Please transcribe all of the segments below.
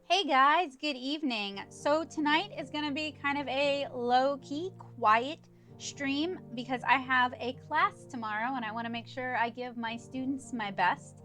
Hey guys, good evening. So tonight is going to be kind of a low-key, quiet stream because I have a class tomorrow and I want to make sure I give my students my best.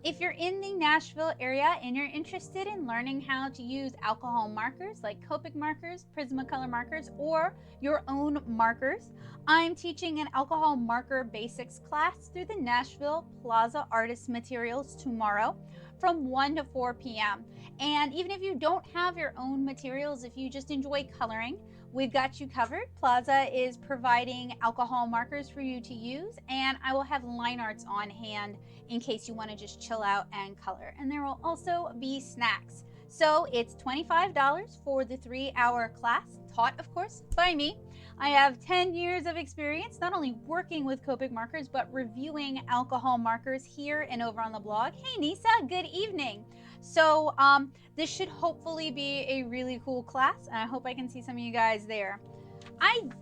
If you're in the Nashville area and you're interested in learning how to use alcohol markers like Copic markers, Prismacolor markers, or your own markers, I'm teaching an alcohol marker basics class through the Nashville Plaza Artist Materials tomorrow from 1 to 4 p.m. And even if you don't have your own materials, if you just enjoy coloring, we've got you covered. Plaza is providing alcohol markers for you to use, and I will have line arts on hand in case you want to just chill out and color. And there will also be snacks. So it's $25 for the 3-hour class, taught, of course, by me. I have 10 years of experience, not only working with Copic markers, but reviewing alcohol markers here and over on the blog. Hey, Nisa, good evening. So this should hopefully be a really cool class, and I hope I can see some of you guys there.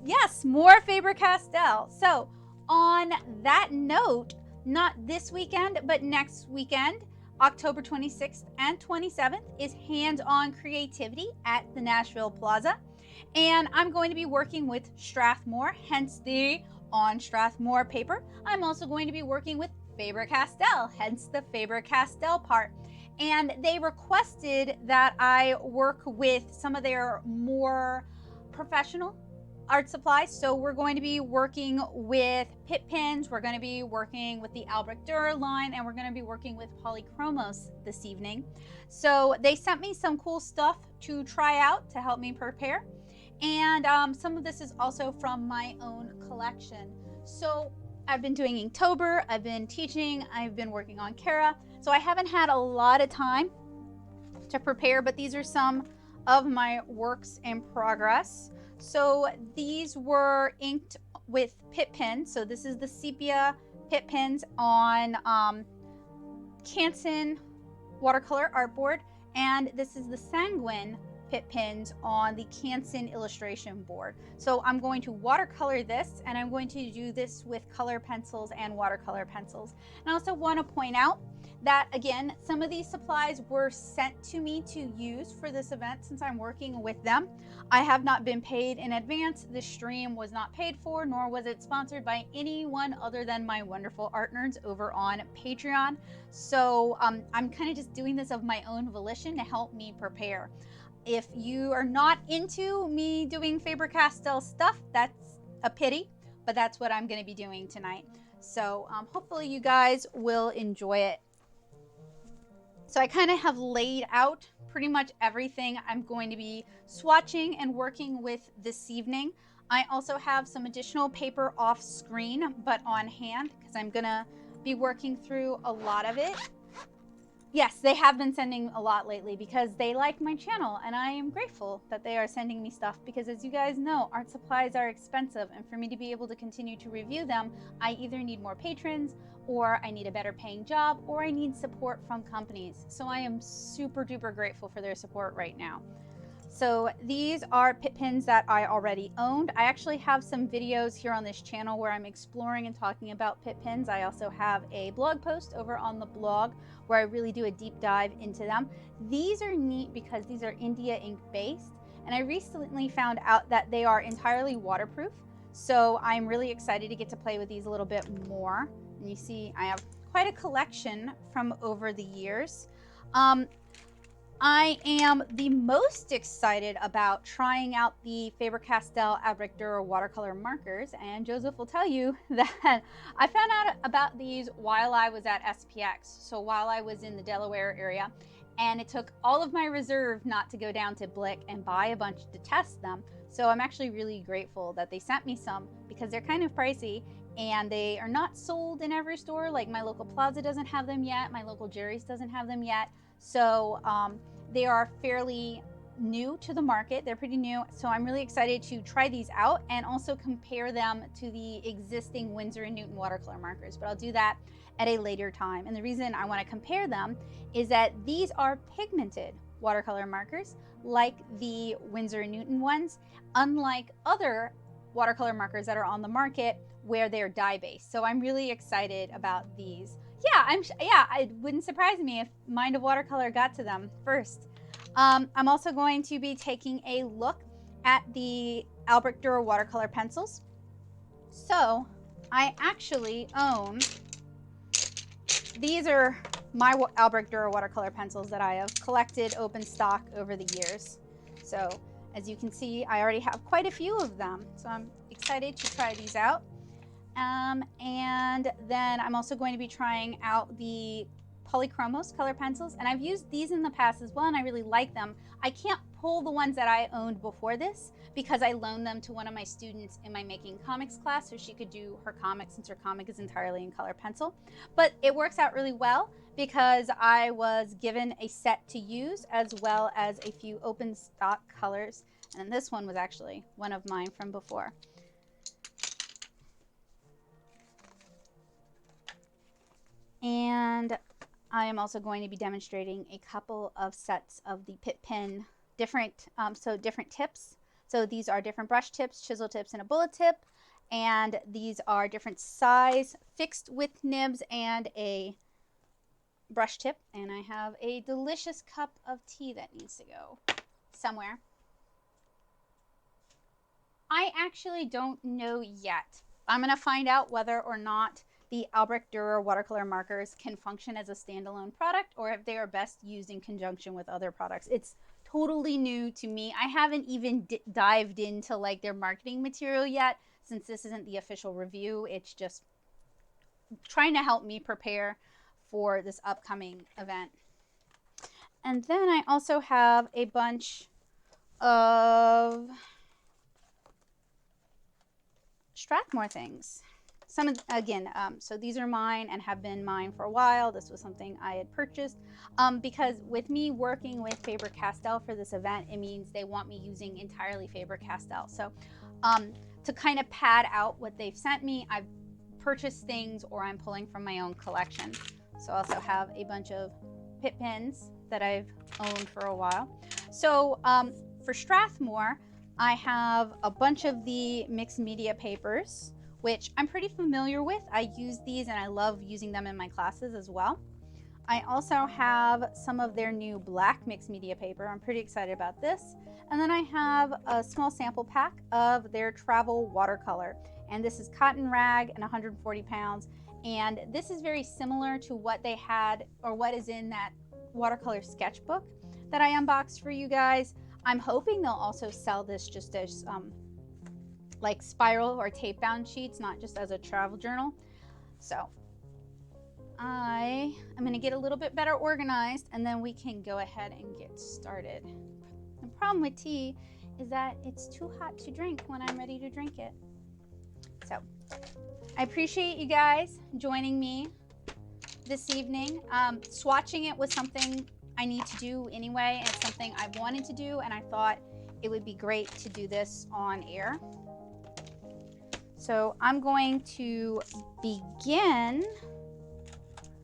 Yes, more Faber-Castell. So on that note, not this weekend, but next weekend, October 26th and 27th is Hands-On Creativity at the Nashville Plaza. And I'm going to be working with Strathmore, hence the On Strathmore paper. I'm also going to be working with Faber-Castell, hence the Faber-Castell part. And they requested that I work with some of their more professional art supplies. So we're going to be working with Pitt pens, we're going to be working with the Albrecht Durer line, and we're going to be working with Polychromos this evening. So they sent me some cool stuff to try out to help me prepare. And some of this is also from my own collection. So I've been doing Inktober, I've been teaching, I've been working on Kara. So I haven't had a lot of time to prepare, but these are some of my works in progress. So these were inked with Pitt pens. So this is the sepia Pitt pens on Canson watercolor artboard, and this is the sanguine Pitt pens on the Canson illustration board. So I'm going to watercolor this, and I'm going to do this with color pencils and watercolor pencils. And I also want to point out that, again, some of these supplies were sent to me to use for this event since I'm working with them. I have not been paid in advance. The stream was not paid for, nor was it sponsored by anyone other than my wonderful art nerds over on Patreon. So I'm kind of just doing this of my own volition to help me prepare. If you are not into me doing Faber-Castell stuff, that's a pity, but that's what I'm going to be doing tonight. So hopefully you guys will enjoy it. So I kind of have laid out pretty much everything I'm going to be swatching and working with this evening. I also have some additional paper off screen, but on hand, because I'm going to be working through a lot of it. Yes, they have been sending a lot lately because they like my channel, and I am grateful that they are sending me stuff because, as you guys know, art supplies are expensive, and for me to be able to continue to review them, I either need more patrons, or I need a better paying job, or I need support from companies. So I am super duper grateful for their support right now. So these are Pitt pens that I already owned. I actually have some videos here on this channel where I'm exploring and talking about Pitt pens. I also have a blog post over on the blog where I really do a deep dive into them. These are neat because these are India ink based, and I recently found out that they are entirely waterproof. So I'm really excited to get to play with these a little bit more. And you see I have quite a collection from over the years. I am the most excited about trying out the Faber-Castell Albrecht Durer watercolor markers, and Joseph will tell you that I found out about these while I was at SPX, so while I was in the Delaware area, and it took all of my reserve not to go down to Blick and buy a bunch to test them. So I'm actually really grateful that they sent me some because they're kind of pricey and they are not sold in every store. Like my local Plaza doesn't have them yet, my local Jerry's doesn't have them yet. So they are fairly new to the market. They're pretty new. So I'm really excited to try these out and also compare them to the existing Winsor & Newton watercolor markers. But I'll do that at a later time. And the reason I want to compare them is that these are pigmented watercolor markers like the Winsor & Newton ones, unlike other watercolor markers that are on the market where they're dye based. So I'm really excited about these. Yeah, it wouldn't surprise me if Mind of Watercolor got to them first. I'm also going to be taking a look at the Albrecht Durer watercolor pencils. So I actually own, these are my Albrecht Durer watercolor pencils that I have collected open stock over the years. So as you can see, I already have quite a few of them. So I'm excited to try these out. And then I'm also going to be trying out the Polychromos color pencils, and I've used these in the past as well, and I really like them. I can't pull the ones that I owned before this because I loaned them to one of my students in my making comics class so she could do her comic, since her comic is entirely in color pencil. But it works out really well because I was given a set to use as well as a few open stock colors, and this one was actually one of mine from before. And I am also going to be demonstrating a couple of sets of the Pitt pen, different tips. So these are different brush tips, chisel tips, and a bullet tip. And these are different size, fixed width nibs, and a brush tip. And I have a delicious cup of tea that needs to go somewhere. I actually don't know yet. I'm going to find out whether or not the Albrecht Durer watercolor markers can function as a standalone product or if they are best used in conjunction with other products. It's totally new to me. I haven't even dived into like their marketing material yet, since this isn't the official review. It's just trying to help me prepare for this upcoming event. And then I also have a bunch of Strathmore things. Some of, again, so these are mine and have been mine for a while. This was something I had purchased because with me working with Faber-Castell for this event, it means they want me using entirely Faber-Castell. So to kind of pad out what they've sent me, I've purchased things or I'm pulling from my own collection. So I also have a bunch of Pitt pens that I've owned for a while. So for Strathmore, I have a bunch of the mixed media papers, which I'm pretty familiar with. I use these and I love using them in my classes as well. I also have some of their new black mixed media paper. I'm pretty excited about this. And then I have a small sample pack of their travel watercolor. And this is cotton rag and 140 pounds. And this is very similar to what they had or what is in that watercolor sketchbook that I unboxed for you guys. I'm hoping they'll also sell this just as like spiral or tape bound sheets, not just as a travel journal. So I am going to get a little bit better organized and then we can go ahead and get started. The problem with tea is that it's too hot to drink when I'm ready to drink it. So I appreciate you guys joining me this evening. Swatching it was something I need to do anyway, and it's something I wanted to do, and I thought it would be great to do this on air. So I'm going to begin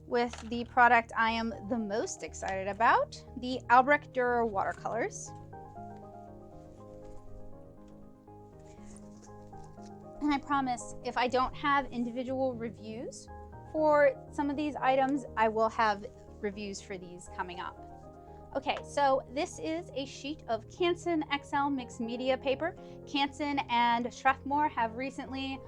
with the product I am the most excited about, the Albrecht Durer watercolors. And I promise, if I don't have individual reviews for some of these items, I will have reviews for these coming up. Okay, so this is a sheet of Canson XL mixed media paper. Canson and Strathmore have recently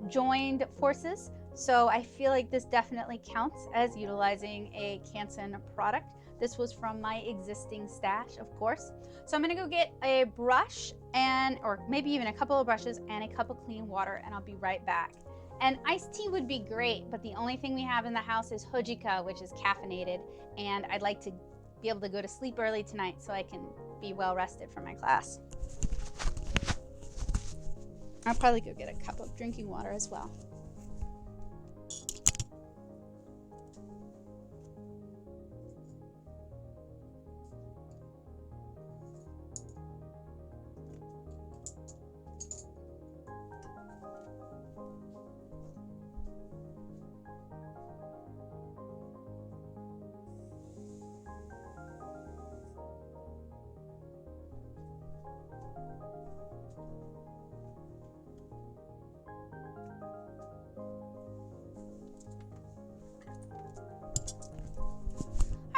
joined forces, so I feel like this definitely counts as utilizing a Canson product. This was from my existing stash, of course. So I'm gonna go get a brush or maybe even a couple of brushes and a cup of clean water, and I'll be right back. And iced tea would be great, but the only thing we have in the house is hojika, which is caffeinated, and I'd like to be able to go to sleep early tonight so I can be well rested for my class. I'll probably go get a cup of drinking water as well.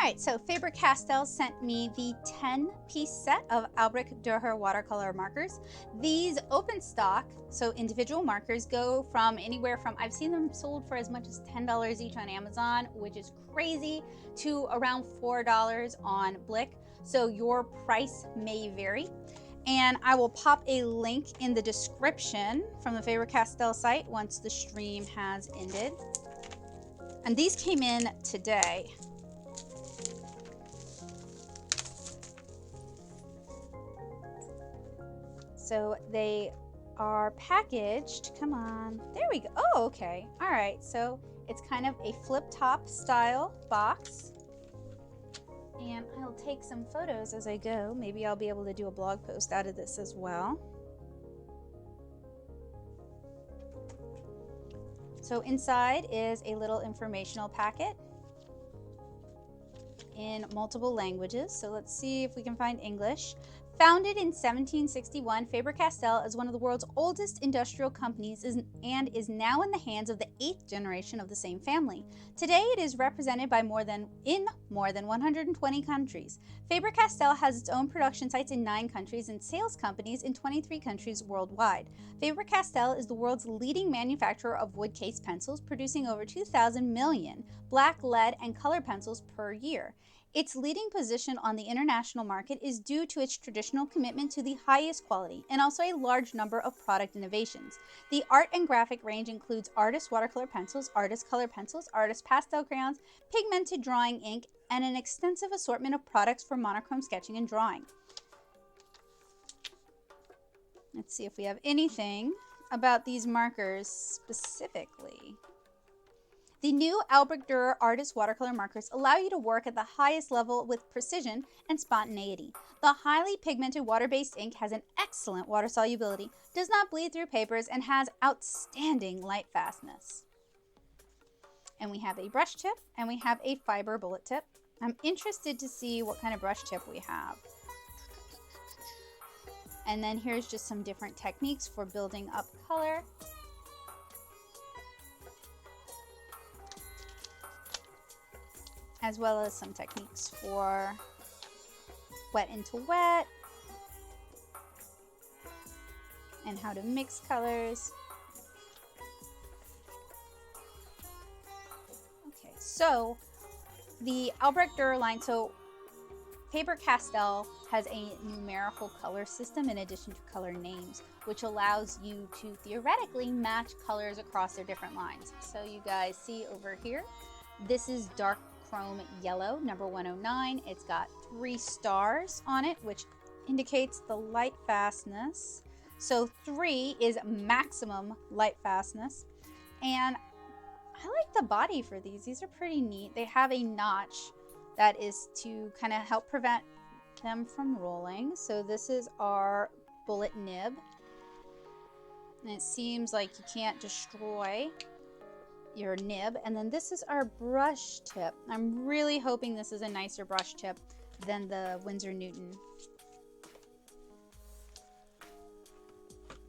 right, so Faber-Castell sent me the 10-piece set of Albrecht Durer watercolor markers. These open stock, so individual markers, go from anywhere from, I've seen them sold for as much as $10 each on Amazon, which is crazy, to around $4 on Blick. So your price may vary. And I will pop a link in the description from the Faber-Castell site once the stream has ended. And these came in today. So they are packaged, come on, there we go. Oh, okay, all right, so it's kind of a flip top style box. And I'll take some photos as I go. Maybe I'll be able to do a blog post out of this as well. So inside is a little informational packet in multiple languages. So let's see if we can find English. Founded in 1761, Faber-Castell is one of the world's oldest industrial companies and is now in the hands of the 8th generation of the same family. Today it is represented by more than 120 countries. Faber-Castell has its own production sites in 9 countries and sales companies in 23 countries worldwide. Faber-Castell is the world's leading manufacturer of wood case pencils, producing over 2,000 million black, lead, and color pencils per year. Its leading position on the international market is due to its traditional commitment to the highest quality and also a large number of product innovations. The art and graphic range includes artist watercolor pencils, artist color pencils, artist pastel crayons, pigmented drawing ink, and an extensive assortment of products for monochrome sketching and drawing. Let's see if we have anything about these markers specifically. The new Albrecht Durer Artist Watercolor Markers allow you to work at the highest level with precision and spontaneity. The highly pigmented water-based ink has an excellent water solubility, does not bleed through papers, and has outstanding light fastness. And we have a brush tip, and we have a fiber bullet tip. I'm interested to see what kind of brush tip we have. And then here's just some different techniques for building up color. As well as some techniques for wet into wet and how to mix colors. Okay, so the Albrecht Durer line, so Faber-Castell has a numerical color system in addition to color names, which allows you to theoretically match colors across their different lines. So you guys see over here, this is dark chrome yellow, number 109. It's got 3 stars on it, which indicates the light fastness. So 3 is maximum light fastness. And I like the body for these. These are pretty neat. They have a notch that is to kind of help prevent them from rolling. So this is our bullet nib. And it seems like you can't destroy your nib. And then this is our brush tip. I'm really hoping this is a nicer brush tip than the Winsor Newton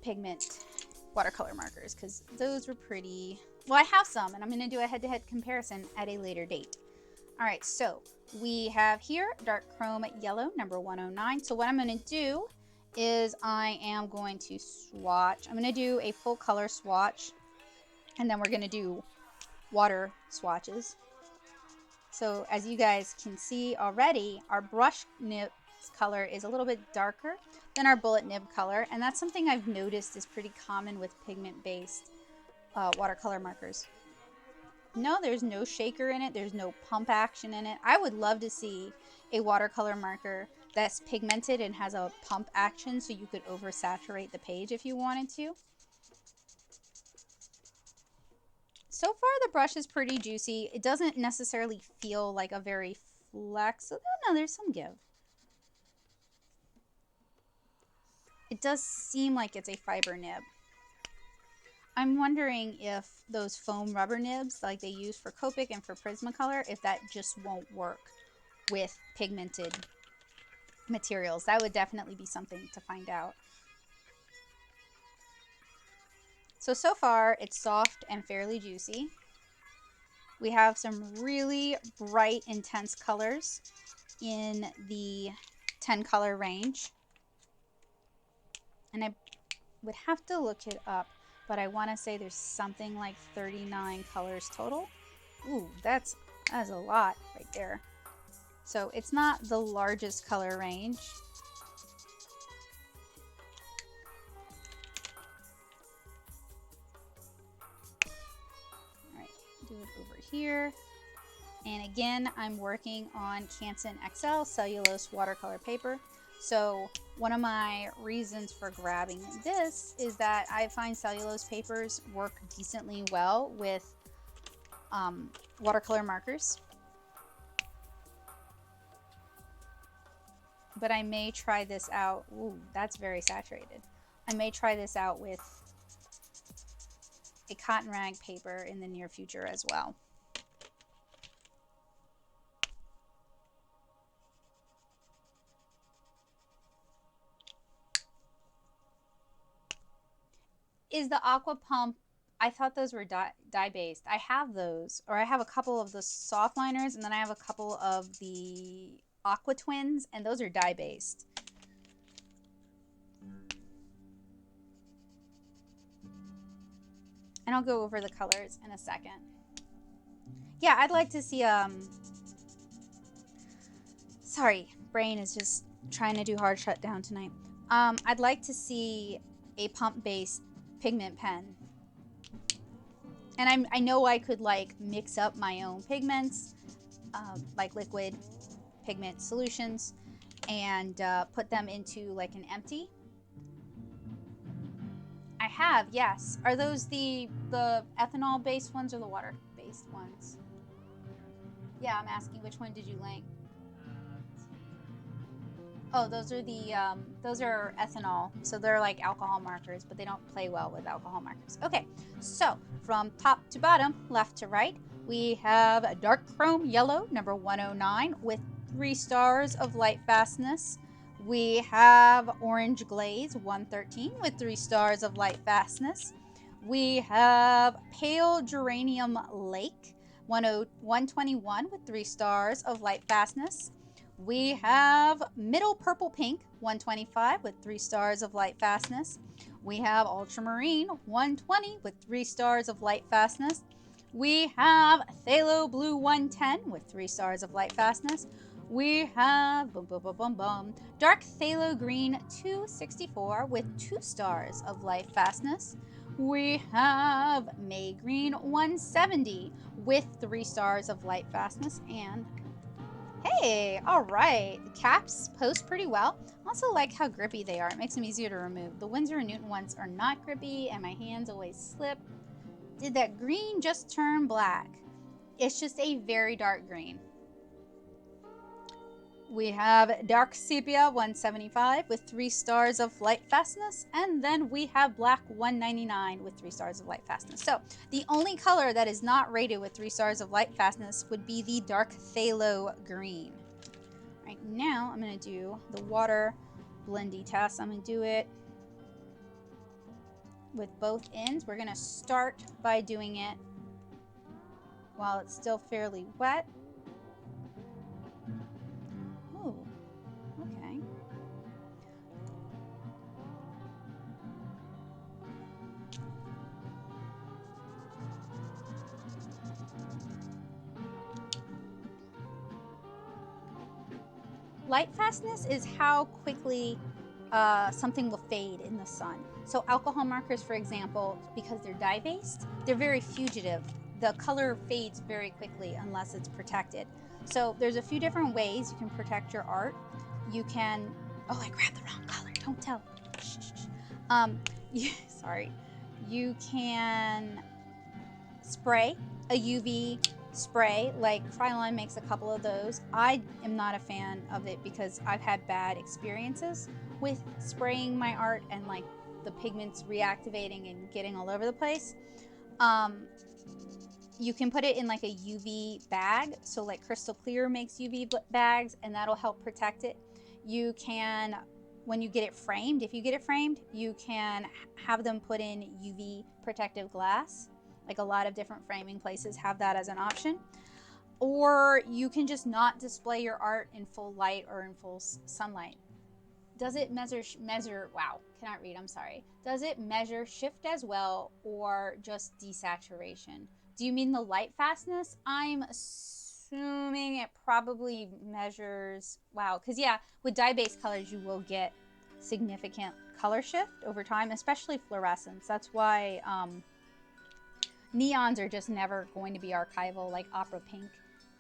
pigment watercolor markers, because those were pretty, well, I have some and I'm going to do a head-to-head comparison at a later date. All right, so we have here dark chrome yellow, number 109. So what I'm going to do is I am going to swatch. I'm going to do a full color swatch, and then we're going to do water swatches. So as you guys can see already, our brush nib color is a little bit darker than our bullet nib color, and that's something I've noticed is pretty common with pigment-based watercolor markers. No, there's no shaker in it. There's no pump action in it. I would love to see a watercolor marker that's pigmented and has a pump action so you could oversaturate the page if you wanted to. So far, the brush is pretty juicy. It doesn't necessarily feel like a very flexible. No, there's some give. It does seem like it's a fiber nib. I'm wondering if those foam rubber nibs, like they use for Copic and for Prismacolor, if that just won't work with pigmented materials. That would definitely be something to find out. So far, it's soft and fairly juicy. We have some really bright, intense colors in the 10 color range. And I would have to look it up, but I want to say there's something like 39 colors total. Ooh, that's a lot right there. So it's not the largest color range. All right, do it over here. And again, I'm working on Canson XL cellulose watercolor paper. So one of my reasons for grabbing this is that I find cellulose papers work decently well with watercolor markers. But I may try this out. Ooh, that's very saturated. I may try this out with a cotton rag paper in the near future as well. Is the Aqua Pump, I thought those were dye-based. I have those, or I have a couple of the soft liners, and then I have a couple of the Aqua Twins, and those are dye-based. And I'll go over the colors in a second. Yeah, I'd like to see, sorry, brain is just trying to do hard shutdown tonight. I'd like to see a pump-based pigment pen. And I know I could like mix up my own pigments, like liquid pigment solutions, and put them into like an empty. I have, yes. Are those the ethanol based ones or the water based ones? Yeah, I'm asking which one did you like? Oh, those are the those are ethanol, so they're like alcohol markers, but they don't play well with alcohol markers. Okay, so from top to bottom, left to right, we have a dark chrome yellow, number 109, with 3 stars of light fastness. We have orange glaze, 113, with 3 stars of light fastness. We have pale geranium lake, 121, with 3 stars of light fastness. We have middle purple pink, 125, with 3 stars of light fastness. We have ultramarine, 120, with 3 stars of light fastness. We have phthalo blue, 110, with 3 stars of light fastness. We have dark phthalo green, 264, with 2 stars of light fastness. We have May green, 170, with 3 stars of light fastness. And hey, all right. The caps post pretty well. I also like how grippy they are. It makes them easier to remove. The Winsor & Newton ones are not grippy, and my hands always slip. Did that green just turn black? It's just a very dark green. We have dark sepia, 175, with 3 stars of light fastness. And then we have black, 199, with 3 stars of light fastness. So the only color that is not rated with 3 stars of light fastness would be the dark phthalo green. Right now, I'm going to do the water blendy test. I'm going to do it with both ends. We're going to start by doing it while it's still fairly wet. Ooh, okay. Light fastness is how quickly something will fade in the sun. So alcohol markers, for example, because they're dye-based, they're very fugitive. The color fades very quickly unless it's protected. So there's a few different ways you can protect your art. You can, oh, I grabbed the wrong color, don't tell. Sorry. You can spray a UV spray, like Fryline makes a couple of those. I am not a fan of it because I've had bad experiences with spraying my art and like the pigments reactivating and getting all over the place. You can put it in like a UV bag. So like Crystal Clear makes UV bags and that'll help protect it. You can, when you get it framed, if you get it framed, you can have them put in UV protective glass. Like a lot of different framing places have that as an option. Or you can just not display your art in full light or in full sunlight. Does it wow, cannot read, I'm sorry. Does it measure shift as well or just desaturation? Do you mean the light fastness? I'm assuming it probably measures, wow, because yeah, with dye-based colors you will get significant color shift over time, especially fluorescence. That's why neons are just never going to be archival, like opera pink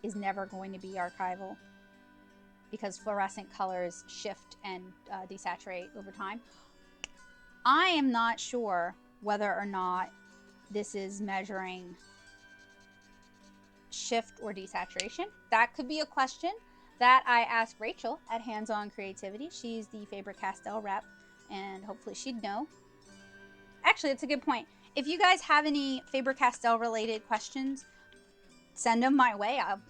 is never going to be archival, because fluorescent colors shift and desaturate over time. I am not sure whether or not this is measuring shift or desaturation. That could be a question that I asked Rachel at Hands On Creativity. She's the Faber-Castell rep, and hopefully she'd know. Actually, it's a good point. If you guys have any Faber-Castell related questions, send them my way. I'll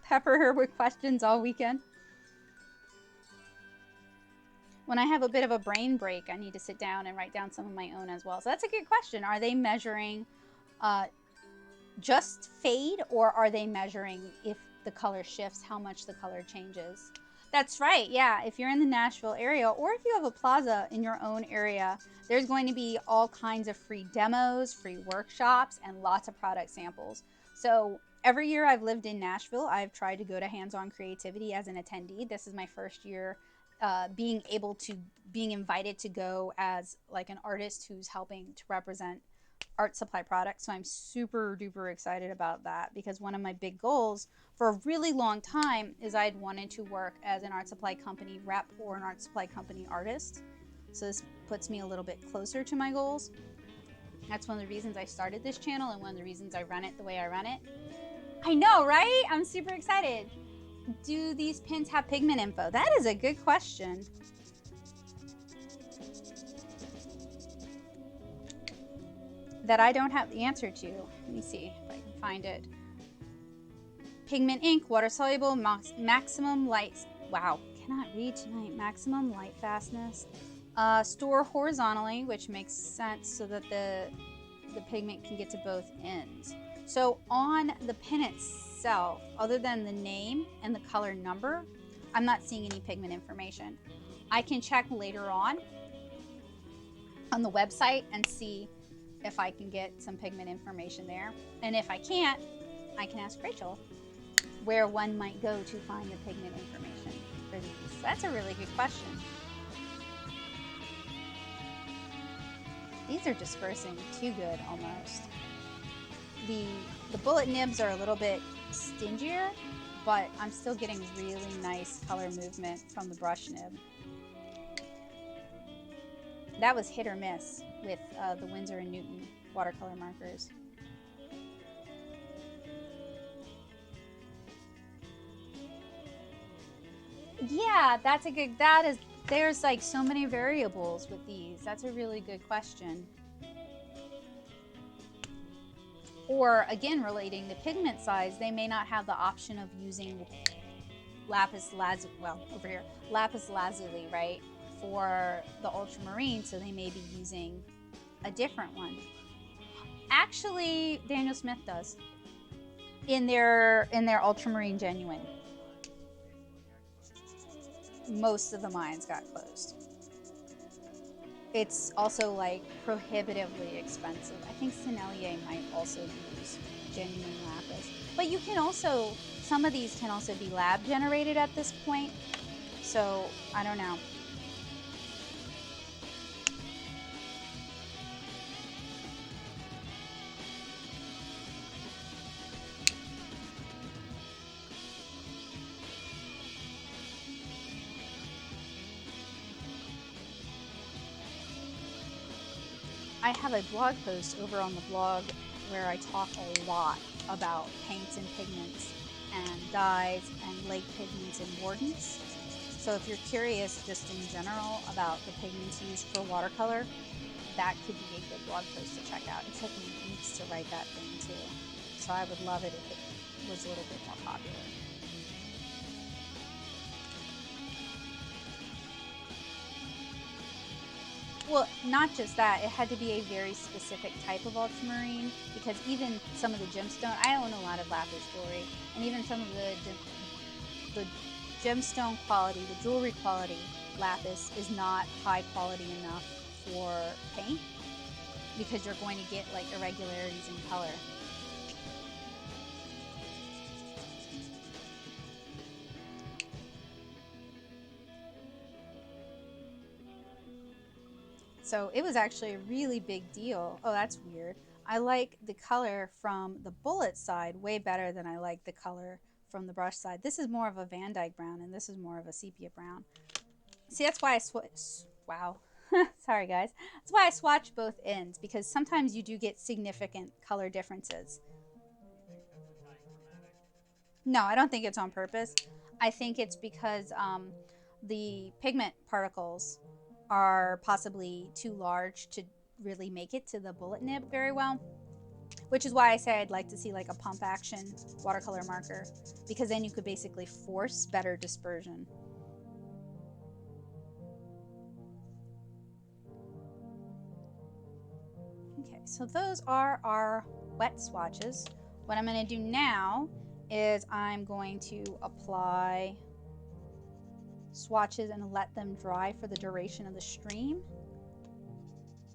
pepper her with questions all weekend. When I have a bit of a brain break, I need to sit down and write down some of my own as well. So that's a good question. Are they measuring just fade, or are they measuring if the color shifts, how much the color changes? That's right, yeah. If you're in the Nashville area, or if you have a plaza in your own area, there's going to be all kinds of free demos, free workshops, and lots of product samples. So every year I've lived in Nashville, I've tried to go to Hands On Creativity as an attendee. This is my first year being invited to go as like an artist who's helping to represent art supply products. So I'm super duper excited about that, because one of my big goals for a really long time is I'd wanted to work as an art supply company rep or an art supply company artist. So this puts me a little bit closer to my goals. That's one of the reasons I started this channel and one of the reasons I run it the way I run it. I know, right? I'm super excited. Do these pins have pigment info? That is a good question. That I don't have the answer to. Let me see if I can find it. Pigment ink, water soluble, maximum light. Wow, cannot read tonight. Maximum light fastness. Store horizontally, which makes sense so that the pigment can get to both ends. So on the pin itself, other than the name and the color number, I'm not seeing any pigment information. I can check later on the website and see if I can get some pigment information there. And if I can't, I can ask Rachel where one might go to find the pigment information for these. That's a really good question. These are dispersing too good almost. The bullet nibs are a little bit stingier, but I'm still getting really nice color movement from the brush nib. That was hit or miss with the Winsor & Newton watercolor markers. Yeah, that's a good, there's like so many variables with these. That's a really good question. Or again, relating to pigment size, they may not have the option of using lapis lazuli, well, over here, lapis lazuli, right, for the ultramarine, so they may be using a different one. Actually, Daniel Smith does in their ultramarine genuine. Most of the mines got closed. It's also like prohibitively expensive. I think Sennelier might also use genuine lapis. But you can also, some of these can also be lab generated at this point. So I don't know. I have a blog post over on the blog where I talk a lot about paints and pigments and dyes and lake pigments and mordants. So if you're curious just in general about the pigments used for watercolor, that could be a good blog post to check out. It took me weeks to write that thing too. So I would love it if it was a little bit more popular. Well, not just that, it had to be a very specific type of ultramarine, because even some of the gemstone, I own a lot of lapis jewelry, and even some of the gemstone quality, the jewelry quality lapis is not high quality enough for paint, because you're going to get like irregularities in color. So it was actually a really big deal. Oh, that's weird. I like the color from the bullet side way better than I like the color from the brush side. This is more of a Van Dyke brown, and this is more of a sepia brown. See, that's why I wow. Sorry, guys. That's why I swatch both ends, because sometimes you do get significant color differences. No, I don't think it's on purpose. I think it's because the pigment particles are possibly too large to really make it to the bullet nib very well, which is why I say I'd like to see like a pump action watercolor marker, because then you could basically force better dispersion. Okay, so those are our wet swatches. What I'm going to do now is I'm going to apply swatches and let them dry for the duration of the stream,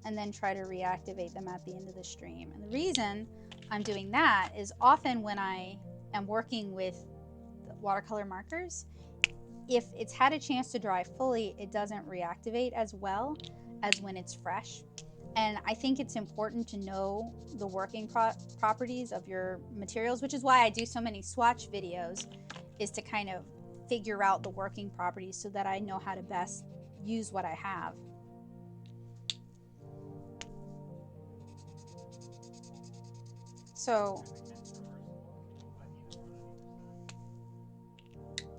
and then try to reactivate them at the end of the stream. And the reason I'm doing that is often when I am working with watercolor markers, if it's had a chance to dry fully, it doesn't reactivate as well as when it's fresh. And I think it's important to know the working properties of your materials, which is why I do so many swatch videos, is to kind of figure out the working properties so that I know how to best use what I have. So,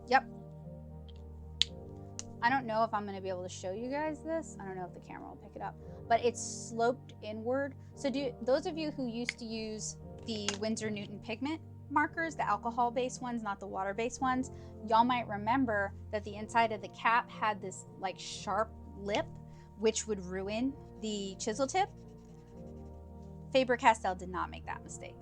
yep. I don't know if I'm going to be able to show you guys this. I don't know if the camera will pick it up, but it's sloped inward. So those of you who used to use the Winsor Newton pigment markers, the alcohol-based ones, not the water-based ones, y'all might remember that the inside of the cap had this like sharp lip, which would ruin the chisel tip. Faber-Castell did not make that mistake.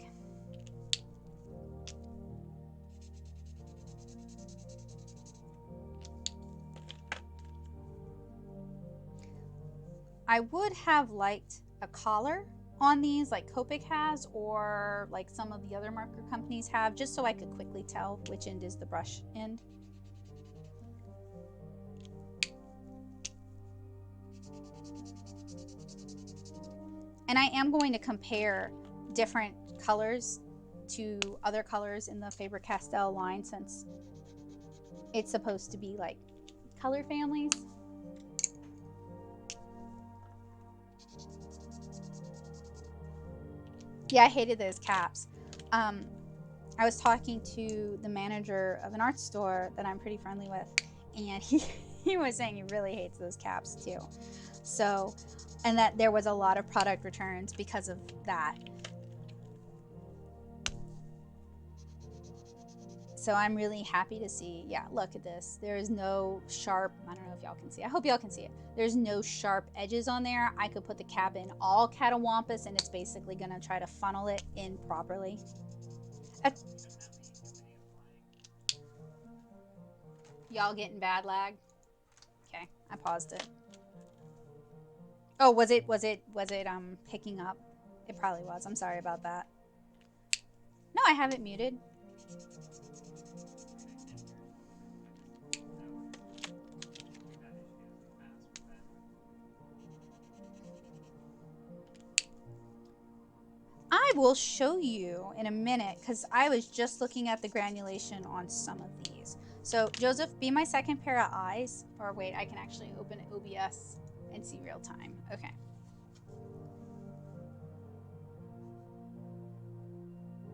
I would have liked a collar on these like Copic has, or like some of the other marker companies have, just so I could quickly tell which end is the brush end. And I am going to compare different colors to other colors in the Faber-Castell line, since it's supposed to be like color families. Yeah, I hated those caps. I was talking to the manager of an art store that I'm pretty friendly with, and he was saying he really hates those caps too. So, and that there was a lot of product returns because of that. So I'm really happy to see, yeah, look at this. There is no sharp, I don't know if y'all can see, I hope y'all can see it. There's no sharp edges on there. I could put the cap in all catawampus and it's basically gonna try to funnel it in properly. Y'all getting bad lag? Okay, I paused it. Oh, was it picking up? It probably was. I'm sorry about that. No, I have it muted. I will show you in a minute, because I was just looking at the granulation on some of these. So Joseph, be my second pair of eyes. Or wait, I can actually open OBS and see real time. Okay.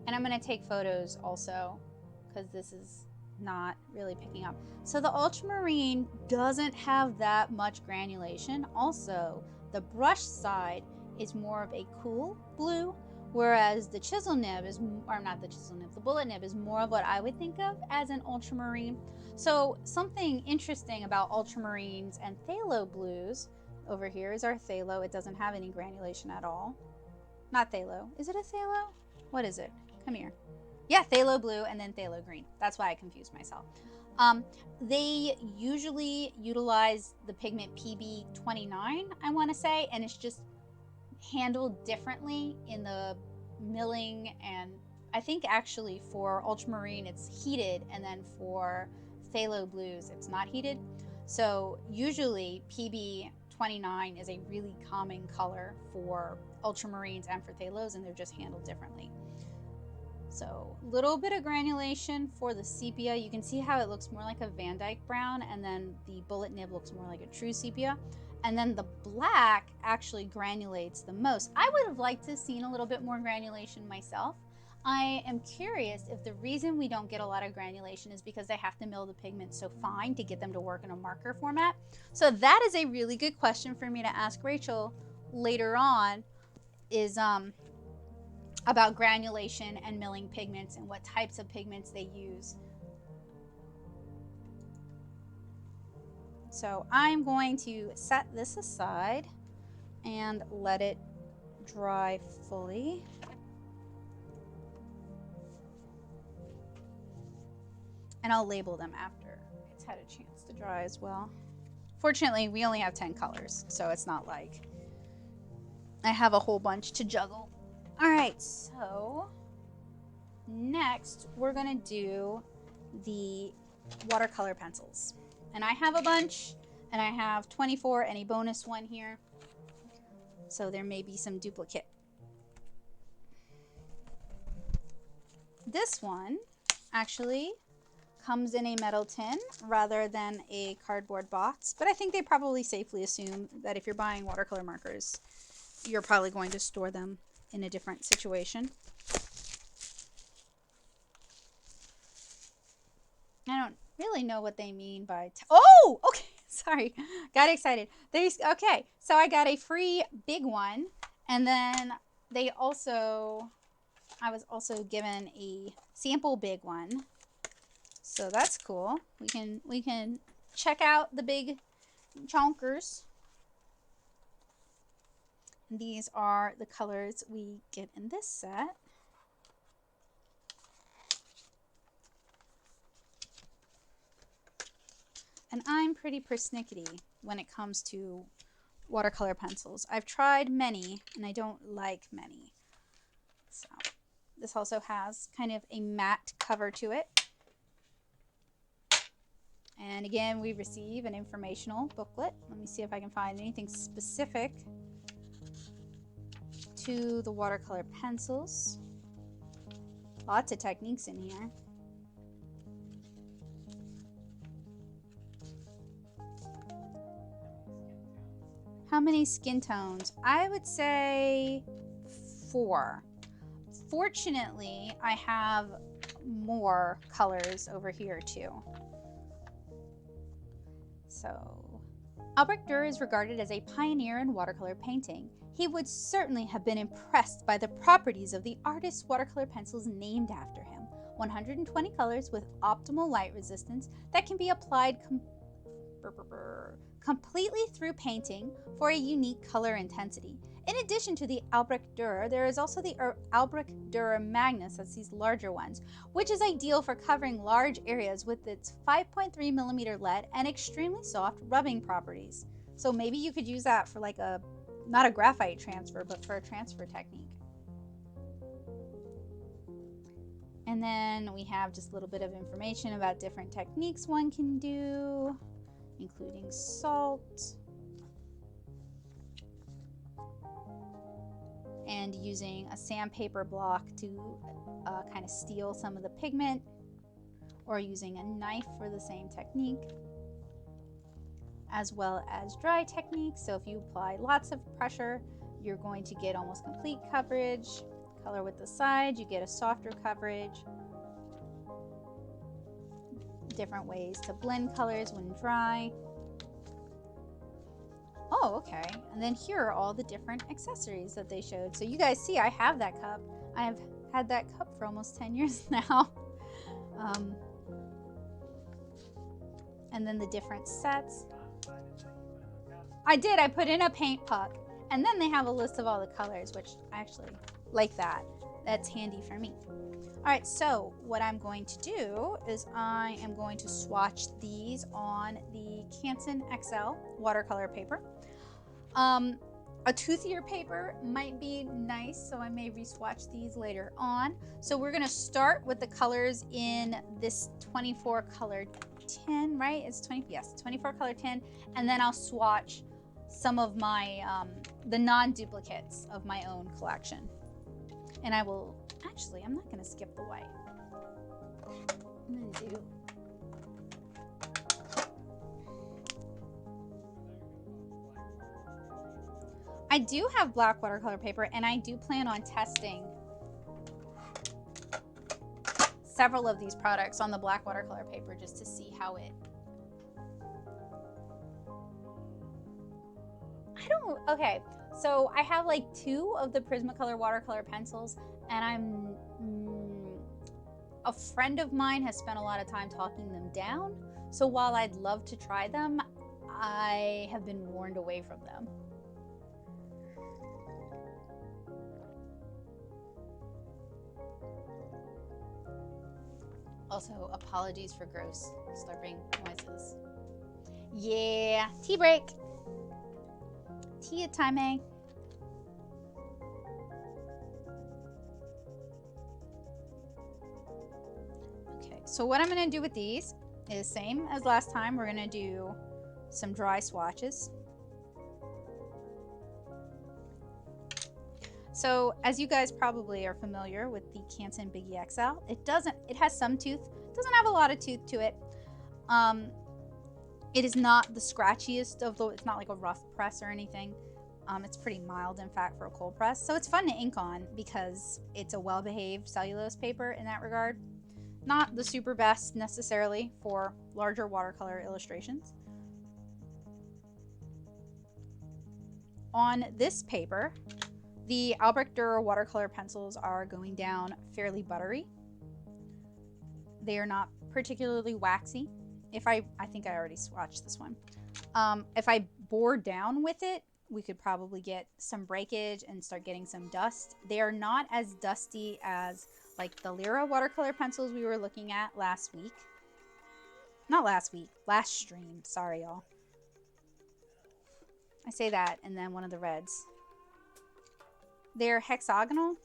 And I'm going to take photos also, because this is not really picking up. So the ultramarine doesn't have that much granulation. Also, the brush side is more of a cool blue, whereas the chisel nib is, or not the chisel nib, the bullet nib is more of what I would think of as an ultramarine. So something interesting about ultramarines and phthalo blues, over here is our phthalo. It doesn't have any granulation at all. Not phthalo. Is it a phthalo? What is it? Come here. Yeah, phthalo blue and then phthalo green. That's why I confused myself. They usually utilize the pigment PB29, I want to say, and it's just handled differently in the milling, and I think actually for ultramarine it's heated, and then for phthalo blues it's not heated. So usually PB29 is a really common color for ultramarines and for phthalos, and they're just handled differently. So a little bit of granulation for the sepia. You can see how it looks more like a Van Dyke brown, and then the bullet nib looks more like a true sepia. And then the black actually granulates the most. I would have liked to have seen a little bit more granulation myself. I am curious if the reason we don't get a lot of granulation is because they have to mill the pigments so fine to get them to work in a marker format. So that is a really good question for me to ask Rachel later on, is about granulation and milling pigments and what types of pigments they use. So I'm going to set this aside and let it dry fully. And I'll label them after it's had a chance to dry as well. Fortunately, we only have 10 colors, so it's not like I have a whole bunch to juggle. All right, so next we're gonna do the watercolor pencils. And I have a bunch, and I have 24 and a bonus one here. So there may be some duplicate. This one actually comes in a metal tin rather than a cardboard box, but I think they probably safely assume that if you're buying watercolor markers, you're probably going to store them in a different situation. I don't really know what they mean by oh, okay, sorry, got excited. Okay, so I got a free big one, and then I was also given a sample big one, so that's cool. We can check out the big chonkers. These are the colors we get in this set. And I'm pretty persnickety when it comes to watercolor pencils. I've tried many, and I don't like many. So this also has kind of a matte cover to it. And again, we receive an informational booklet. Let me see if I can find anything specific to the watercolor pencils. Lots of techniques in here. How many skin tones? I would say 4. Fortunately, I have more colors over here too. So, Albrecht Durer is regarded as a pioneer in watercolor painting. He would certainly have been impressed by the properties of the artist's watercolor pencils named after him. 120 colors with optimal light resistance that can be applied completely through painting for a unique color intensity. In addition to the Albrecht Durer, there is also the Albrecht Durer Magnus, that's these larger ones, which is ideal for covering large areas with its 5.3mm lead and extremely soft rubbing properties. So maybe you could use that for like not a graphite transfer, but for a transfer technique. And then we have just a little bit of information about different techniques one can do, including salt, and using a sandpaper block to kind of steal some of the pigment, or using a knife for the same technique, as well as dry techniques. So if you apply lots of pressure, you're going to get almost complete coverage. Color with the side, you get a softer coverage. Different ways to blend colors when dry. Oh, okay. And then here are all the different accessories that they showed. So you guys see, I have that cup. I have had that cup for almost 10 years now. And then the different sets. I did. I put in a paint puck. And then they have a list of all the colors, which I actually like that. That's handy for me. All right, so what I'm going to do is I am going to swatch these on the Canson XL watercolor paper. A toothier paper might be nice, so I may re-swatch these later on. So we're gonna start with the colors in this 24 color tin, right? It's 20, yes, 24 color tin, and then I'll swatch some of my, the non-duplicates of my own collection. And I will, actually, I'm not gonna skip the white. I'm gonna do, I do have black watercolor paper, and I do plan on testing several of these products on the black watercolor paper just to see how it, okay, so I have like 2 of the Prismacolor watercolor pencils, and a friend of mine has spent a lot of time talking them down. So while I'd love to try them, I have been warned away from them. Also, apologies for gross slurping noises. Yeah, tea break. Tea time, eh? Okay, so what I'm gonna do with these is same as last time. We're gonna do some dry swatches. So as you guys probably are familiar with the Canson Biggie XL, it has some tooth, doesn't have a lot of tooth to it. It is not the scratchiest of the, it's not like a rough press or anything. It's pretty mild, in fact, for a cold press. So it's fun to ink on because it's a well-behaved cellulose paper in that regard. Not the super best necessarily for larger watercolor illustrations. On this paper, the Albrecht Durer watercolor pencils are going down fairly buttery. They are not particularly waxy. I think I already swatched this one. If I bore down with it, we could probably get some breakage and start getting some dust. They are not as dusty as like the Lyra watercolor pencils we were looking at last week. Not last week, last stream. Sorry, y'all. I say that and then one of the reds. They're hexagonal,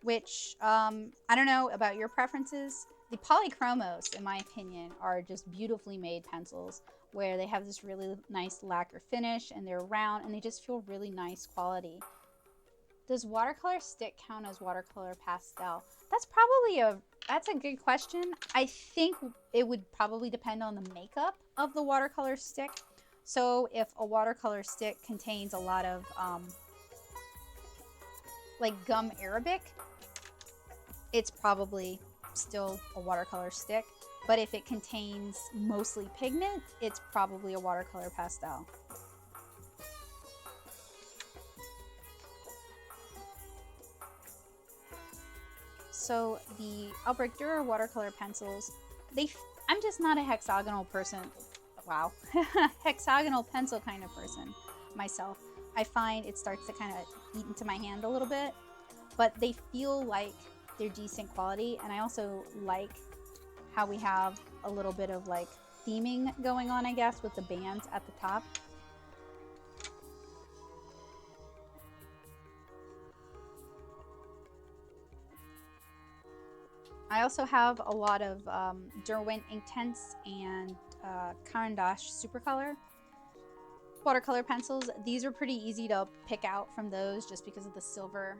which I don't know about your preferences. The Polychromos, in my opinion, are just beautifully made pencils where they have this really nice lacquer finish and they're round and they just feel really nice quality. Does watercolor stick count as watercolor pastel? That's a good question. I think it would probably depend on the makeup of the watercolor stick. So if a watercolor stick contains a lot of like gum arabic, it's probably still a watercolor stick. But if it contains mostly pigment, it's probably a watercolor pastel. So the Albrecht Durer watercolor pencils, I'm just not a hexagonal person. Wow. Hexagonal pencil kind of person myself. I find it starts to kind of eat into my hand a little bit, but they feel like they're decent quality. And I also like how we have a little bit of like theming going on, I guess, with the bands at the top. I also have a lot of Derwent Inktense and Caran d'Ache Supercolor watercolor pencils. These are pretty easy to pick out from those just because of the silver.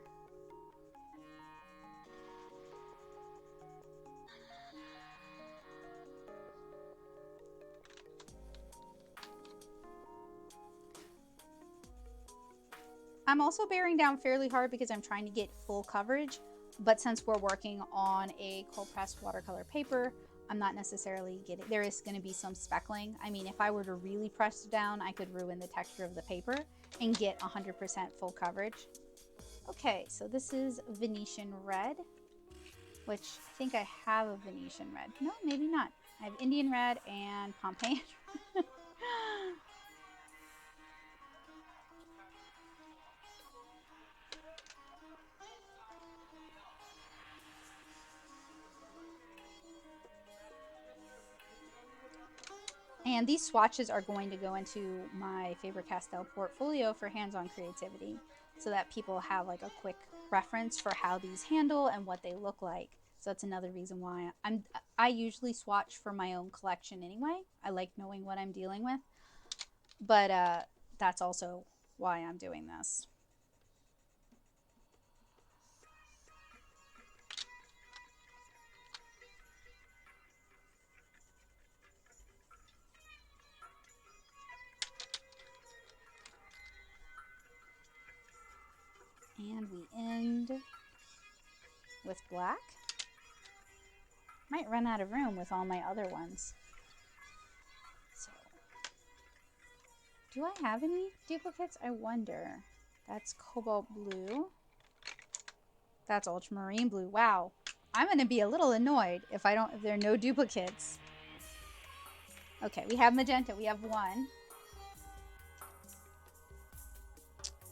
I'm also bearing down fairly hard because I'm trying to get full coverage, but since we're working on a cold pressed watercolor paper, I'm not necessarily getting, there is going to be some speckling. I mean, if I were to really press it down, I could ruin the texture of the paper and get 100% full coverage. Okay, so this is Venetian Red, which I think I have a Venetian Red. No, maybe not. I have Indian Red and Pompeian. And these swatches are going to go into my Faber-Castell portfolio for hands-on creativity, so that people have like a quick reference for how these handle and what they look like. So that's another reason why I usually swatch for my own collection anyway. I like knowing what I'm dealing with, but that's also why I'm doing this. And we end with black. Might run out of room with all my other ones. So, do I have any duplicates? I wonder. That's cobalt blue. That's ultramarine blue. Wow. I'm going to be a little annoyed if there are no duplicates. Okay, we have magenta. We have one.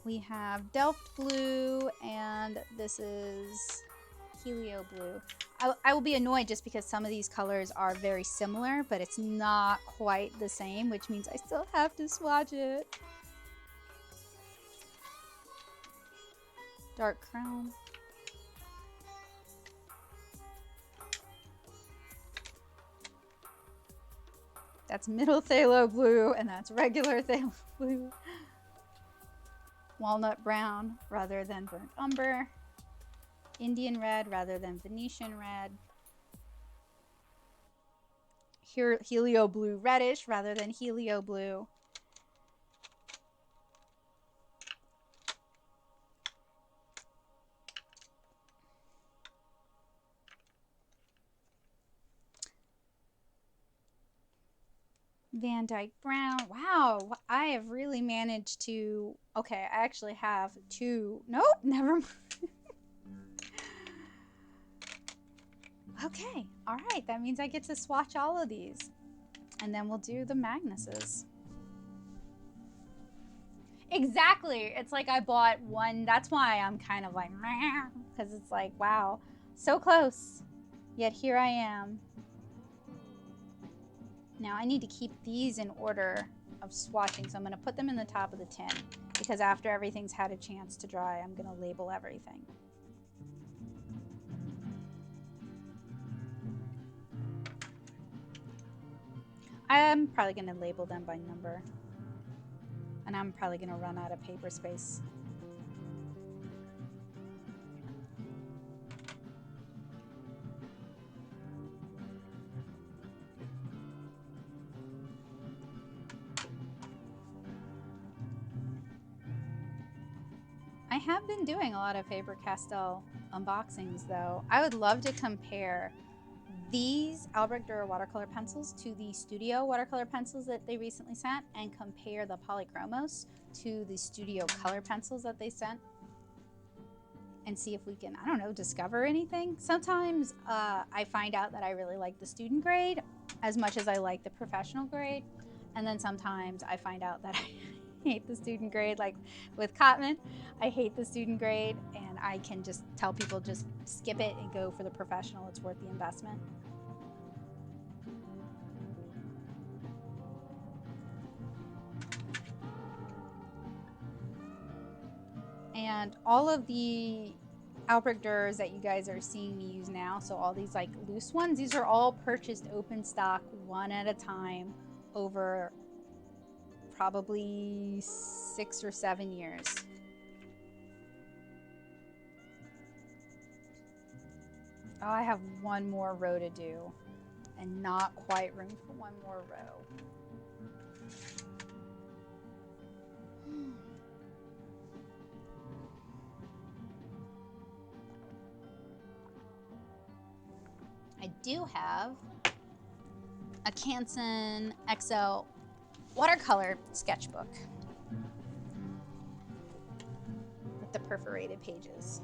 We have Delft blue, and this is Helio blue. I will be annoyed just because some of these colors are very similar, but it's not quite the same, which means I still have to swatch it. Dark crown. That's middle phthalo blue, and that's regular phthalo blue. Walnut brown rather than burnt umber. Indian red rather than Venetian red. Helio blue reddish rather than helio blue. Van Dyke brown. Wow, I have really managed to... Okay, I actually have two. Nope, never mind. Okay, all right. That means I get to swatch all of these. And then we'll do the Magnuses. Exactly. It's like I bought one. That's why I'm kind of like, because it's like, wow, so close. Yet here I am. Now I need to keep these in order of swatching, so I'm going to put them in the top of the tin, because after everything's had a chance to dry, I'm going to label everything. I'm probably going to label them by number, and I'm probably going to run out of paper space. I have been doing a lot of Faber-Castell unboxings though. I would love to compare these Albrecht Durer watercolor pencils to the Studio watercolor pencils that they recently sent, and compare the Polychromos to the Studio color pencils that they sent, and see if we can, I don't know, discover anything. Sometimes I find out that I really like the student grade as much as I like the professional grade, and then sometimes I find out that I hate the student grade. Like with Cotman, I hate the student grade, and I can just tell people just skip it and go for the professional. It's worth the investment. And all of the Albrecht Durers that you guys are seeing me use now, so all these like loose ones, these are all purchased open stock, one at a time, over probably 6 or 7 years. Oh, I have one more row to do, and not quite room for one more row. I do have a Canson XL watercolor sketchbook with the perforated pages.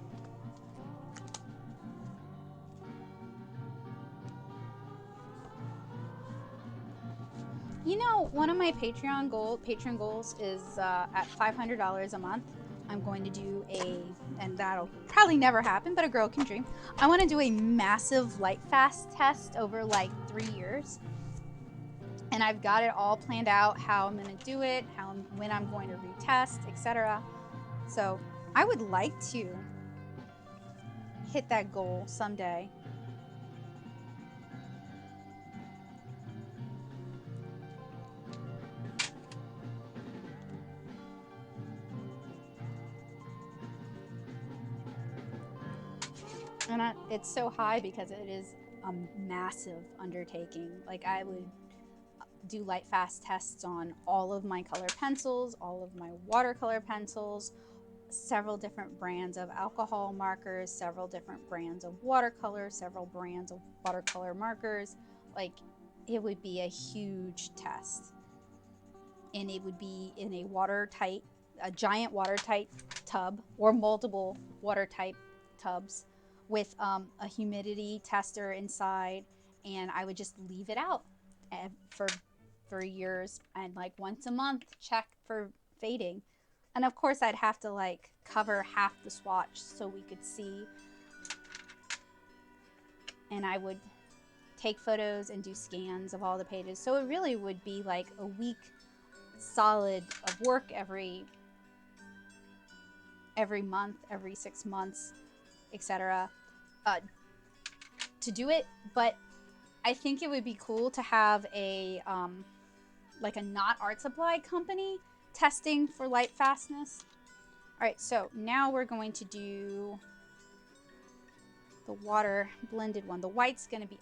You know, one of my patron goals is at $500 a month, I'm going to do and that'll probably never happen, but a girl can dream. I want to do a massive light fast test over like 3 years. And I've got it all planned out, how I'm gonna do it, when I'm going to retest, etc. So I would like to hit that goal someday. And it's so high because it is a massive undertaking. Like, I would do light fast tests on all of my color pencils, all of my watercolor pencils, several different brands of alcohol markers, several different brands of watercolor, several brands of watercolor markers. Like, it would be a huge test. And it would be in a giant watertight tub, or multiple watertight tubs with a humidity tester inside, and I would just leave it out for years, and like once a month check for fading. And of course I'd have to like cover half the swatch so we could see, and I would take photos and do scans of all the pages. So it really would be like a week solid of work every month, every 6 months, etc. To do it. But I think it would be cool to have a like a not art supply company testing for light fastness. All right, so now we're going to do the water blended one. The white's gonna be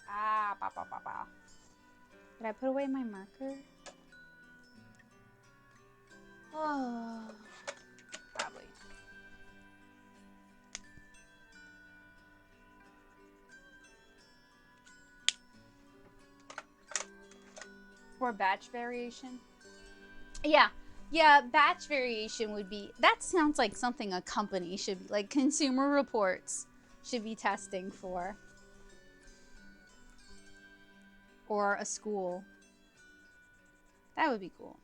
Did I put away my marker? Oh, probably. Or batch variation. Yeah, batch variation would be, that sounds like something a company should be, like Consumer Reports should be testing for. Or a school. That would be cool.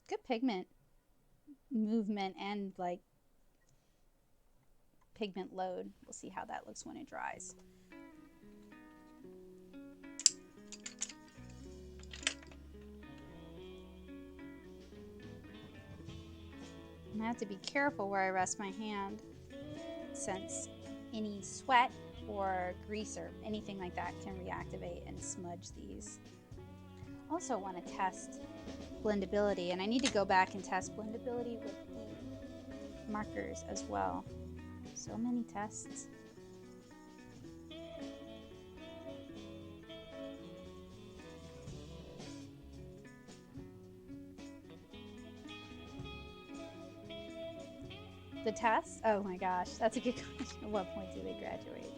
Good pigment movement and like pigment load. We'll see how that looks when it dries. I have to be careful where I rest my hand, since any sweat or grease or anything like that can reactivate and smudge these. Also want to test blendability, and I need to go back and test blendability with the markers as well. So many tests. The test? Oh my gosh, that's a good question. At what point do they graduate?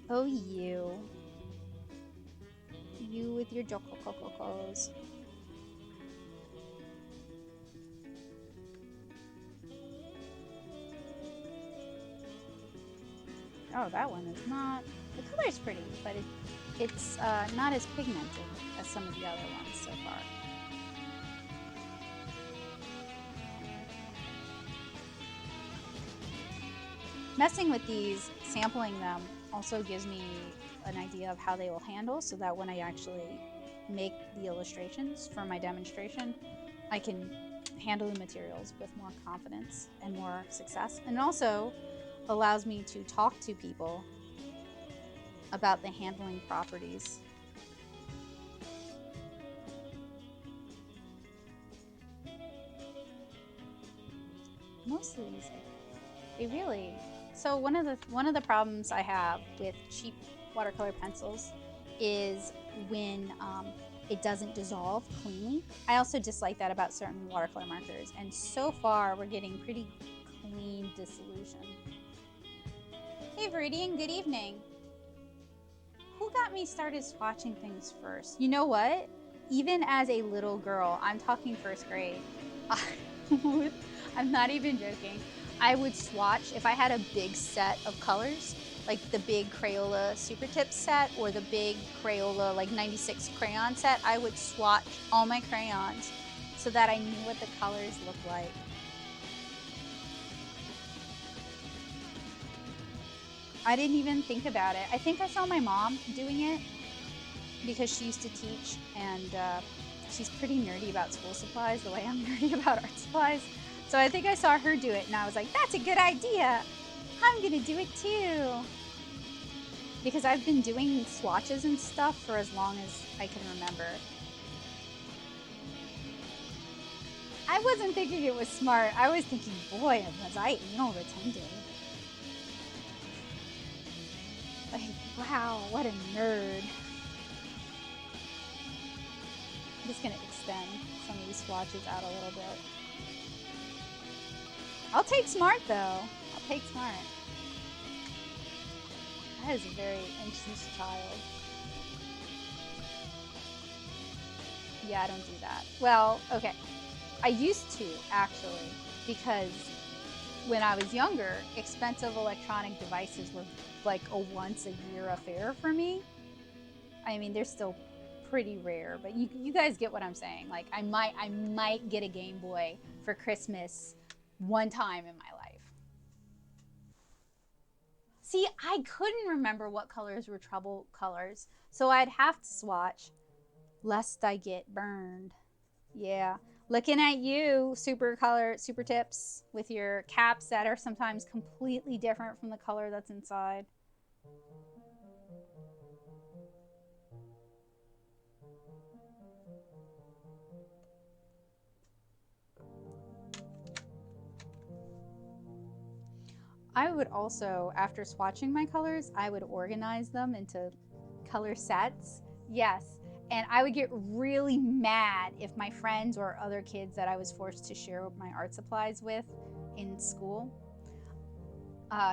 Oh, you. You with your jokokokokos. Oh, that one is not... The color's pretty, but it's not as pigmented as some of the other ones so far. Messing with these, sampling them, also gives me an idea of how they will handle, so that when I actually make the illustrations for my demonstration, I can handle the materials with more confidence and more success. And also allows me to talk to people about the handling properties. Most of these, they really... So one of the problems I have with cheap watercolor pencils is when it doesn't dissolve cleanly. I also dislike that about certain watercolor markers, and so far we're getting pretty clean dissolution. Hey Veridian, good evening. Who got me started swatching things first? You know what? Even as a little girl, I'm talking first grade, I'm not even joking, I would swatch, if I had a big set of colors, like the big Crayola Super Tips set or the big Crayola like 96 crayon set, I would swatch all my crayons so that I knew what the colors looked like. I didn't even think about it. I think I saw my mom doing it because she used to teach, and she's pretty nerdy about school supplies the way I'm nerdy about art supplies. So I think I saw her do it, and I was like, that's a good idea. I'm gonna do it too. Because I've been doing swatches and stuff for as long as I can remember. I wasn't thinking it was smart. I was thinking, boy, was I anal retentive. Like, wow, what a nerd. I'm just gonna extend some of these swatches out a little bit. I'll take smart though. I'll take smart. That is a very anxious child. Yeah, I don't do that. Well, okay. I used to, actually, because when I was younger, expensive electronic devices were like a once-a-year affair for me. I mean, they're still pretty rare, but you guys get what I'm saying. Like, I might get a Game Boy for Christmas one time in my life. See, I couldn't remember what colors were trouble colors, so I'd have to swatch lest I get burned. Yeah. Looking at you, super tips, with your caps that are sometimes completely different from the color that's inside. I would also, after swatching my colors, I would organize them into color sets. Yes. And I would get really mad if my friends or other kids that I was forced to share my art supplies with in school,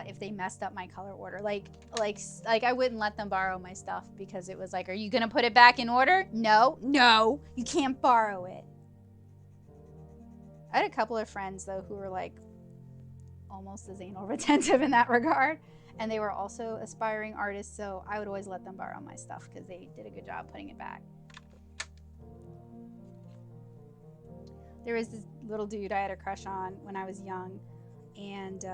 if they messed up my color order. Like I wouldn't let them borrow my stuff because it was like, are you gonna put it back in order? No, you can't borrow it. I had a couple of friends though who were like almost as anal retentive in that regard. And they were also aspiring artists, so I would always let them borrow my stuff because they did a good job putting it back. There was this little dude I had a crush on when I was young, and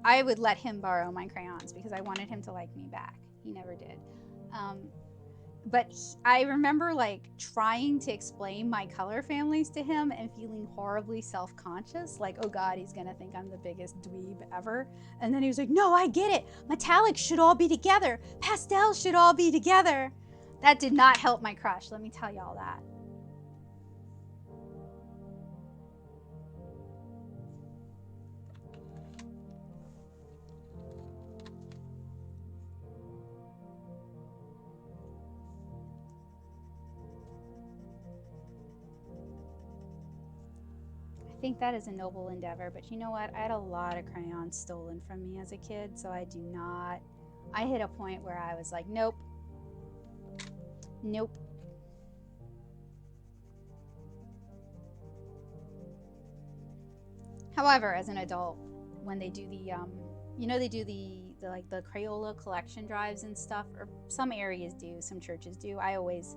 I would let him borrow my crayons because I wanted him to like me back. He never did. But I remember like trying to explain my color families to him and feeling horribly self-conscious, like, oh God, he's gonna think I'm the biggest dweeb ever. And then he was like, no, I get it. Metallics should all be together. Pastels should all be together. That did not help my crush, let me tell y'all that. I think that is a noble endeavor, but you know what? I had a lot of crayons stolen from me as a kid, so I hit a point where I was like, nope. However, as an adult, when they do the, they do the Crayola collection drives and stuff, or some areas do, some churches do, I always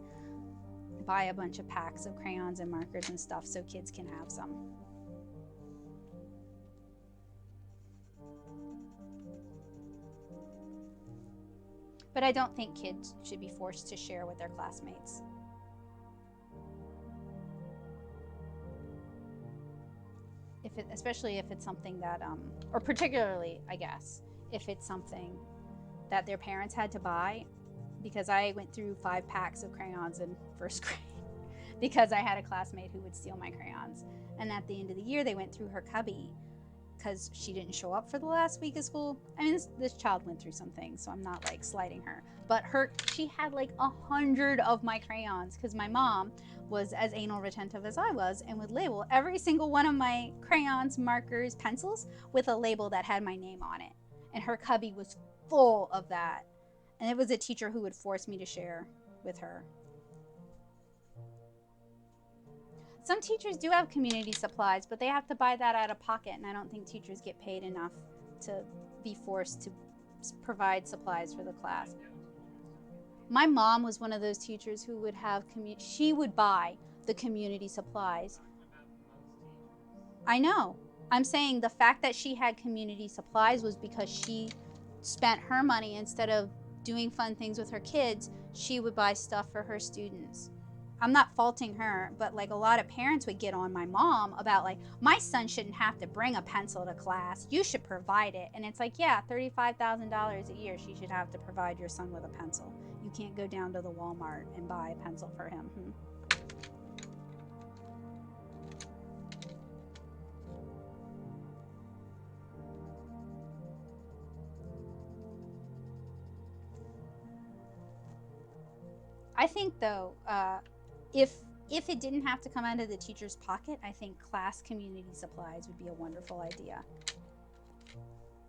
buy a bunch of packs of crayons and markers and stuff so kids can have some. But I don't think kids should be forced to share with their classmates. Especially if it's something that, or particularly, I guess, if it's something that their parents had to buy, because I went through 5 packs of crayons in first grade because I had a classmate who would steal my crayons. And at the end of the year, they went through her cubby because she didn't show up for the last week of school. I mean, this child went through some things, so I'm not like slighting her. But she had like 100 of my crayons because my mom was as anal retentive as I was and would label every single one of my crayons, markers, pencils with a label that had my name on it. And her cubby was full of that. And it was a teacher who would force me to share with her. Some teachers do have community supplies, but they have to buy that out of pocket, and I don't think teachers get paid enough to be forced to provide supplies for the class. My mom was one of those teachers who would have she would buy the community supplies. I know. I'm saying the fact that she had community supplies was because she spent her money. Instead of doing fun things with her kids, she would buy stuff for her students. I'm not faulting her, but like a lot of parents would get on my mom about like, my son shouldn't have to bring a pencil to class. You should provide it. And it's like, yeah, $35,000 a year she should have to provide your son with a pencil. You can't go down to the Walmart and buy a pencil for him. I think though, if it didn't have to come out of the teacher's pocket, I think class community supplies would be a wonderful idea.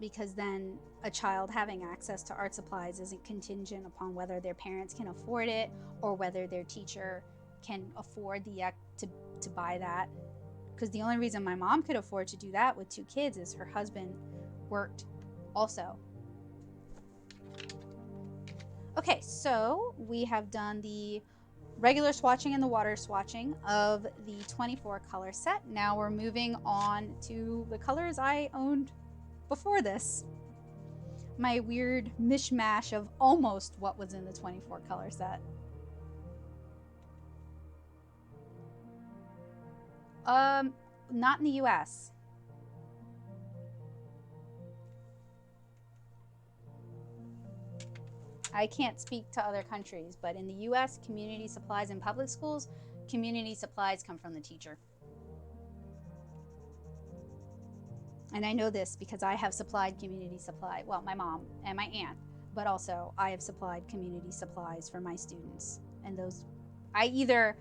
Because then a child having access to art supplies isn't contingent upon whether their parents can afford it or whether their teacher can afford to buy that. Because the only reason my mom could afford to do that with 2 kids is her husband worked also. Okay, so we have done the regular swatching and the water swatching of the 24 color set. Now we're moving on to the colors I owned before this. My weird mishmash of almost what was in the 24 color set. Not in the US. I can't speak to other countries, but in the US, community supplies in public schools, community supplies come from the teacher. And I know this because I have supplied community supply, well, my mom and my aunt, but also I have supplied community supplies for my students. And those, I either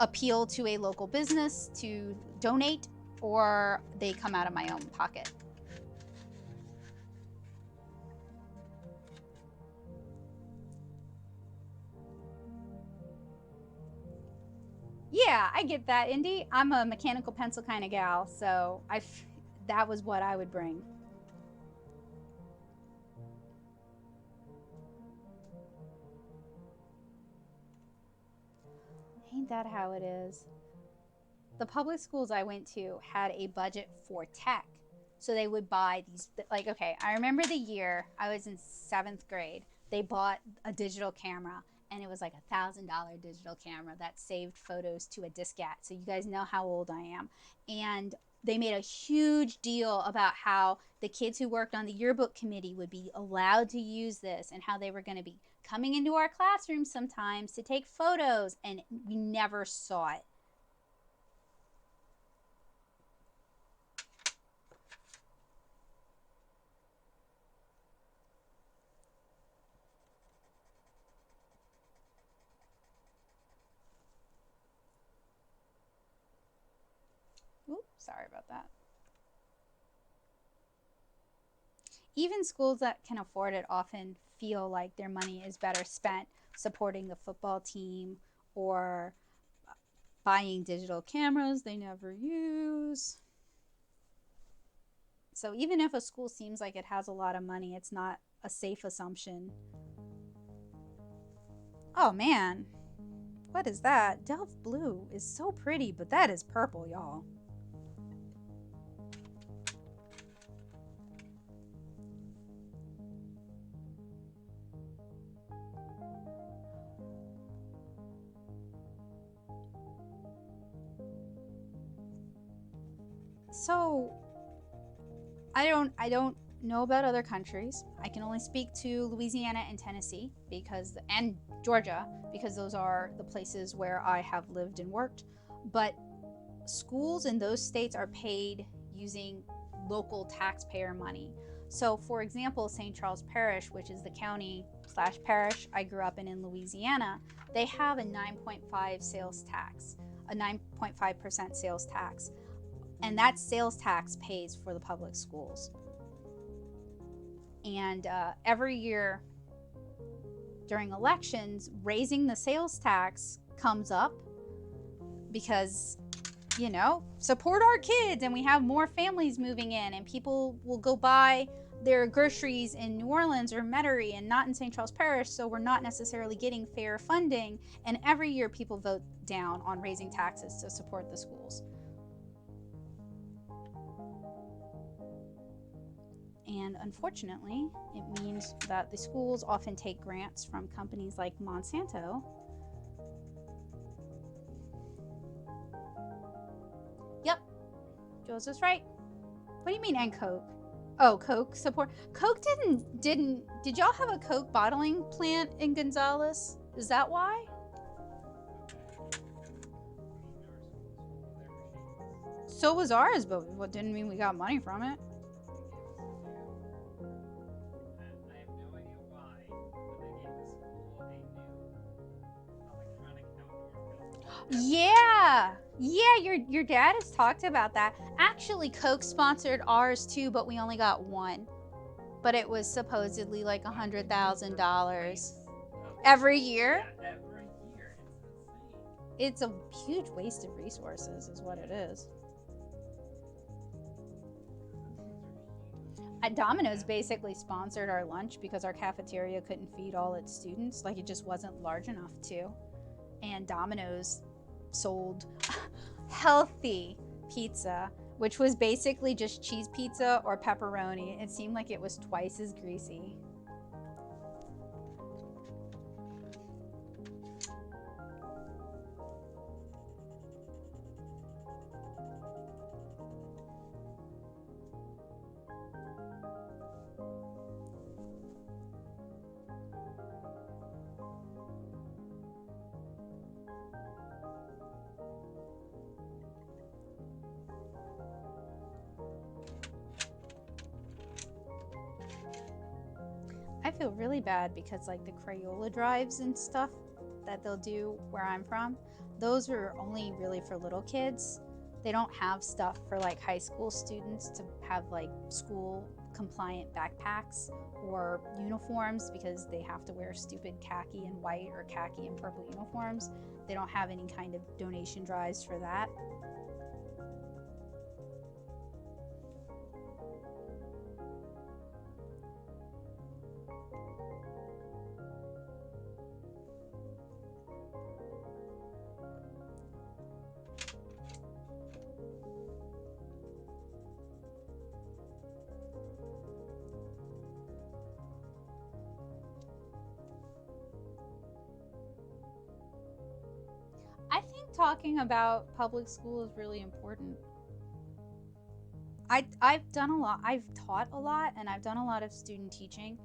appeal to a local business to donate or they come out of my own pocket. Yeah, I get that, Indy. I'm a mechanical pencil kind of gal, so that was what I would bring. Ain't that how it is? The public schools I went to had a budget for tech. So they would buy these, like, okay, I remember the year I was in 7th grade. They bought a digital camera, and it was like $1,000 digital camera that saved photos to a diskette. So you guys know how old I am. And they made a huge deal about how the kids who worked on the yearbook committee would be allowed to use this and how they were going to be coming into our classrooms sometimes to take photos, and we never saw it. Oops, sorry about that. Even schools that can afford it often feel like their money is better spent supporting the football team or buying digital cameras they never use. So even if a school seems like it has a lot of money, it's not a safe assumption. Oh man, what is that? Delft blue is so pretty, but that is purple, y'all. So I don't know about other countries. I can only speak to Louisiana and Tennessee and Georgia, because those are the places where I have lived and worked. But schools in those states are paid using local taxpayer money. So for example, St. Charles Parish, which is the county/parish I grew up in Louisiana, they have a 9.5 sales tax, a 9.5% sales tax. And that sales tax pays for the public schools. And every year during elections, raising the sales tax comes up because, you know, support our kids, and we have more families moving in, and people will go buy their groceries in New Orleans or Metairie and not in St. Charles Parish, so we're not necessarily getting fair funding. And every year people vote down on raising taxes to support the schools. And unfortunately, it means that the schools often take grants from companies like Monsanto. Yep, Jules is right. What do you mean, and Coke? Oh, Coke support. Coke did y'all have a Coke bottling plant in Gonzales? Is that why? So was ours, but what didn't mean we got money from it. I have no idea why, but they gave the school a new electronic outdoor film. Yeah, your dad has talked about that. Actually, Coke sponsored ours too, but we only got one. But it was supposedly like $100,000 every year. Yeah, every year. It's It's insane. a huge waste of resources, is what it is. Domino's basically sponsored our lunch because our cafeteria couldn't feed all its students. Like, it just wasn't large enough to. And Domino's sold healthy pizza, which was basically just cheese pizza or pepperoni. It seemed like it was twice as greasy. I feel really bad because like the Crayola drives and stuff that they'll do where I'm from, those are only really for little kids. They don't have stuff for like high school students to have like school compliant backpacks or uniforms because they have to wear stupid khaki and white or khaki and purple uniforms. They don't have any kind of donation drives for that. I think talking about public school is really important. I've done a lot. I've taught a lot, and I've done a lot of student teaching.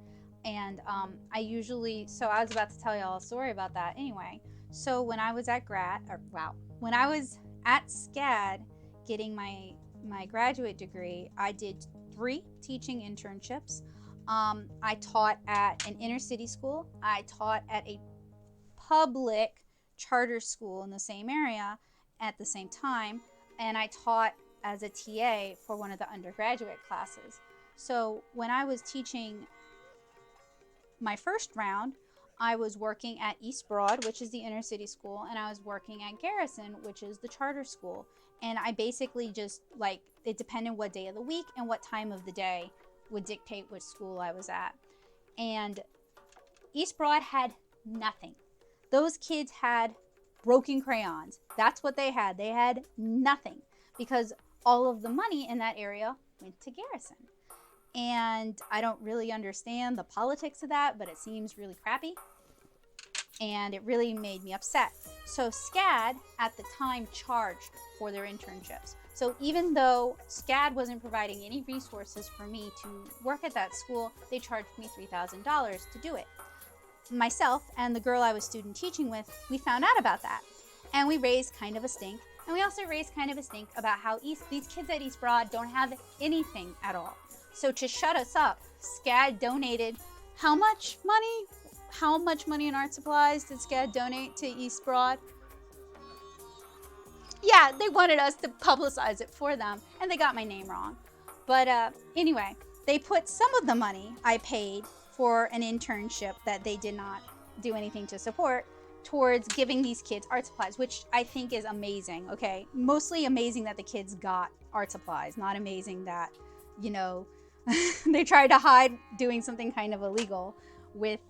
And I usually, so I was about to tell y'all a story about that anyway. So when I was at when I was at SCAD getting my graduate degree, I did 3 teaching internships. I taught at an inner city school. I taught at a public charter school in the same area at the same time, and I taught as a TA for one of the undergraduate classes. So when I was teaching my first round, I was working at East Broad, which is the inner city school, and I was working at Garrison, which is the charter school. And I basically just, like, it depended what day of the week and what time of the day would dictate which school I was at. And East Broad had nothing. Those kids had broken crayons. That's what they had. They had nothing because all of the money in that area went to Garrison. And I don't really understand the politics of that, but it seems really crappy. And it really made me upset. So SCAD at the time charged for their internships. So even though SCAD wasn't providing any resources for me to work at that school, they charged me $3,000 to do it. Myself and the girl I was student teaching with, we found out about that. And we raised kind of a stink. And we also raised kind of a stink about how these kids at East Broad don't have anything at all. So to shut us up, SCAD donated how much money? How much money in art supplies did SCAD donate to East Broad? Yeah, they wanted us to publicize it for them, and they got my name wrong. But anyway, they put some of the money I paid for an internship that they did not do anything to support towards giving these kids art supplies, which I think is amazing, okay? Mostly amazing that the kids got art supplies, not amazing that, you know, they tried to hide doing something kind of illegal with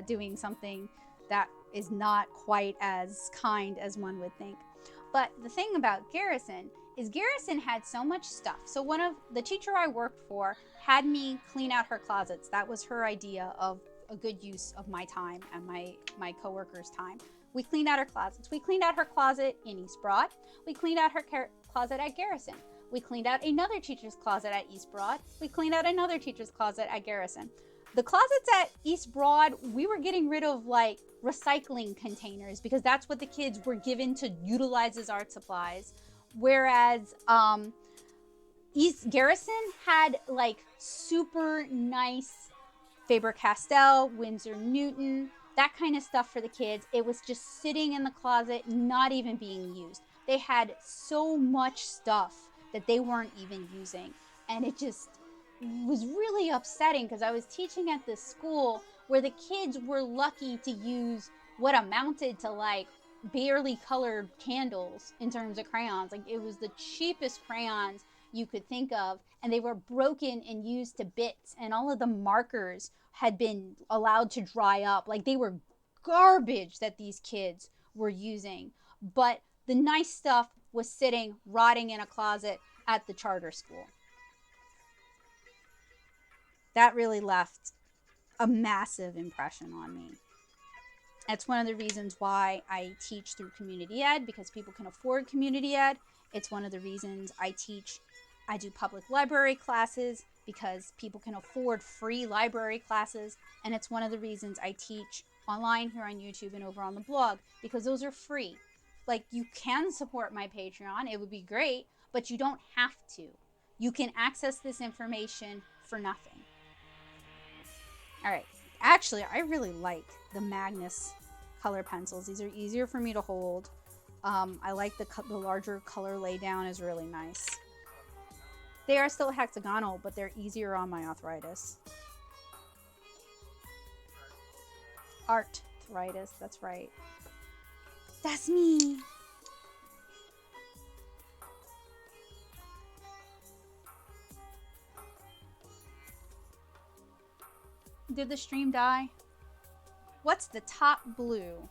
doing something that is not quite as kind as one would think. But the thing about Garrison is Garrison had so much stuff. So one of the teacher I worked for had me clean out her closets. That was her idea of a good use of my time and my coworkers' time. We cleaned out her closets. We cleaned out her closet in East Broad. We cleaned out her closet at Garrison. We cleaned out another teacher's closet at East Broad. We cleaned out another teacher's closet at Garrison. The closets at East Broad, we were getting rid of like recycling containers because that's what the kids were given to utilize as art supplies. Whereas East Garrison had like super nice Faber-Castell, Winsor Newton, that kind of stuff for the kids. It was just sitting in the closet, not even being used. They had so much stuff that they weren't even using. And it just was really upsetting because I was teaching at this school where the kids were lucky to use what amounted to like barely colored candles in terms of crayons. Like it was the cheapest crayons you could think of, and they were broken and used to bits, and all of the markers had been allowed to dry up. Like they were garbage that these kids were using, but the nice stuff was sitting rotting in a closet at the charter school. That really left a massive impression on me. That's one of the reasons why I teach through community ed, because people can afford community ed. It's one of the reasons I do public library classes because people can afford free library classes. And it's one of the reasons I teach online here on YouTube and over on the blog, because those are free. Like, you can support my Patreon, it would be great, but you don't have to. You can access this information for nothing. All right, actually, I really like the Magnus color pencils. These are easier for me to hold. I like the larger color laydown is really nice. They are still hexagonal, but they're easier on my arthritis. Arthritis, that's right. That's me. Did the stream die? What's the top blue?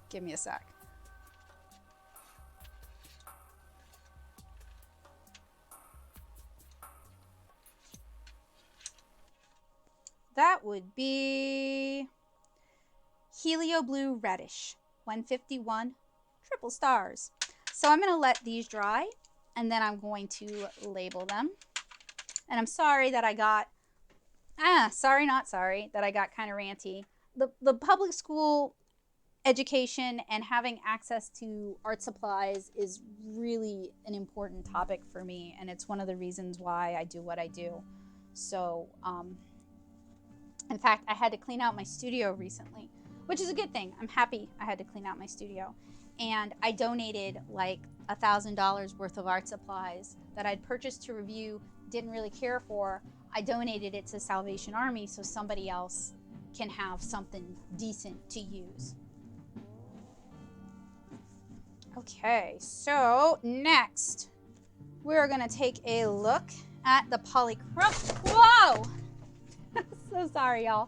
Give me a sec. That would be Helio Blue Reddish, 151, triple stars. So I'm gonna let these dry and then I'm going to label them. And I'm sorry that I got, sorry not sorry, that I got kind of ranty. The public school education and having access to art supplies is really an important topic for me, and it's one of the reasons why I do what I do. So, in fact, I had to clean out my studio recently, which is a good thing. I'm happy I had to clean out my studio. And I donated like $1,000 worth of art supplies that I'd purchased to review, didn't really care for. I donated it to Salvation Army so somebody else can have something decent to use. Okay, so next we're gonna take a look at the Polychromos. Whoa! So sorry, y'all.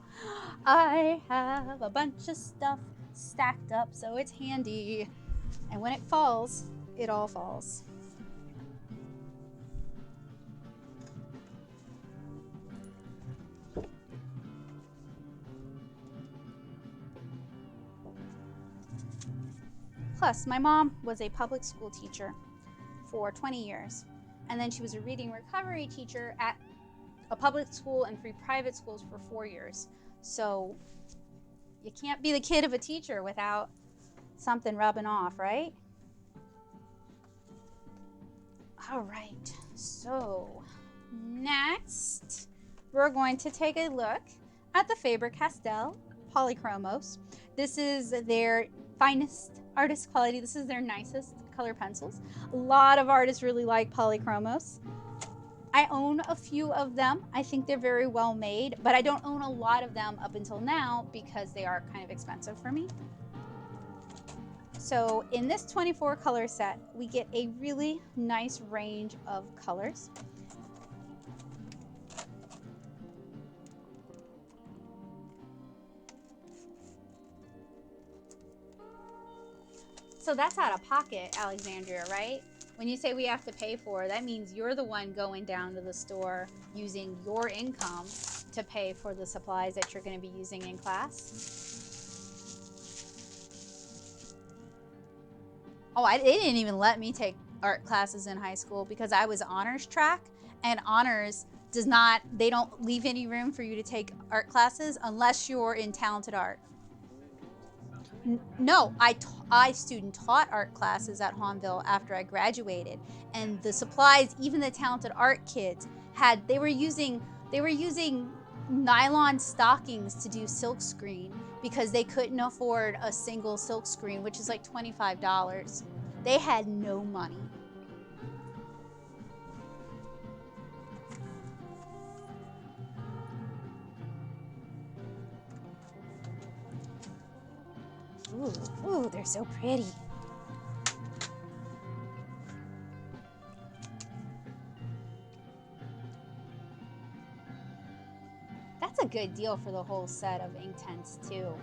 I have a bunch of stuff stacked up, so it's handy. And when it falls, it all falls. Plus, my mom was a public school teacher for 20 years. And then she was a reading recovery teacher at a public school and 3 private schools for 4 years. So you can't be the kid of a teacher without something rubbing off, right? All right, so next we're going to take a look at the Faber-Castell Polychromos. This is their finest artist quality. This is their nicest color pencils. A lot of artists really like Polychromos. I own a few of them. I think they're very well made, but I don't own a lot of them up until now because they are kind of expensive for me. So in this 24 color set, we get a really nice range of colors. So that's out of pocket, Alexandria, right? When you say we have to pay for, that means you're the one going down to the store using your income to pay for the supplies that you're going to be using in class. Oh, they didn't even let me take art classes in high school because I was honors track, and honors does not, they don't leave any room for you to take art classes unless you're in talented art. No, I student taught art classes at Hahnville after I graduated, and the supplies, even the talented art kids had, they were using nylon stockings to do silk screen because they couldn't afford a single silk screen, which is like $25. They had no money. Ooh, they're so pretty. That's a good deal for the whole set of Inktense too.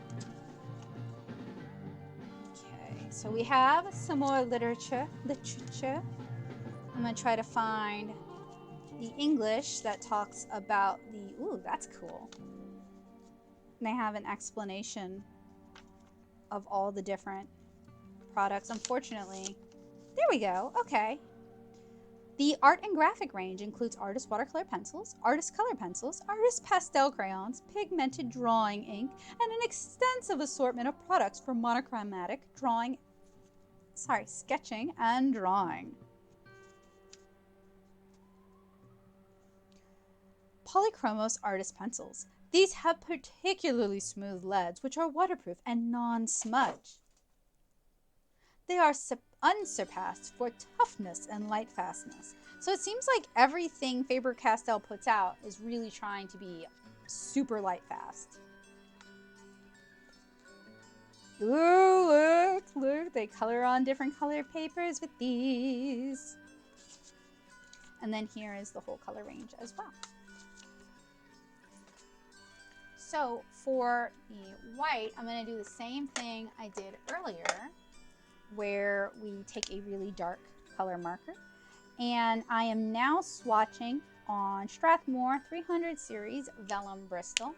Okay, so we have some more literature. I'm gonna try to find the English that talks about the, ooh, that's cool. And they have an explanation of all the different products. Unfortunately, there we go, okay. The art and graphic range includes artist watercolor pencils, artist color pencils, artist pastel crayons, pigmented drawing ink, and an extensive assortment of products for monochromatic sketching and drawing. Polychromos artist pencils. These have particularly smooth leads, which are waterproof and non-smudge. They are unsurpassed for toughness and light fastness. So it seems like everything Faber-Castell puts out is really trying to be super light fast. Ooh, look, they color on different color papers with these. And then here is the whole color range as well. So for the white, I'm going to do the same thing I did earlier, where we take a really dark color marker, and I am now swatching on Strathmore 300 series vellum Bristol.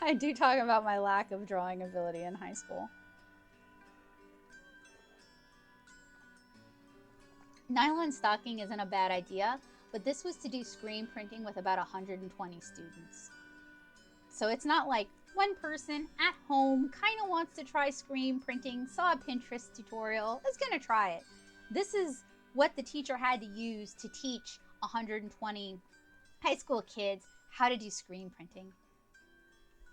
I do talk about my lack of drawing ability in high school. Nylon stocking isn't a bad idea, but this was to do screen printing with about 120 students. So it's not like one person at home kind of wants to try screen printing, saw a Pinterest tutorial, is going to try it. This is what the teacher had to use to teach 120 high school kids how to do screen printing.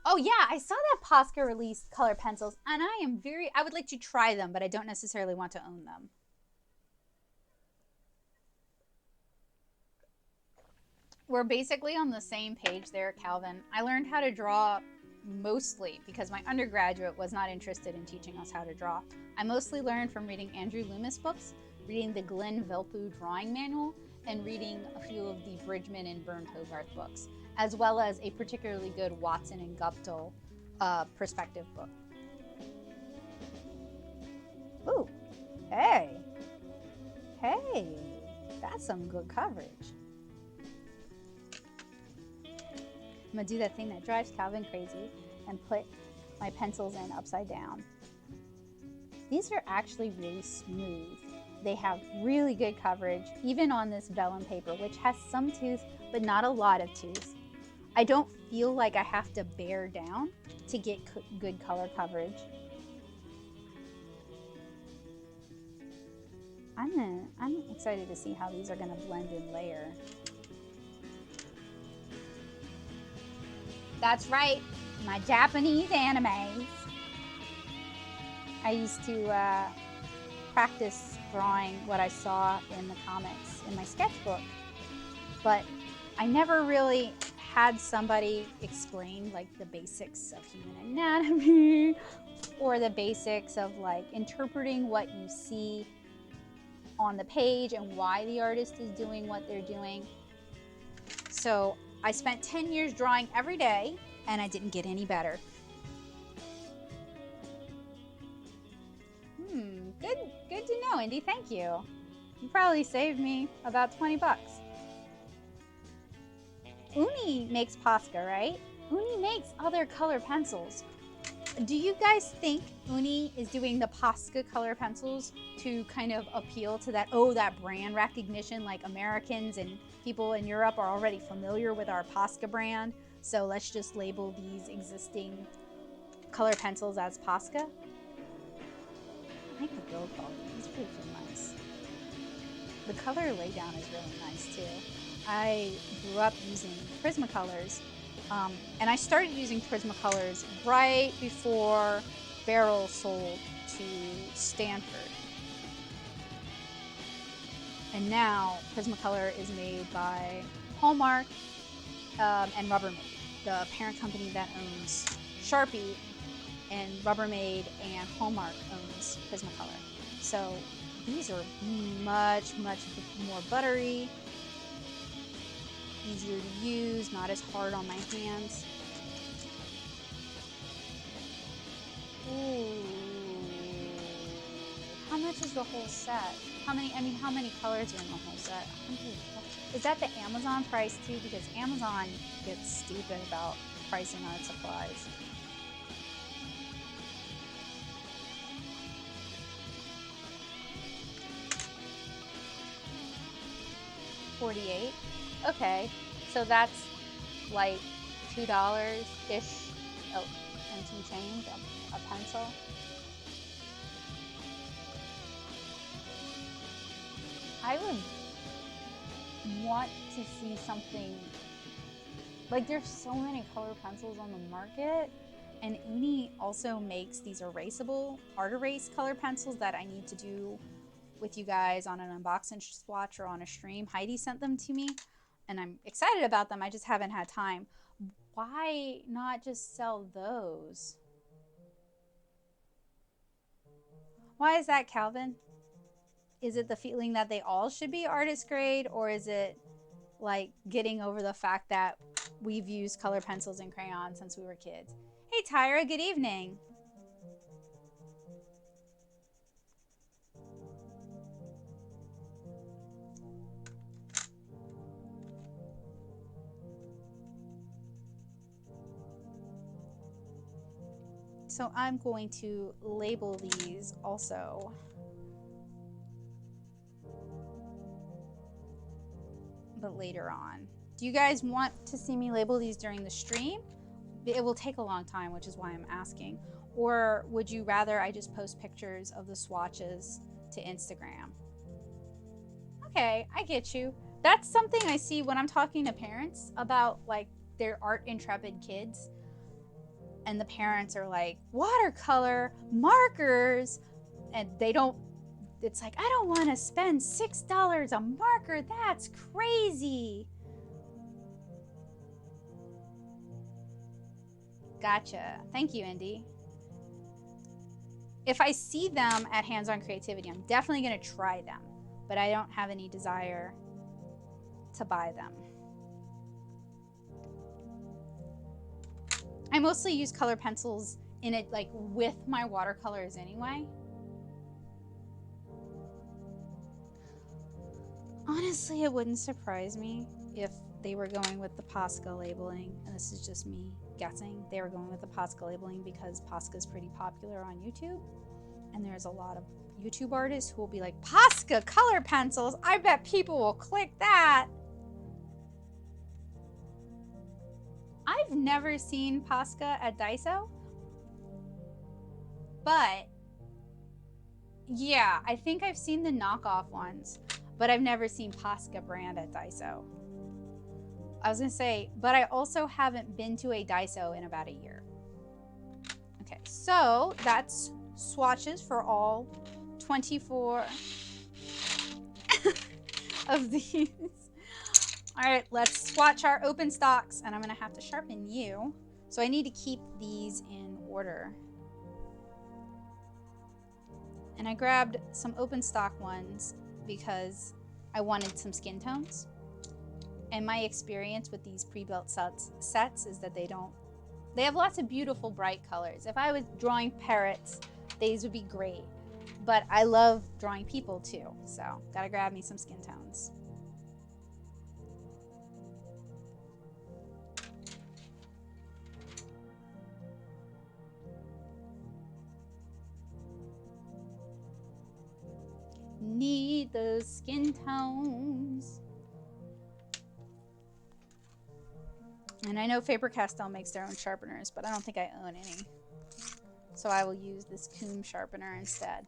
Oh yeah, I saw that Posca released color pencils, and I would like to try them, but I don't necessarily want to own them. We're basically on the same page there, Calvin. I learned how to draw mostly because my undergraduate was not interested in teaching us how to draw. I mostly learned from reading Andrew Loomis books, reading the Glenn Velpu drawing manual, and reading a few of the Bridgman and Bernd Hogarth books, as well as a particularly good Watson and Guptill perspective book. Ooh, hey, that's some good coverage. I'm gonna do that thing that drives Calvin crazy and put my pencils in upside down. These are actually really smooth. They have really good coverage, even on this vellum paper, which has some tooth, but not a lot of tooth. I don't feel like I have to bear down to get good color coverage. I'm excited to see how these are gonna blend and layer. That's right, my Japanese animes. I used to practice drawing what I saw in the comics in my sketchbook, but I never really had somebody explain like the basics of human anatomy or the basics of like interpreting what you see on the page and why the artist is doing what they're doing. So I spent 10 years drawing every day, and I didn't get any better. Oh, Indy, thank you. You probably saved me about 20 bucks. Uni makes Posca, right? Uni makes other color pencils. Do you guys think Uni is doing the Posca color pencils to kind of appeal to that, oh, that brand recognition, like Americans and people in Europe are already familiar with our Posca brand, so let's just label these existing color pencils as Posca? I like the build quality, it's pretty nice. The color laydown is really nice too. I grew up using Prismacolors, and I started using Prismacolors right before Barrel sold to Stanford. And now Prismacolor is made by Hallmark and Rubbermaid, the parent company that owns Sharpie, and Rubbermaid and Hallmark owns Prismacolor. So these are much, much more buttery, easier to use, not as hard on my hands. Ooh. How much is the whole set? How many colors are in the whole set? Is that the Amazon price too? Because Amazon gets stupid about pricing on its supplies. $48. Okay, so that's like $2-ish, oh, and some change, a pencil. I would want to see something, like there's so many color pencils on the market, and Uni also makes these erasable art erase color pencils that I need to do with you guys on an unboxing swatch or on a stream. Heidi sent them to me and I'm excited about them. I just haven't had time. Why not just sell those? Why is that, Calvin? Is it the feeling that they all should be artist grade, or is it like getting over the fact that we've used color pencils and crayons since we were kids? Hey Tyra, good evening. So I'm going to label these also. But later on. Do you guys want to see me label these during the stream? It will take a long time, which is why I'm asking. Or would you rather I just post pictures of the swatches to Instagram? Okay, I get you. That's something I see when I'm talking to parents about like their art intrepid kids. And the parents are like, watercolor, markers, and they don't, it's like, I don't want to spend $6 a marker. That's crazy. Gotcha. Thank you, Indy. If I see them at Hands-On Creativity, I'm definitely going to try them, but I don't have any desire to buy them. I mostly use color pencils in it like with my watercolors anyway. Honestly, it wouldn't surprise me if they were going with the Posca labeling, and this is just me guessing. They were going with the Posca labeling because Posca is pretty popular on YouTube, and there's a lot of YouTube artists who will be like, Posca color pencils, I bet people will click that. I've never seen Posca at Daiso, but yeah, I think I've seen the knockoff ones, but I've never seen Posca brand at Daiso. I was gonna say, but I also haven't been to a Daiso in about a year. Okay, so that's swatches for all 24 of these. All right, let's swatch our open stocks, and I'm gonna have to sharpen you. So I need to keep these in order. And I grabbed some open stock ones because I wanted some skin tones. And my experience with these pre-built sets is that they have lots of beautiful bright colors. If I was drawing parrots, these would be great. but I love drawing people too. So gotta grab me some skin tones. Need those skin tones. And I know Faber-Castell makes their own sharpeners, but I don't think I own any. So I will use this Coombe sharpener instead.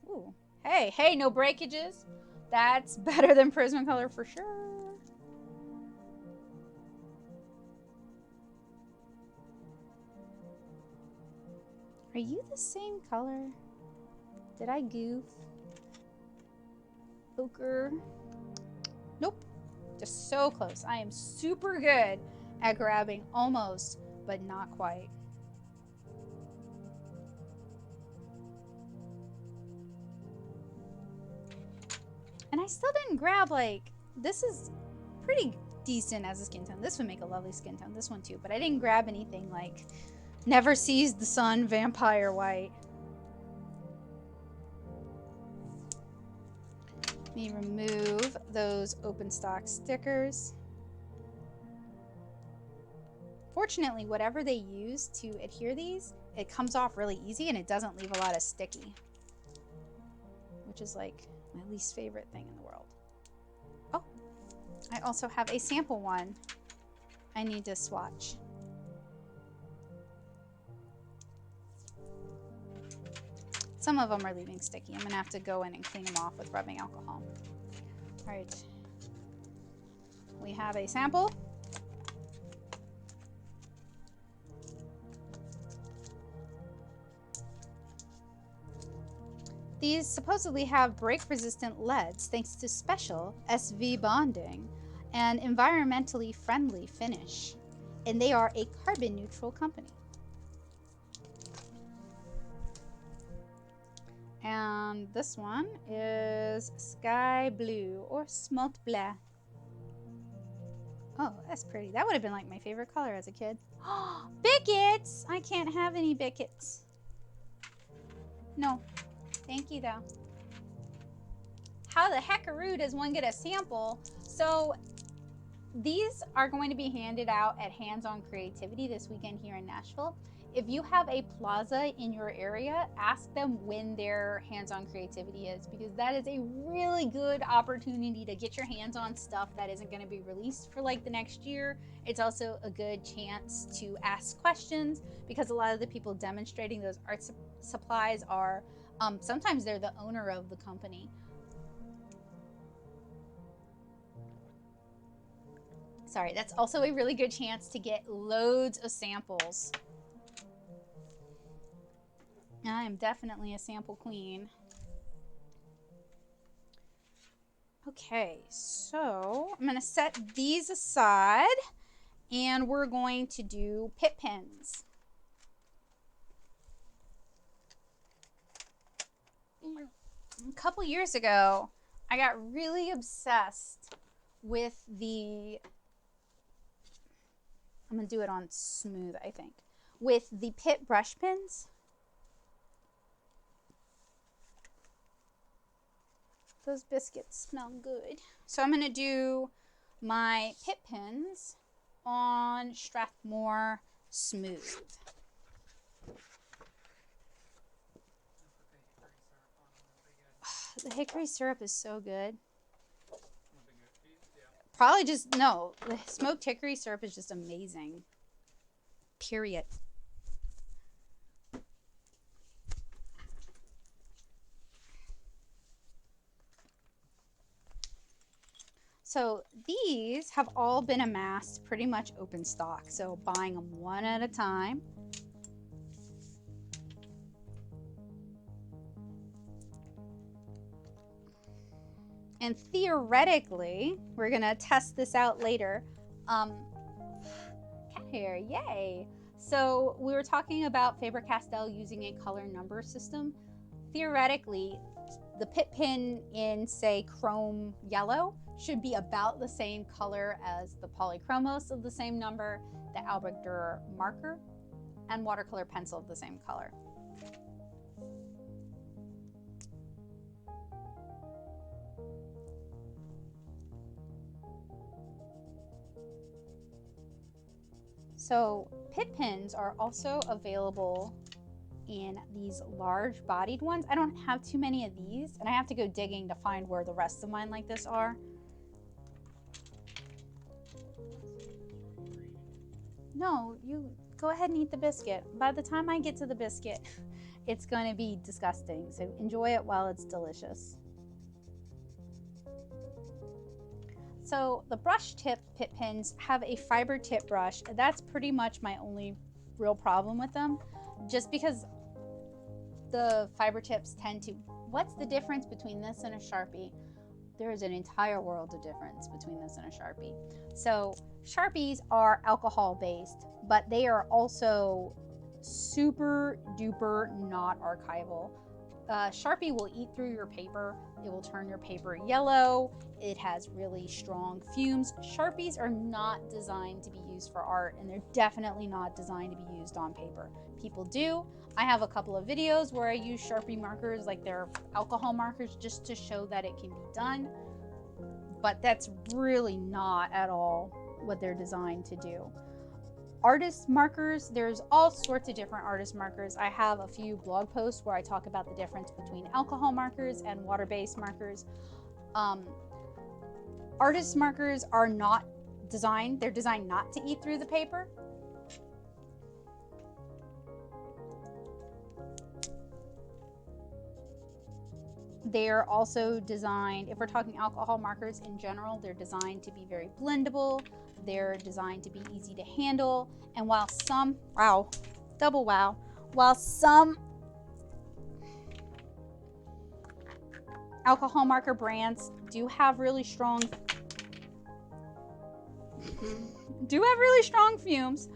Ooh. Hey, hey, no breakages. That's better than Prismacolor for sure. Are you the same color? Did I goof? Ochre. Nope. Just so close. I am super good at grabbing almost, but not quite. And I still didn't grab, like, this is pretty decent as a skin tone. This would make a lovely skin tone. This one too. But I didn't grab anything like Never Sees the Sun Vampire White. Let me remove those open stock stickers. Fortunately, whatever they use to adhere these, it comes off really easy and it doesn't leave a lot of sticky, which is like my least favorite thing in the world. Oh, I also have a sample one I need to swatch. Some of them are leaving sticky. I'm gonna have to go in and clean them off with rubbing alcohol. All right, we have a sample. These supposedly have break-resistant leads thanks to special SV bonding and environmentally friendly finish. And they are a carbon-neutral company. And this one is Sky Blue or Smalt Bleu. Oh, that's pretty. That would have been like my favorite color as a kid. Oh, Bickets! I can't have any Bickets. No. Thank you, though. How the heckaroo does one get a sample? So these are going to be handed out at Hands-On Creativity this weekend here in Nashville. If you have a plaza in your area, ask them when their Hands-On Creativity is, because that is a really good opportunity to get your hands on stuff that isn't going to be released for like the next year. It's also a good chance to ask questions, because a lot of the people demonstrating those art supplies are sometimes they're the owner of the company. Sorry, that's also a really good chance to get loads of samples. I am definitely a sample queen. Okay, so I'm going to set these aside and we're going to do Pitt pens. A couple years ago, I got really obsessed with the, I'm going to do it on smooth, I think, with the Pitt brush pens. Those biscuits smell good. So I'm going to do my Pitt pens on Strathmore Smooth. The hickory syrup is so good. Probably just, no, the smoked hickory syrup is just amazing. Period. So these have all been amassed pretty much open stock. So buying them one at a time. And theoretically, we're gonna test this out later. Cat hair, yay. So we were talking about Faber-Castell using a color number system. Theoretically, the Pitt pen in, say, chrome yellow should be about the same color as the Polychromos of the same number, the Albrecht Durer marker. and watercolor pencil of the same color. So Pitt pens are also available in these large bodied ones. I don't have too many of these, and I have to go digging to find where the rest of mine like this are. No, you go ahead and eat the biscuit. By the time I get to the biscuit, it's going to be disgusting. So enjoy it while it's delicious. So the brush tip Pitt pens have a fiber tip brush. That's pretty much my only real problem with them, just because the fiber tips tend to, what's the difference between this and a Sharpie? There is an entire world of difference between this and a Sharpie. So Sharpies are alcohol based, but they are also super duper not archival. Sharpie will eat through your paper. It will turn your paper yellow. It has really strong fumes. Sharpies are not designed to be used for art, and they're definitely not designed to be used on paper. People do. I have a couple of videos where I use Sharpie markers, like they're alcohol markers, just to show that it can be done. But that's really not at all what they're designed to do. Artist markers, there's all sorts of different artist markers. I have a few blog posts where I talk about the difference between alcohol markers and water-based markers. Artist markers are not designed, they're designed not to eat through the paper. They're also designed, if we're talking alcohol markers in general, they're designed to be very blendable. They're designed to be easy to handle. And while some, wow, double wow, while some alcohol marker brands do have really strong fumes,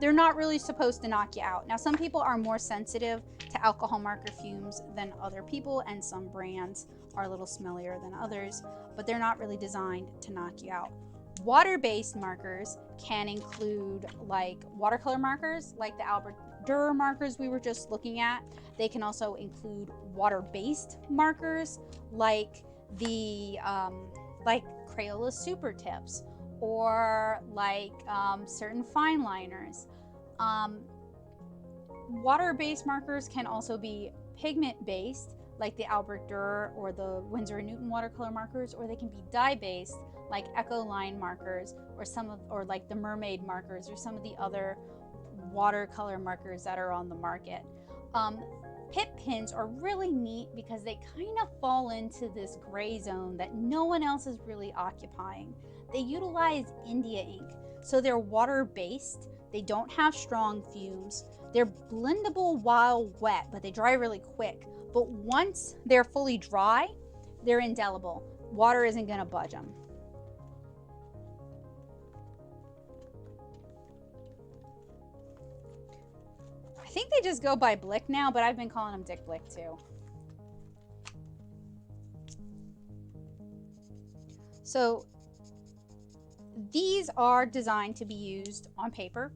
they're not really supposed to knock you out. Now, some people are more sensitive to alcohol marker fumes than other people, and some brands are a little smellier than others, but they're not really designed to knock you out. Water-based markers can include like watercolor markers, like the Albrecht Durer markers we were just looking at. They can also include water-based markers like the like Crayola Super Tips, or like certain fine liners. Water-based markers can also be pigment-based, like the Albrecht Durer or the Winsor & Newton watercolor markers, or they can be dye-based, like Echo Line markers, or like the Mermaid markers, or some of the other watercolor markers that are on the market. Pitt pens are really neat because they kind of fall into this gray zone that no one else is really occupying. They utilize India ink, so they're water-based. They don't have strong fumes. They're blendable while wet, but they dry really quick. But once they're fully dry, they're indelible. Water isn't gonna budge them. I think they just go by Blick now, but I've been calling them Dick Blick too. So these are designed to be used on paper.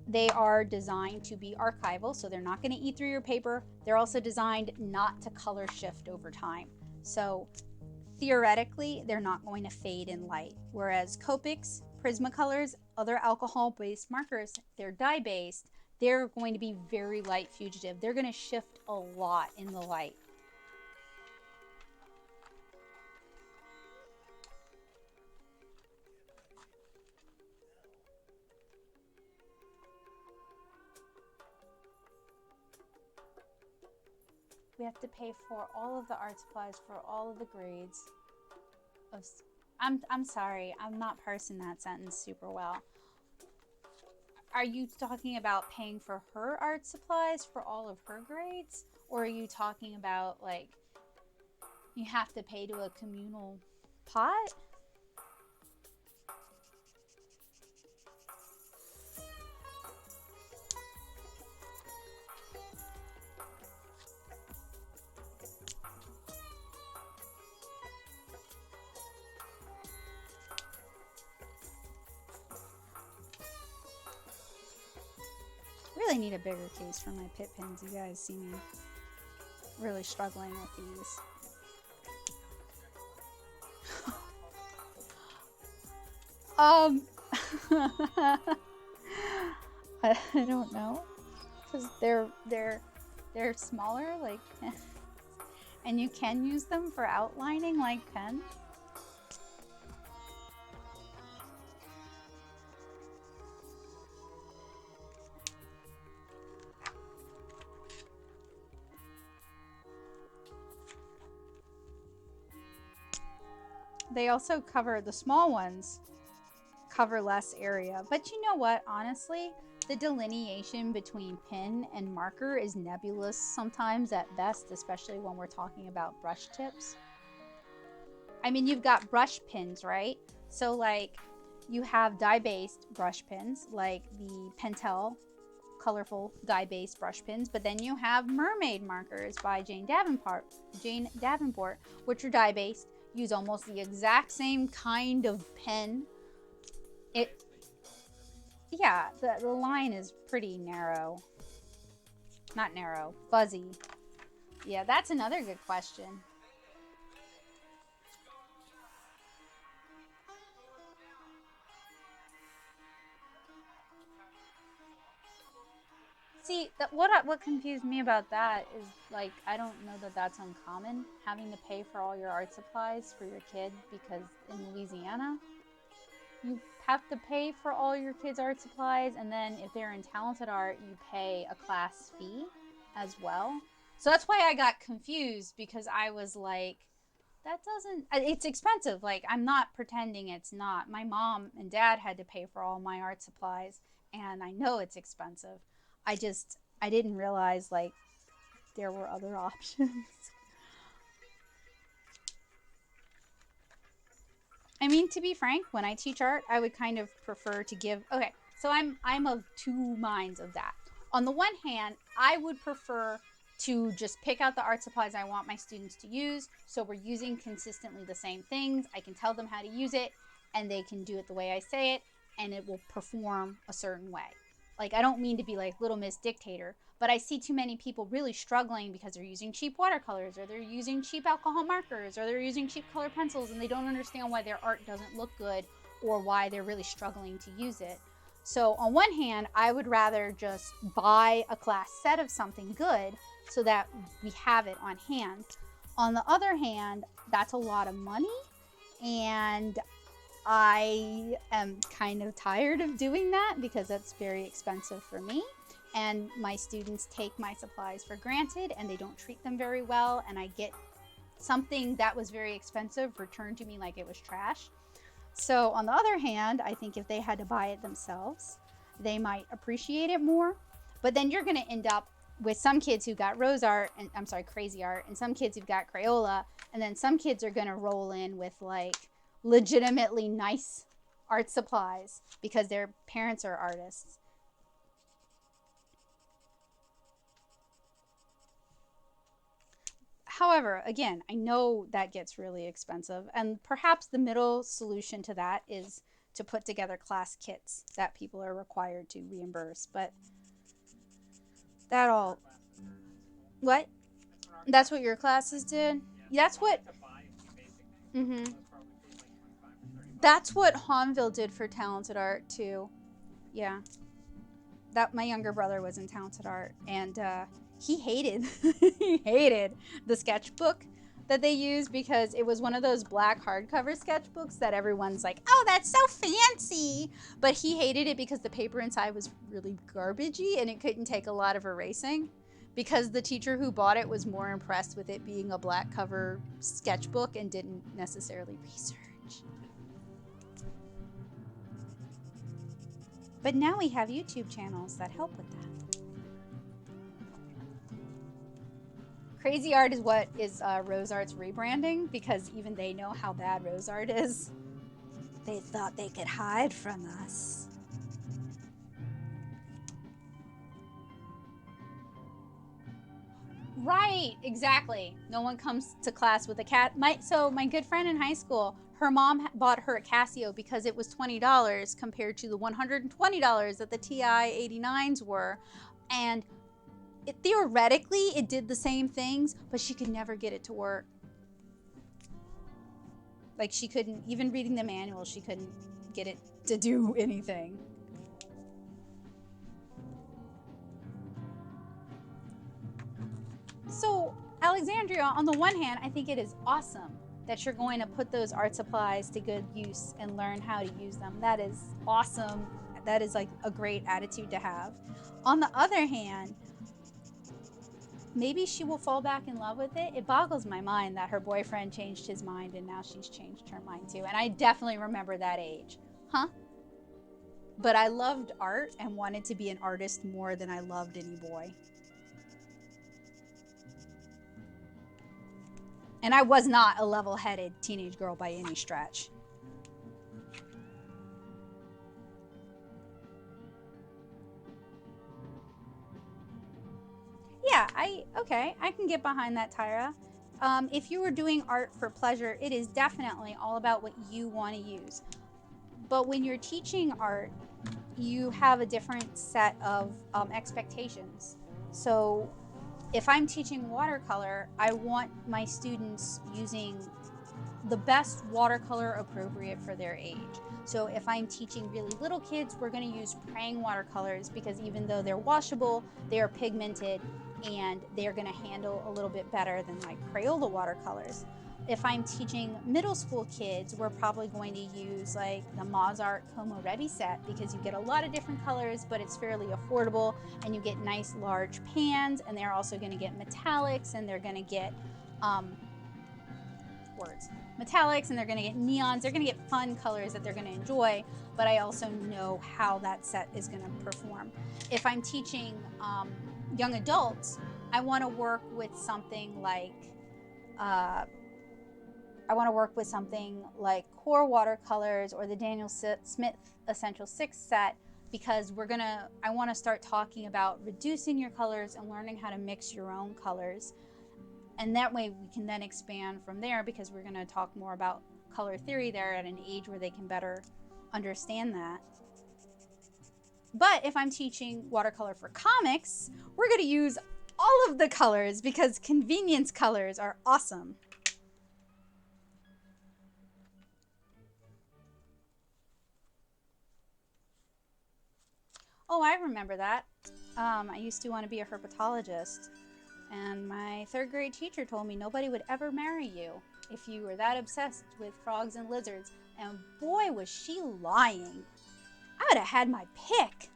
They are designed to be archival, so they're not going to eat through your paper. They're also designed not to color shift over time. So theoretically, they're not going to fade in light. Whereas Copics, Prismacolors, other alcohol-based markers, they're dye-based. They're going to be very light fugitive. They're going to shift a lot in the light. We have to pay for all of the art supplies for all of the grades. I'm sorry, I'm not parsing that sentence super well. Are you talking about paying for her art supplies for all of her grades? Or are you talking about like you have to pay to a communal pot? really need a bigger case for my Pitt pens. You guys see me really struggling with these. I don't know, because they're smaller like pens, and you can use them for outlining like pens. They also cover, the small ones cover less area, but you know what, honestly, the delineation between pen and marker is nebulous sometimes at best, especially when we're talking about brush tips. I mean, you've got brush pens, right? So like you have dye-based brush pens like the Pentel colorful dye-based brush pens, but then you have mermaid markers by Jane Davenport, which are dye-based, use almost the exact same kind of pen. Yeah, the line is pretty narrow. Not narrow, fuzzy. Yeah, that's another good question. See, what confused me about that is, like, I don't know that that's uncommon, having to pay for all your art supplies for your kid, because in Louisiana, you have to pay for all your kids' art supplies, and then if they're in talented art, you pay a class fee as well. So that's why I got confused, because I was like, that doesn't, it's expensive. Like, I'm not pretending it's not. My mom and dad had to pay for all my art supplies, and I know it's expensive. I didn't realize, like, there were other options. I mean, to be frank, when I teach art, I would kind of prefer to give, okay, so I'm of two minds of that. On the one hand, I would prefer to just pick out the art supplies I want my students to use, so we're using consistently the same things. I can tell them how to use it, and they can do it the way I say it, and it will perform a certain way. Like, I don't mean to be like Little Miss Dictator, but I see too many people really struggling because they're using cheap watercolors, or they're using cheap alcohol markers, or they're using cheap color pencils, and they don't understand why their art doesn't look good or why they're really struggling to use it. So on one hand, I would rather just buy a class set of something good so that we have it on hand. On the other hand, that's a lot of money, and I am kind of tired of doing that because that's very expensive for me, and my students take my supplies for granted and they don't treat them very well, and I get something that was very expensive returned to me like it was trash. So on the other hand, I think if they had to buy it themselves, they might appreciate it more. But then you're going to end up with some kids who got rose art, and I'm sorry, crazy art, and some kids who've got Crayola, and then some kids are going to roll in with like legitimately nice art supplies because their parents are artists. However, again, I know that gets really expensive, and perhaps the middle solution to that is to put together class kits that people are required to reimburse. But that all, what? That's what your classes did? That's what, that's what Hahnville did for talented art too. Yeah. That my younger brother was in talented art, and he hated he hated the sketchbook that they used because it was one of those black hardcover sketchbooks that everyone's like, oh, that's so fancy. But he hated it because the paper inside was really garbagey and it couldn't take a lot of erasing, because the teacher who bought it was more impressed with it being a black cover sketchbook and didn't necessarily research. But now we have YouTube channels that help with that. Crazy Art is what is Rose Art's rebranding, because even they know how bad Rose Art is. They thought they could hide from us. Right, exactly. No one comes to class with a cat. So my good friend in high school, her mom bought her a Casio because it was $20 compared to the $120 that the TI-89s were. And theoretically, it did the same things, but she could never get it to work. Like, she couldn't, even reading the manual, she couldn't get it to do anything. So, Alexandria, on the one hand, I think it is awesome that you're going to put those art supplies to good use and learn how to use them. That is awesome. That is like a great attitude to have. On the other hand, maybe she will fall back in love with it. It boggles my mind that her boyfriend changed his mind and now she's changed her mind too. And I definitely remember that age. Huh? But I loved art and wanted to be an artist more than I loved any boy. And I was not a level-headed teenage girl by any stretch. Yeah, okay, I can get behind that, Tyra. If you were doing art for pleasure, it is definitely all about what you want to use. But when you're teaching art, you have a different set of expectations. So if I'm teaching watercolor, I want my students using the best watercolor appropriate for their age. So if I'm teaching really little kids, we're going to use praying watercolors because even though they're washable, they are pigmented and they're going to handle a little bit better than like Crayola watercolors. If I'm teaching middle school kids, we're probably going to use like the Mozart Como Ready set because you get a lot of different colors, but it's fairly affordable and you get nice large pans, and they're also going to get metallics, and they're going to get metallics, and they're going to get neons. They're going to get fun colors that they're going to enjoy, but I also know how that set is going to perform. If I'm teaching young adults, I want to work with something like Core Watercolors or the Daniel Smith Essential 6 set, because I want to start talking about reducing your colors and learning how to mix your own colors. And that way we can then expand from there, because we're going to talk more about color theory there at an age where they can better understand that. But if I'm teaching watercolor for comics, we're going to use all of the colors because convenience colors are awesome. Oh, I remember that. I used to want to be a herpetologist, and my third grade teacher told me nobody would ever marry you if you were that obsessed with frogs and lizards, and boy was she lying. I would have had my pick.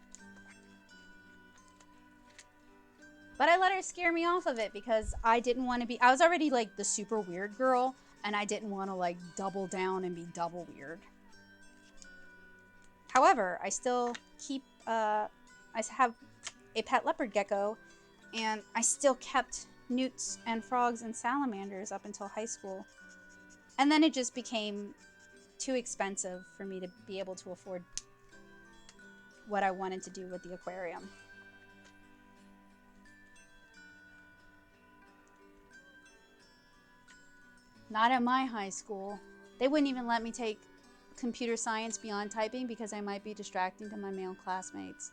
But I let her scare me off of it because I didn't want to be, I was already like the super weird girl, and I didn't want to like double down and be double weird. However, I still keep, I have a pet leopard gecko, and I still kept newts and frogs and salamanders up until high school. And then it just became too expensive for me to be able to afford what I wanted to do with the aquarium. Not at my high school. They wouldn't even let me take computer science beyond typing because I might be distracting to my male classmates.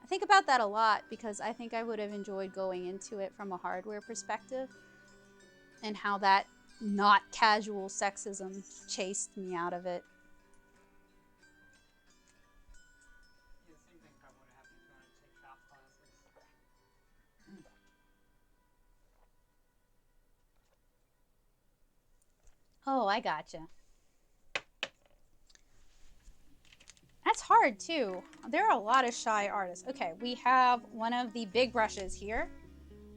I think about that a lot because I think I would have enjoyed going into it from a hardware perspective, and how that not casual sexism chased me out of it. Yeah, the same thing probably would have happened if you wanted to take shop classes. Oh, I gotcha. That's hard too. There are a lot of shy artists. Okay, we have one of the big brushes here.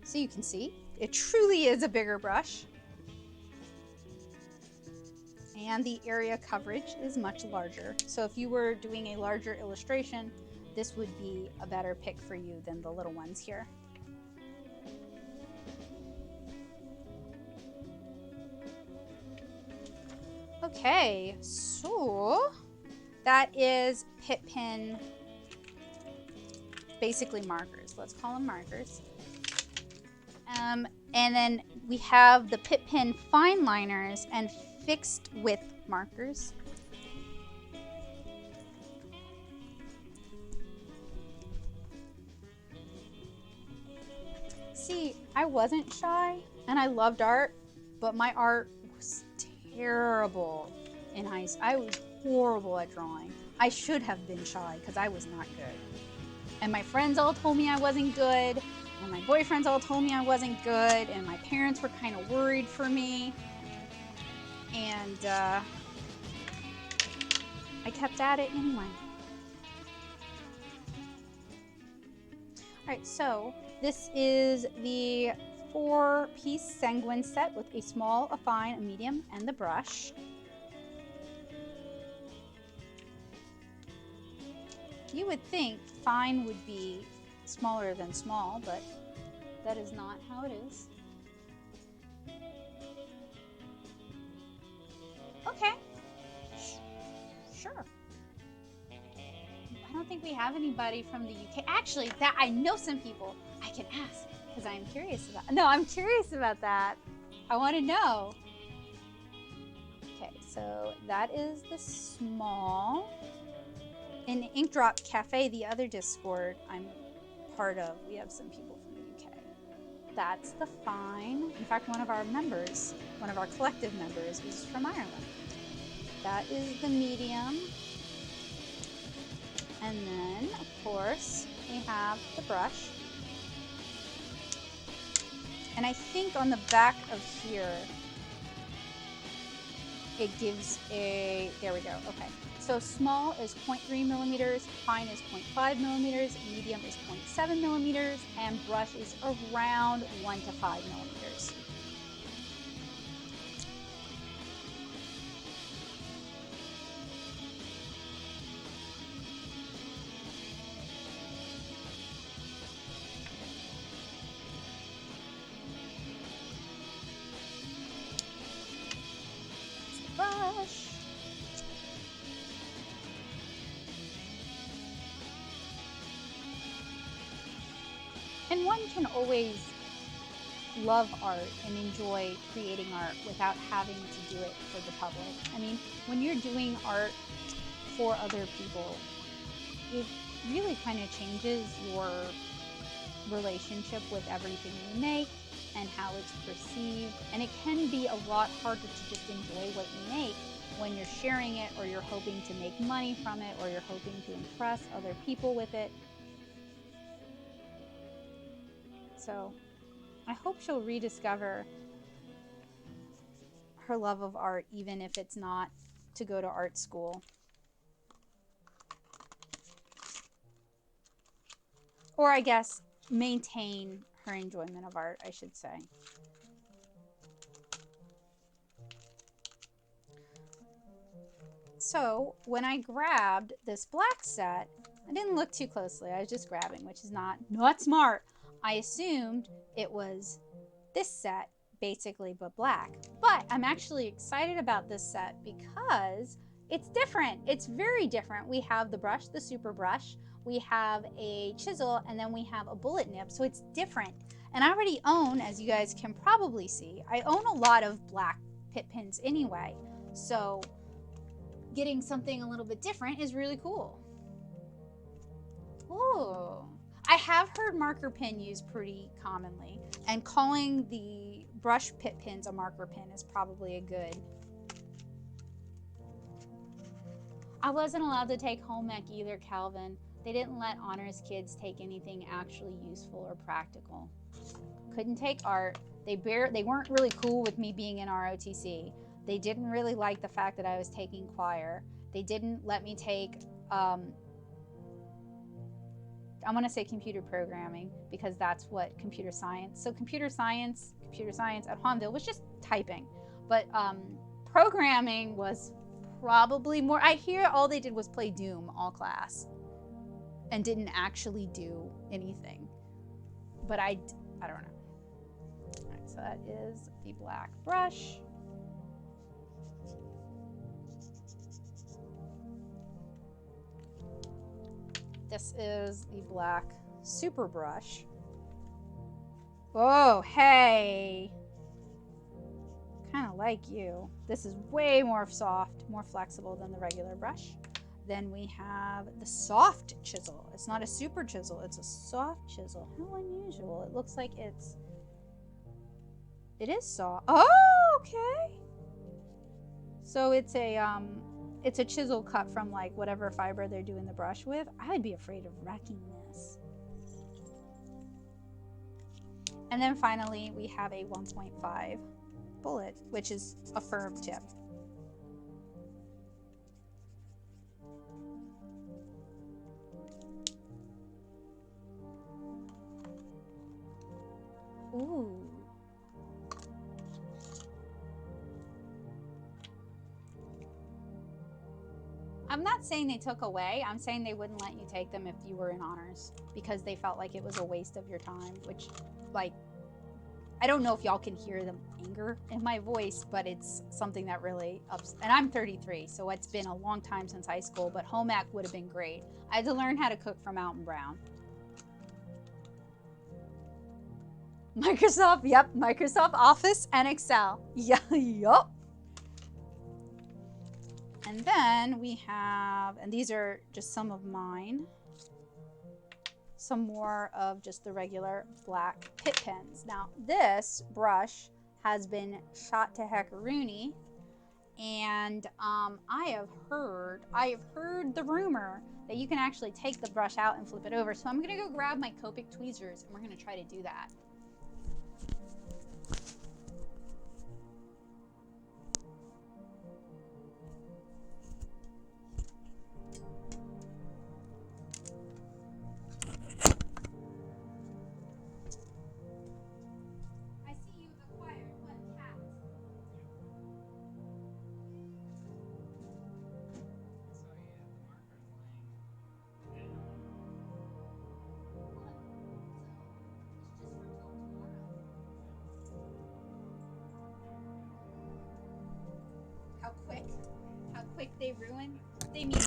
So you can see, it truly is a bigger brush. And the area coverage is much larger. So if you were doing a larger illustration, this would be a better pick for you than the little ones here. Okay, so that is Pitt pen, basically markers. Let's call them markers. And then we have the Pitt pen fine liners and fixed width markers. See, I wasn't shy and I loved art, but my art was terrible in high school. I was horrible at drawing. I should have been shy because I was not good. And my friends all told me I wasn't good, and my boyfriends all told me I wasn't good, and my parents were kind of worried for me. And I kept at it anyway. All right, so this is the 4-piece sanguine set with a small, a fine, a medium, and the brush. You would think fine would be smaller than small, but that is not how it is. Okay, sure. I don't think we have anybody from the UK. Actually, that I know some people I can ask because I'm curious about. No, I'm curious about that. I want to know. Okay, so that is the small. In Ink Drop Cafe, the other Discord I'm part of, we have some people from the UK. That's the fine. In fact, one of our members, one of our collective members, was from Ireland. That is the medium. And then, of course, we have the brush. And I think on the back of here, it gives a, there we go, okay. So small is 0.3 millimeters, fine is 0.5 millimeters, medium is 0.7 millimeters, and brush is around 1 to 5 millimeters. Brush. And one can always love art and enjoy creating art without having to do it for the public. I mean, when you're doing art for other people, it really kind of changes your relationship with everything you make and how it's perceived. And it can be a lot harder to just enjoy what you make when you're sharing it, or you're hoping to make money from it, or you're hoping to impress other people with it. So I hope she'll rediscover her love of art, even if it's not to go to art school. Or I guess maintain her enjoyment of art, I should say. So when I grabbed this black set, I didn't look too closely. I was just grabbing, which is not smart. I assumed it was this set, basically, but black. But I'm actually excited about this set because it's different. It's very different. We have the brush, the super brush. We have a chisel, and then we have a bullet nib, so it's different. And I already own, as you guys can probably see, I own a lot of black Pitt pins anyway. So getting something a little bit different is really cool. Ooh. I have heard marker pin used pretty commonly, and calling the brush Pitt pins a marker pin is probably a good. I wasn't allowed to take home ec either, Calvin. They didn't let honors kids take anything actually useful or practical. Couldn't take art. They weren't really cool with me being in ROTC. They didn't really like the fact that I was taking choir. They didn't let me take I want to say computer programming because that's what computer science. So computer science at Hahnville was just typing, but programming was probably more. I hear all they did was play Doom all class and didn't actually do anything. But I don't know. All right, so that is the black brush. This is the black super brush. Oh, hey. Kind of like you. This is way more soft, more flexible than the regular brush. Then we have the soft chisel. It's not a super chisel, it's a soft chisel. How unusual. It looks like it is soft. Oh, okay. So it's a chisel cut from like whatever fiber they're doing the brush with. I'd be afraid of wrecking this. And then finally we have a 1.5 bullet, which is a firm tip. Ooh. I'm not saying they took away. I'm saying they wouldn't let you take them if you were in honors because they felt like it was a waste of your time, which, like, I don't know if y'all can hear the anger in my voice, but it's something that really ups. And I'm 33, so it's been a long time since high school, but home ec would have been great. I had to learn how to cook for Mountain Brown. Microsoft, yep, Microsoft Office and Excel. Yeah, yup. And then we have, and these are just some of mine, some more of just the regular black Pitt pens. Now, this brush has been shot to heck-a-rooney, and I have heard the rumor that you can actually take the brush out and flip it over. So I'm gonna go grab my Copic tweezers, and we're gonna try to do that. How quick they ruin. They mean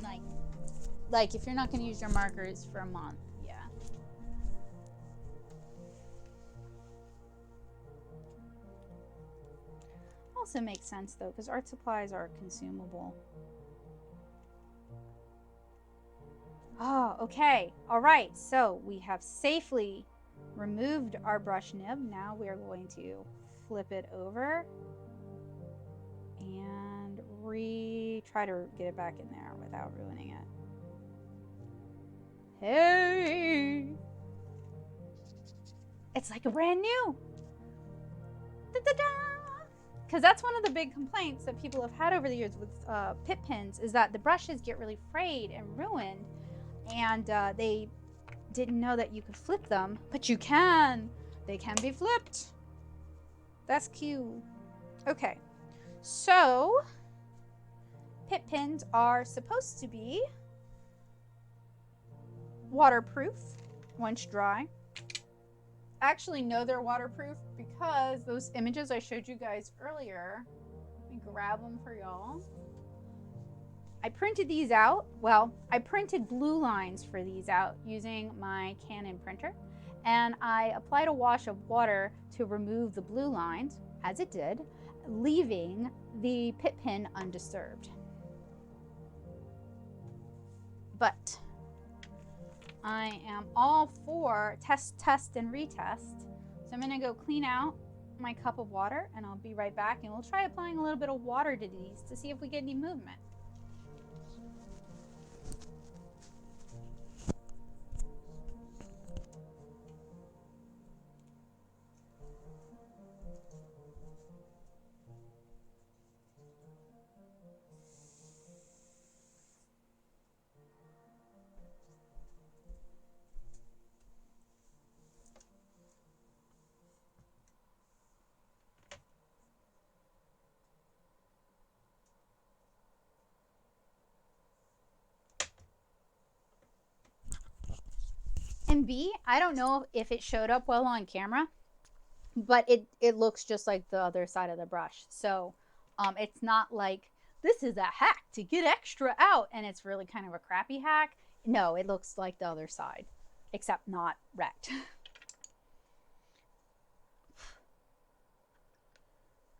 like if you're not going to use your markers for a month. Yeah. Also makes sense though, because art supplies are consumable. Oh, okay. All right. So we have safely removed our brush nib. Now we are going to flip it over and try to get it back in there without ruining it. Hey! It's like a brand new. Da-da-da! Because that's one of the big complaints that people have had over the years with Pitt pens is that the brushes get really frayed and ruined, and they didn't know that you could flip them, but you can. They can be flipped. That's cute. Okay, so Pitt pens are supposed to be waterproof once dry. I actually know they're waterproof because those images I showed you guys earlier, let me grab them for y'all. I printed these out. Well, I printed blue lines for these out using my Canon printer, and I applied a wash of water to remove the blue lines, as it did, leaving the Pitt pen undisturbed. But I am all for test, and retest. So I'm gonna go clean out my cup of water and I'll be right back, and we'll try applying a little bit of water to these to see if we get any movement. And B, I don't know if it showed up well on camera, but it looks just like the other side of the brush. So it's not like this is a hack to get extra out and it's really kind of a crappy hack. No, it looks like the other side, except not wrecked.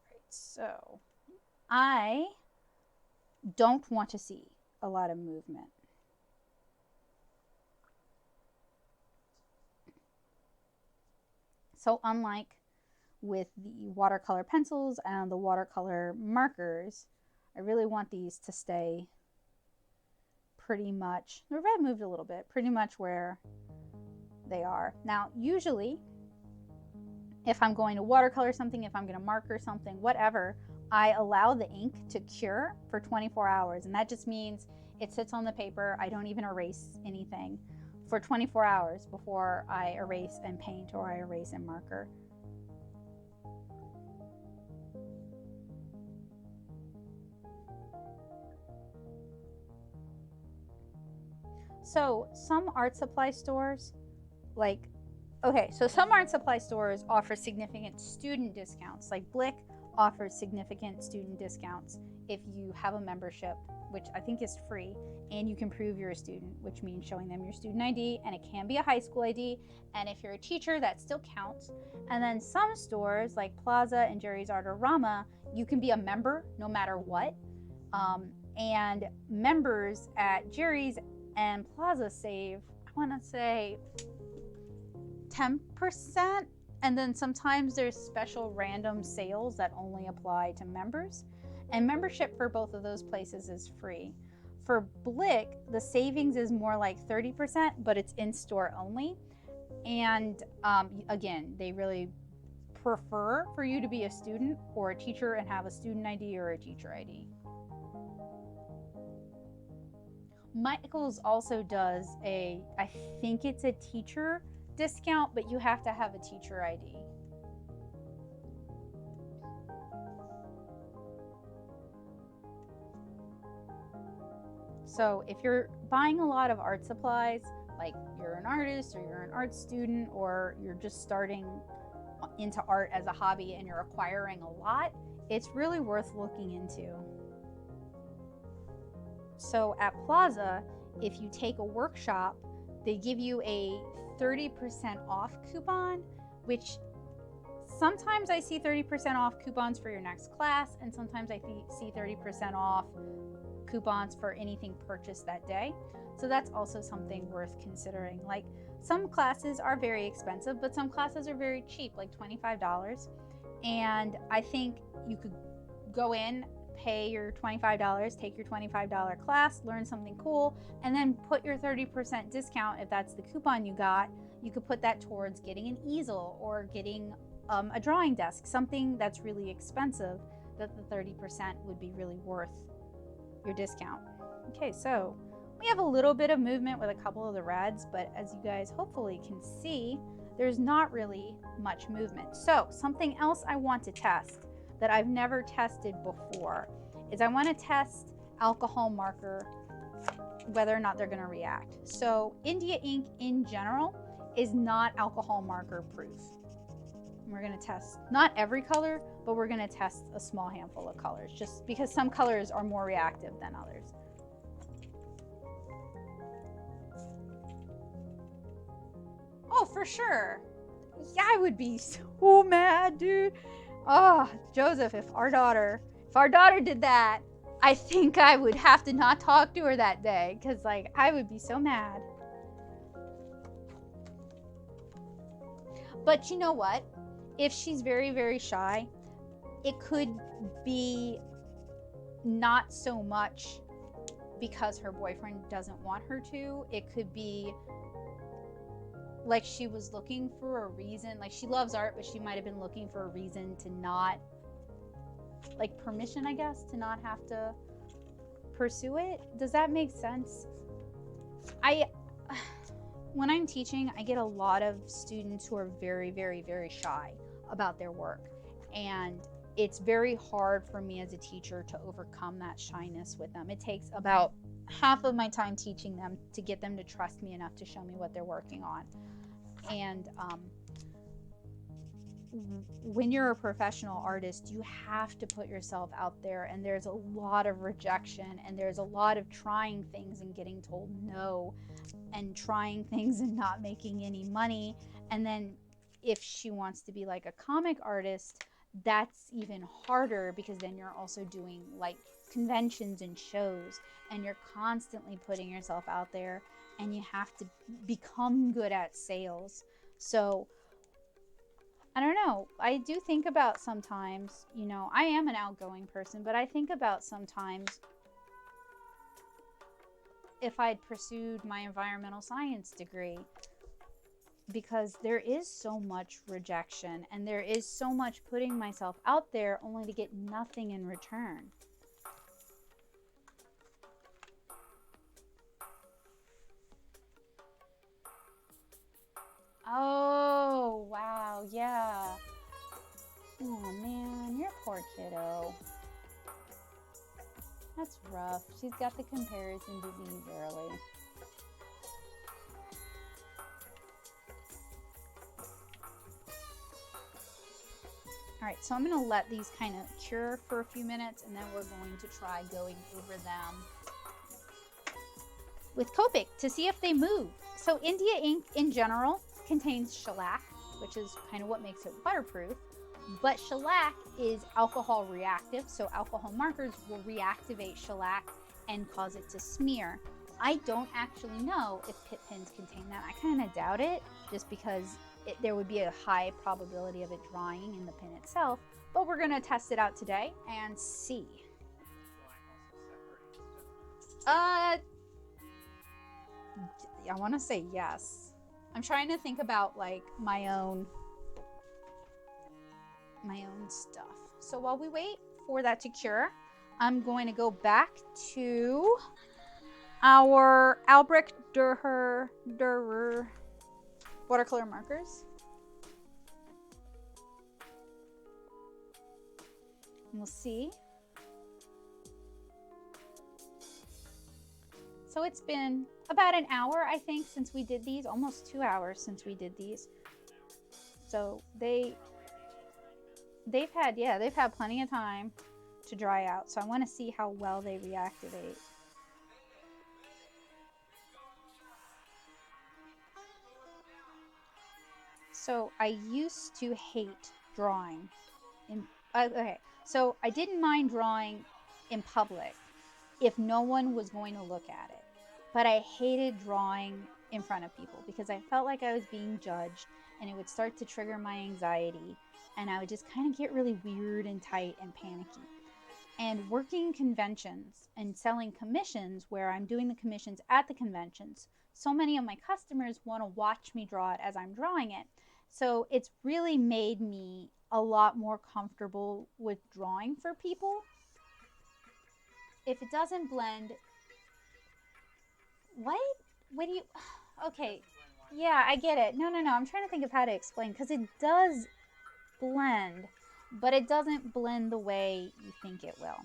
Right, so I don't want to see a lot of movement. So unlike with the watercolor pencils and the watercolor markers, I really want these to stay pretty much, the red moved a little bit, pretty much where they are. Now, usually, if I'm going to watercolor something, if I'm going to marker something, whatever, I allow the ink to cure for 24 hours. And that just means it sits on the paper. I don't even erase anything for 24 hours before I erase and paint or I erase and marker. So some art supply stores, some art supply stores offer significant student discounts. Like Blick offers significant student discounts if you have a membership, which I think is free, and you can prove you're a student, which means showing them your student ID, and it can be a high school ID, and if you're a teacher, that still counts. And then some stores like Plaza and Jerry's Artorama, you can be a member no matter what, and members at Jerry's and Plaza save, I want to say 10%, and then sometimes there's special random sales that only apply to members, and membership for both of those places is free. For Blick, the savings is more like 30%, but it's in-store only, and again, they really prefer for you to be a student or a teacher and have a student ID or a teacher ID. Michaels also does I think it's a teacher discount, but you have to have a teacher ID. So if you're buying a lot of art supplies, like you're an artist or you're an art student or you're just starting into art as a hobby and you're acquiring a lot, it's really worth looking into. So at Plaza, if you take a workshop, they give you a 30% off coupon, which sometimes I see 30% off coupons for your next class, and sometimes I see 30% off coupons for anything purchased that day. So that's also something worth considering. Like some classes are very expensive, but some classes are very cheap, like $25. And I think you could go in, pay your $25, take your $25 class, learn something cool, and then put your 30% discount, if that's the coupon you got, you could put that towards getting an easel or getting a drawing desk, something that's really expensive that the 30% would be really worth your discount. Okay, so we have a little bit of movement with a couple of the reds, but as you guys hopefully can see, there's not really much movement. So something else I want to test that I've never tested before is I want to test alcohol marker, whether or not they're going to react. So India ink in general is not alcohol marker proof. We're going to test not every color, but we're going to test a small handful of colors, just because some colors are more reactive than others. Oh, for sure. Yeah, I would be so mad, dude. Oh, Joseph, if our daughter did that, I think I would have to not talk to her that day, because like I would be so mad. But you know what? If she's very, very shy, it could be not so much because her boyfriend doesn't want her to. It could be like she was looking for a reason. Like she loves art, but she might have been looking for a reason to not, like permission, I guess, to not have to pursue it. Does that make sense? When I'm teaching, I get a lot of students who are very, very, very shy about their work. And it's very hard for me as a teacher to overcome that shyness with them. It takes about half of my time teaching them to get them to trust me enough to show me what they're working on. And when you're a professional artist, you have to put yourself out there, and there's a lot of rejection, and there's a lot of trying things and getting told no, and trying things and not making any money. And then if she wants to be like a comic artist, that's even harder because then you're also doing like conventions and shows, and you're constantly putting yourself out there, and you have to become good at sales. So I don't know. I do think about sometimes, you know, I am an outgoing person, but I think about sometimes if I'd pursued my environmental science degree, because there is so much rejection and there is so much putting myself out there only to get nothing in return. Oh, wow, yeah. Oh man, your poor kiddo. That's rough. She's got the comparison disease early. All right, so I'm gonna let these kind of cure for a few minutes, and then we're going to try going over them with Copic to see if they move. So India ink in general contains shellac, which is kind of what makes it waterproof, but shellac is alcohol reactive, so alcohol markers will reactivate shellac and cause it to smear. I don't actually know if Pitt pens contain that. I kind of doubt it, just because there would be a high probability of it drying in the pen itself, but we're going to test it out today and see. I want to say yes. I'm trying to think about like my own stuff. So while we wait for that to cure, I'm going to go back to our Albrecht Durer watercolor markers. And we'll see. So it's been about an hour, I think, since we did these, almost 2 hours since we did these. So they've had plenty of time to dry out. So I want to see how well they reactivate. So I used to hate drawing okay, so I didn't mind drawing in public if no one was going to look at it, but I hated drawing in front of people because I felt like I was being judged, and it would start to trigger my anxiety, and I would just kind of get really weird and tight and panicky. And working conventions and selling commissions, where I'm doing the commissions at the conventions, so many of my customers want to watch me draw it as I'm drawing it. So it's really made me a lot more comfortable with drawing for people. If it doesn't blend, what do you, okay, yeah, I get it. No, I'm trying to think of how to explain, because it does blend, but it doesn't blend the way you think it will.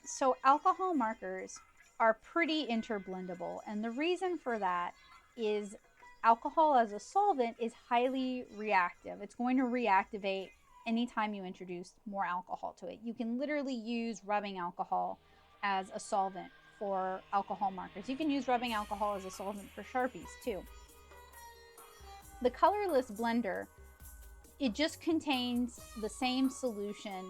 So alcohol markers are pretty interblendable, and the reason for that is alcohol as a solvent is highly reactive. It's going to reactivate anytime you introduce more alcohol to it. You can literally use rubbing alcohol as a solvent for alcohol markers. You can use rubbing alcohol as a solvent for Sharpies too. The colorless blender, it just contains the same solution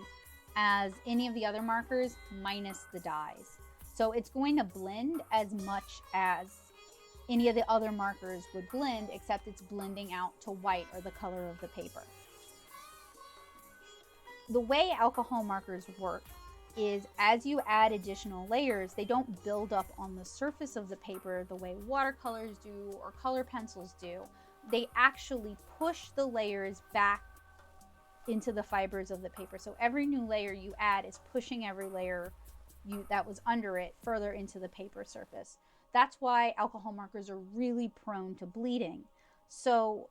as any of the other markers minus the dyes. So it's going to blend as much as any of the other markers would blend, except it's blending out to white, or the color of the paper. The way alcohol markers work is as you add additional layers, they don't build up on the surface of the paper the way watercolors do or color pencils do. They actually push the layers back into the fibers of the paper. So every new layer you add is pushing every layer that was under it further into the paper surface. That's why alcohol markers are really prone to bleeding. So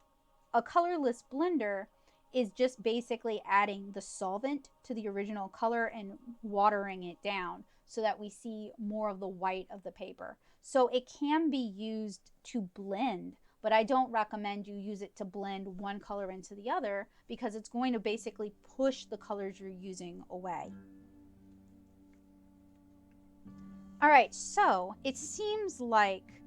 a colorless blender is just basically adding the solvent to the original color and watering it down so that we see more of the white of the paper. So it can be used to blend, but I don't recommend you use it to blend one color into the other, because it's going to basically push the colors you're using away. All right, so it seems like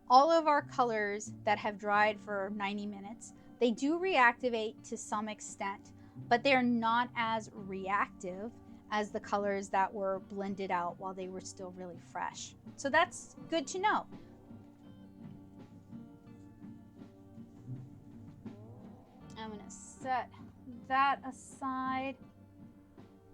all of our colors that have dried for 90 minutes, they do reactivate to some extent, but they're not as reactive as the colors that were blended out while they were still really fresh. So that's good to know. I'm gonna set that aside.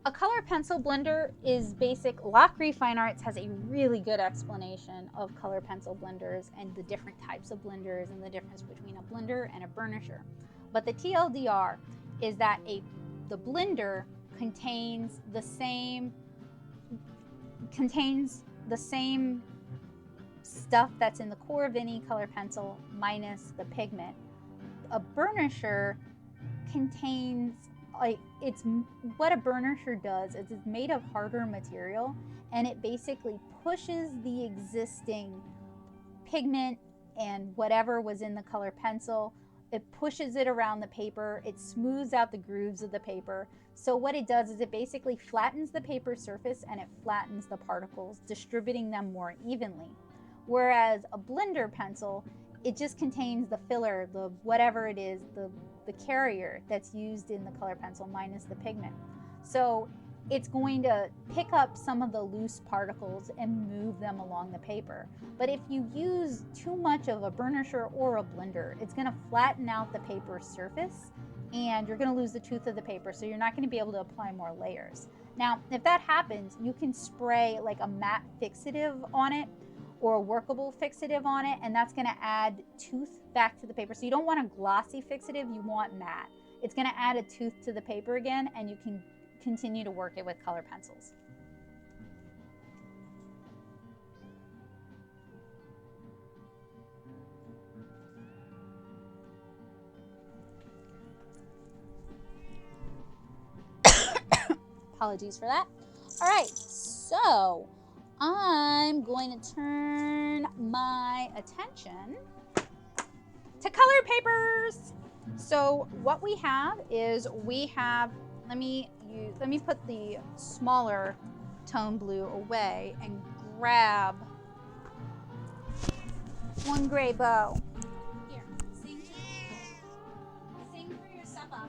A color pencil blender is basic. Lacquerie Fine Arts has a really good explanation of color pencil blenders and the different types of blenders and the difference between a blender and a burnisher. But the TLDR is that the blender contains the same stuff that's in the core of any color pencil minus the pigment. A burnisher contains, like, it's what a burnisher does is it's made of harder material, and it basically pushes the existing pigment and whatever was in the color pencil, it pushes it around the paper, it smooths out the grooves of the paper. So what it does is it basically flattens the paper surface and it flattens the particles, distributing them more evenly. Whereas a blender pencil, it just contains the filler, the whatever it is, the carrier that's used in the color pencil minus the pigment. So it's going to pick up some of the loose particles and move them along the paper. But if you use too much of a burnisher or a blender, it's going to flatten out the paper surface and you're going to lose the tooth of the paper, so you're not going to be able to apply more layers. Now, if that happens, you can spray like a matte fixative on it or a workable fixative on it, and that's going to add tooth back to the paper. So you don't want a glossy fixative, you want matte. It's going to add a tooth to the paper again, and you can continue to work it with color pencils. Apologies for that. All right, so I'm going to turn my attention to color papers. So what we have is let me put the smaller tone blue away and grab one gray bow. Here, sing for your supper.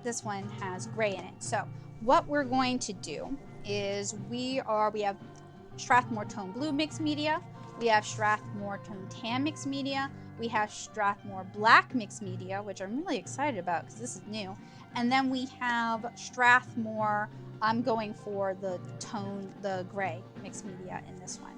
This one has gray in it. So what we're going to do is we have Strathmore Tone Blue mixed media, we have Strathmore Tone Tan mixed media, we have Strathmore Black mixed media, which I'm really excited about because this is new, and then we have Strathmore, I'm going for the gray mixed media in this one.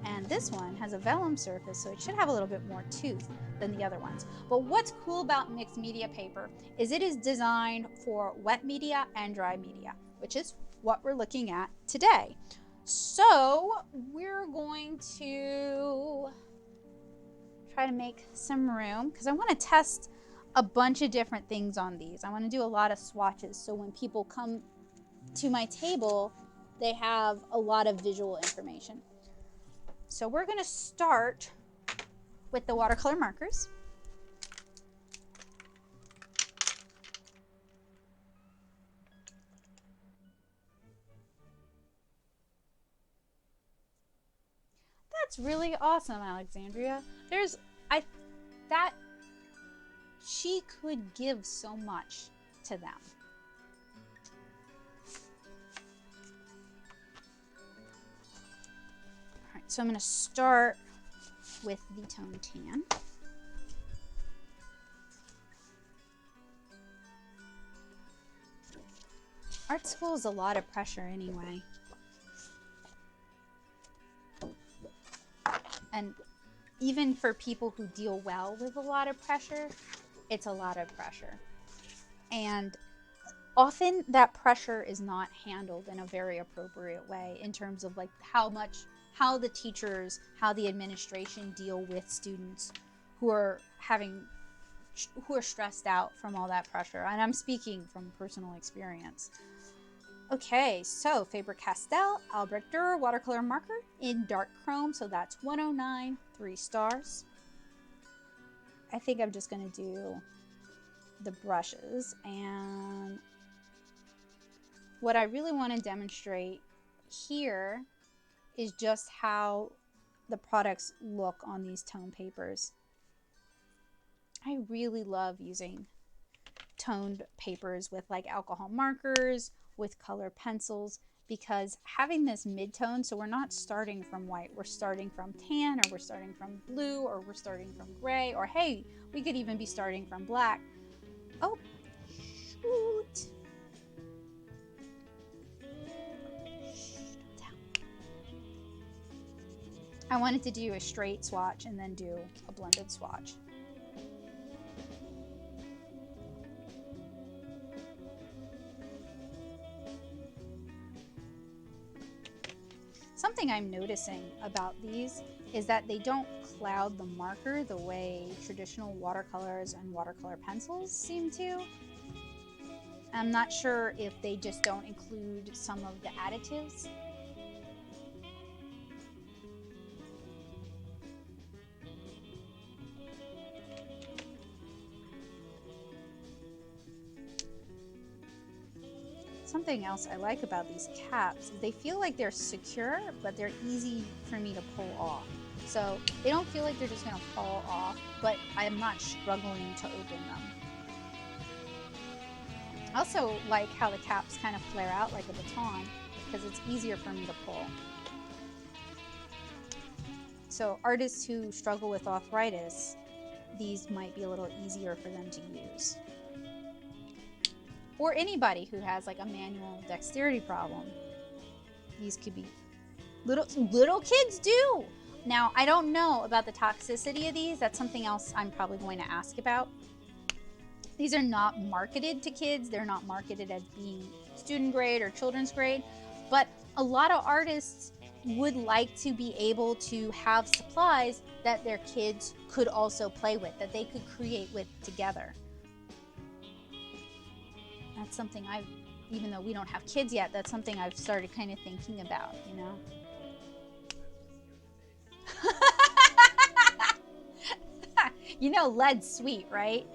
And this one has a vellum surface, so it should have a little bit more tooth than the other ones. But what's cool about mixed media paper is it is designed for wet media and dry media, which is what we're looking at today. So we're going to try to make some room because I want to test a bunch of different things on these. I want to do a lot of swatches, so when people come to my table, they have a lot of visual information. So we're going to start with the watercolor markers. That's really awesome, Alexandria. She could give so much to them. So I'm going to start with the Tone Tan. Art school is a lot of pressure anyway. And even for people who deal well with a lot of pressure, it's a lot of pressure. And often that pressure is not handled in a very appropriate way in terms of like how the teachers, how the administration deal with students who are stressed out from all that pressure. And I'm speaking from personal experience. Okay, so Faber-Castell, Albrecht Durer watercolor marker in dark chrome. So that's 109, 3 stars. I think I'm just going to do the brushes. And what I really want to demonstrate here is just how the products look on these tone papers. I really love using toned papers with like alcohol markers, with color pencils, because having this mid-tone, so we're not starting from white, we're starting from tan, or we're starting from blue, or we're starting from gray, or hey, we could even be starting from black. Oh, shoot. I wanted to do a straight swatch and then do a blended swatch. Something I'm noticing about these is that they don't cloud the marker the way traditional watercolors and watercolor pencils seem to. I'm not sure if they just don't include some of the additives. Something else I like about these caps is they feel like they're secure, but they're easy for me to pull off. So they don't feel like they're just gonna fall off, but I'm not struggling to open them. I also like how the caps kind of flare out like a baton because it's easier for me to pull. So artists who struggle with arthritis, these might be a little easier for them to use. Or anybody who has like a manual dexterity problem. These could be little kids do. Now, I don't know about the toxicity of these. That's something else I'm probably going to ask about. These are not marketed to kids. They're not marketed as being student grade or children's grade, but a lot of artists would like to be able to have supplies that their kids could also play with, that they could create with together. That's something even though we don't have kids yet, that's something I've started kind of thinking about, you know? You know lead's sweet, right?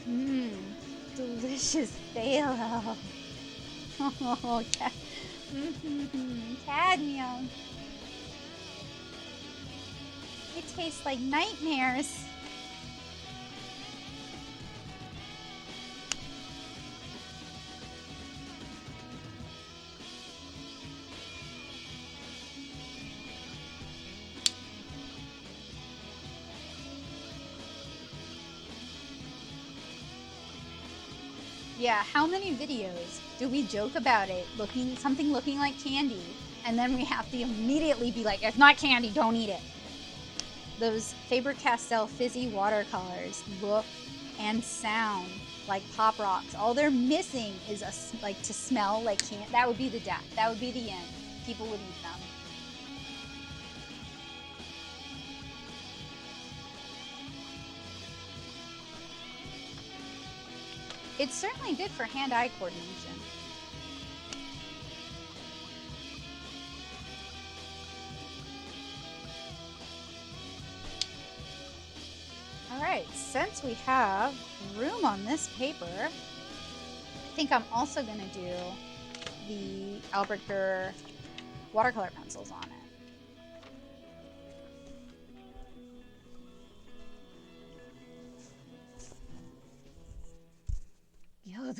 Mmm, delicious phthalo. Oh, cadmium. It tastes like nightmares. Yeah, how many videos do we joke about it something looking like candy, and then we have to immediately be like, it's not candy, don't eat it. Those Faber-Castell fizzy watercolors look and sound like Pop Rocks. All they're missing is like to smell like candy. That would be the death. That would be the end. People would eat them. It's certainly good for hand-eye coordination. All right, since we have room on this paper, I think I'm also going to do the Albrecht Durer watercolor pencils on it.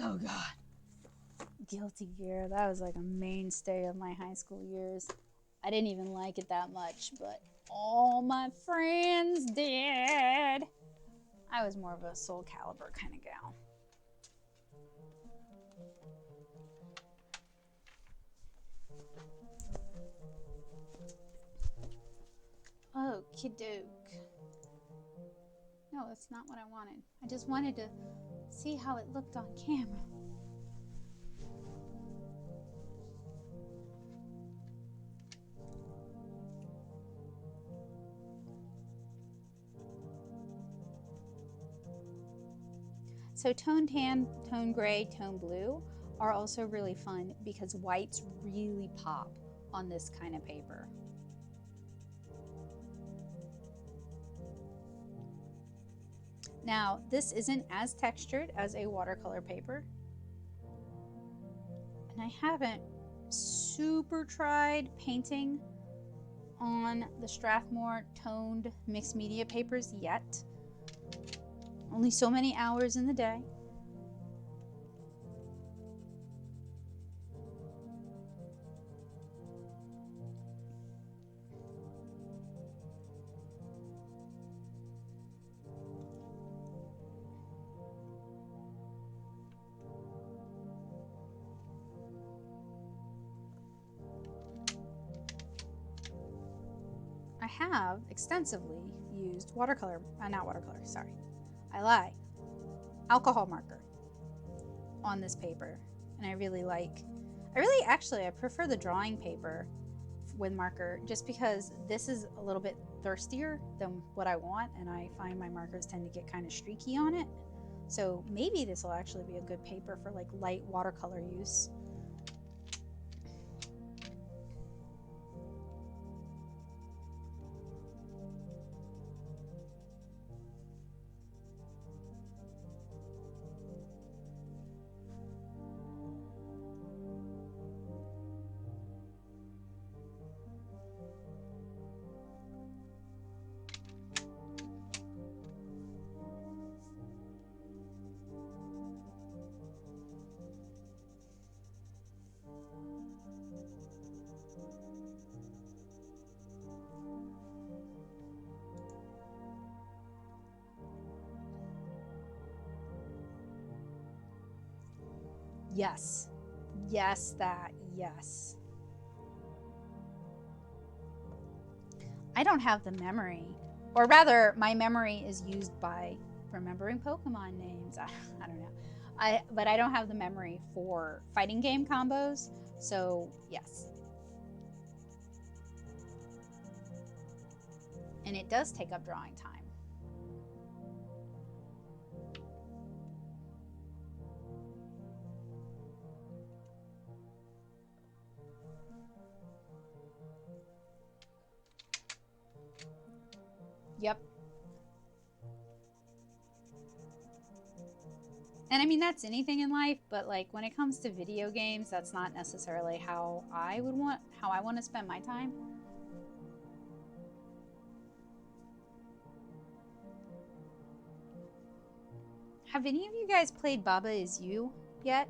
Oh God. Guilty Gear. That was like a mainstay of my high school years. I didn't even like it that much, but all my friends did. I was more of a Soul Calibur kind of gal. Okie doke. No, that's not what I wanted. I just wanted to see how it looked on camera. So tone tan, tone gray, tone blue are also really fun because whites really pop on this kind of paper. Now, this isn't as textured as a watercolor paper, and I haven't super tried painting on the Strathmore toned mixed media papers yet. Only so many hours in the day. I have extensively used watercolor, not watercolor, sorry. I lie. Alcohol marker on this paper. And I really actually, I prefer the drawing paper with marker just because this is a little bit thirstier than what I want, and I find my markers tend to get kind of streaky on it. So maybe this will actually be a good paper for like light watercolor use. Yes. Yes, that. Yes. I don't have the memory. Or rather, my memory is used by remembering Pokemon names. I don't know. But I don't have the memory for fighting game combos. So, yes. And it does take up drawing time. Yep. And I mean, that's anything in life, but like when it comes to video games, that's not necessarily how I want to spend my time. Have any of you guys played Baba Is You yet?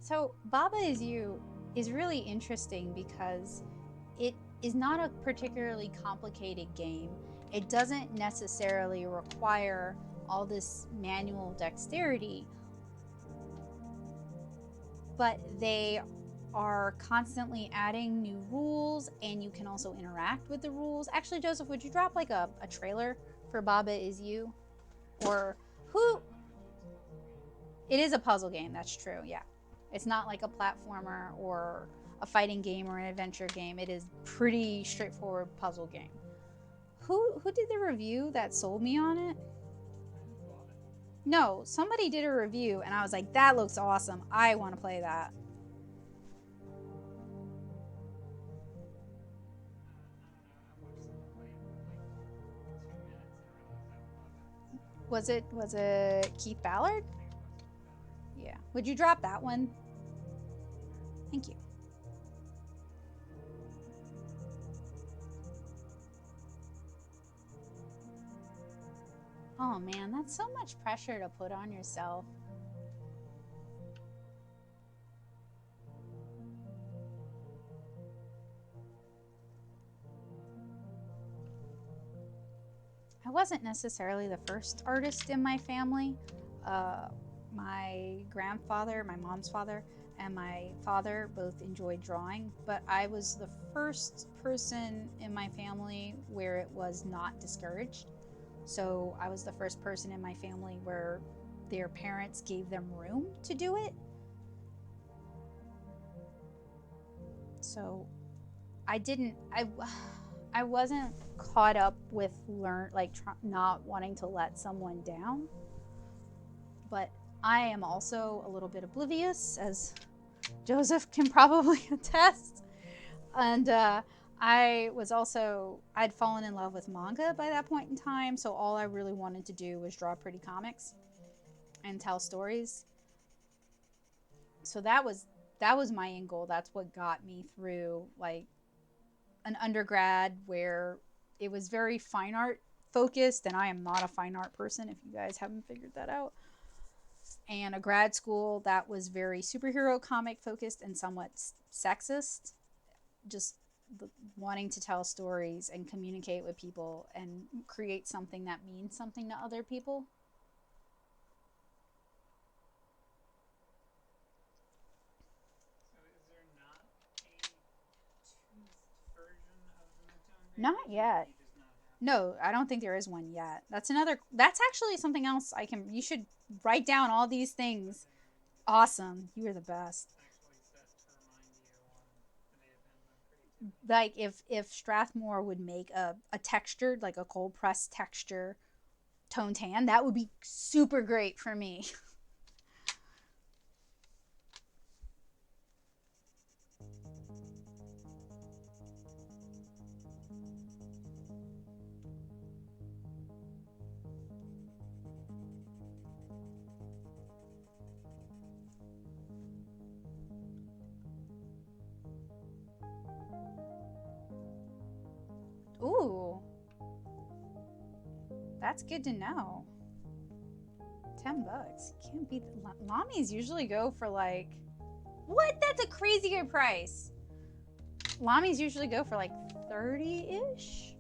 So Baba Is You is really interesting because it is not a particularly complicated game. It doesn't necessarily require all this manual dexterity, but they are constantly adding new rules, and you can also interact with the rules. Actually, Joseph, would you drop like a trailer for Baba Is You? Or who? It is a puzzle game, that's true, yeah. It's not like a platformer or a fighting game or an adventure game. It is pretty straightforward puzzle game. Who did the review that sold me on it? No, somebody did a review and I was like, that looks awesome. I want to play that. Was it Keith Ballard? Yeah. Would you drop that one? Thank you. Oh man, that's so much pressure to put on yourself. I wasn't necessarily the first artist in my family. My grandfather, my mom's father, and my father both enjoyed drawing, but I was the first person in my family where it was not discouraged. So I was the first person in my family where their parents gave them room to do it. So I wasn't caught up with not wanting to let someone down. But I am also a little bit oblivious, as Joseph can probably attest. And I'd fallen in love with manga by that point in time, so all I really wanted to do was draw pretty comics and tell stories. So that was my end goal. That's what got me through like an undergrad where it was very fine art focused, and I am not a fine art person if you guys haven't figured that out. And a grad school that was very superhero comic focused and somewhat sexist, just wanting to tell stories and communicate with people and create something that means something to other people. So is there not a toothed version of the Midtown Green? Not yet. No, I don't think there is one yet. That's actually something else you should write down all these things. Awesome. You are the best. Actually set to remind you the Day of Penguin creativity. Like if Strathmore would make a textured, like a cold pressed texture tone tan, that would be super great for me. Ooh. That's good to know. $10. Can't beat Lamis usually go for like what? That's a crazy good price. Lamis usually go for like 30-ish.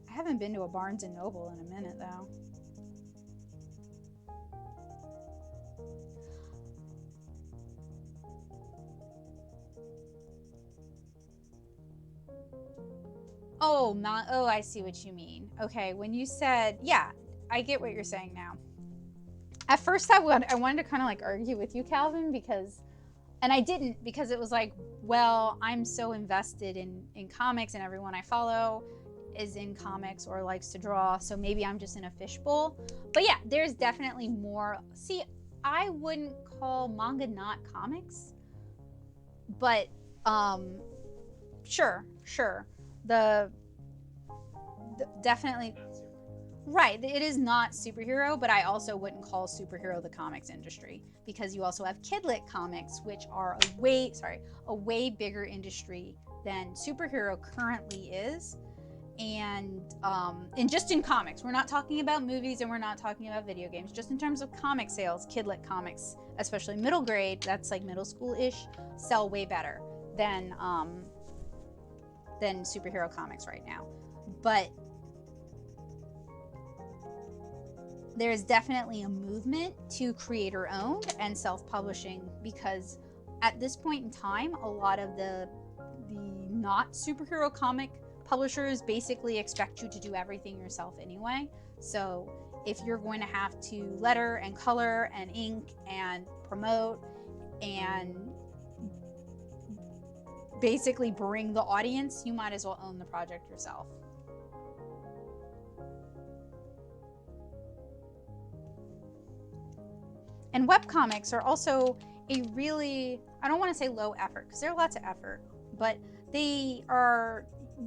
I haven't been to a Barnes and Noble in a minute though. Oh, I see what you mean. Okay, when you said, yeah, I get what you're saying now. At first, I wanted to kind of like argue with you, Calvin, and I didn't, because it was like, well, I'm so invested in comics and everyone I follow is in comics or likes to draw, so maybe I'm just in a fishbowl. But yeah, there's definitely more. See, I wouldn't call manga not comics, but sure. The definitely right. It is not superhero, but I also wouldn't call superhero the comics industry, because you also have kidlit comics, which are a way bigger industry than superhero currently is. And just in comics, we're not talking about movies and we're not talking about video games. Just in terms of comic sales, kidlit comics, especially middle grade, that's like middle school-ish, sell way better than superhero comics right now. But there's definitely a movement to creator owned and self-publishing, because at this point in time, a lot of the not superhero comic publishers basically expect you to do everything yourself anyway. So if you're going to have to letter and color and ink and promote and basically bring the audience, you might as well own the project yourself. And webcomics are also a really, I don't want to say low effort, because they're lots of effort, but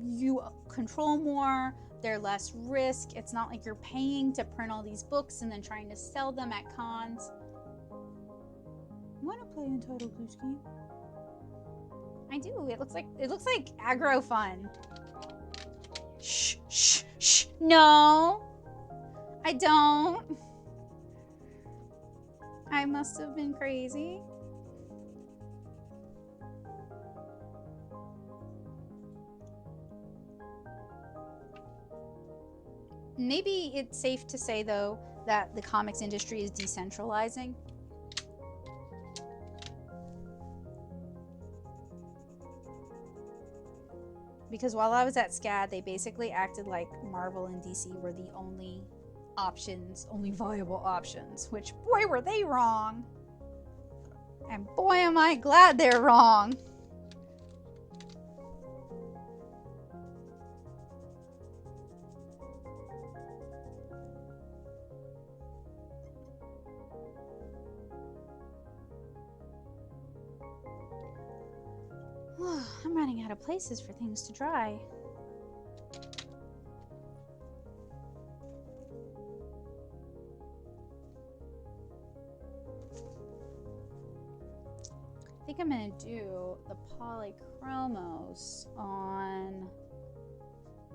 you control more, they're less risk. It's not like you're paying to print all these books and then trying to sell them at cons. You want to play Entitled Goose Game? I do. It looks like aggro fun. Shh. No, I don't. I must have been crazy. Maybe it's safe to say, though, that the comics industry is decentralizing. Because while I was at SCAD, they basically acted like Marvel and DC were the only viable options, which, boy, were they wrong. And boy, am I glad they're wrong. out of places for things to dry. I think I'm going to do the Polychromos on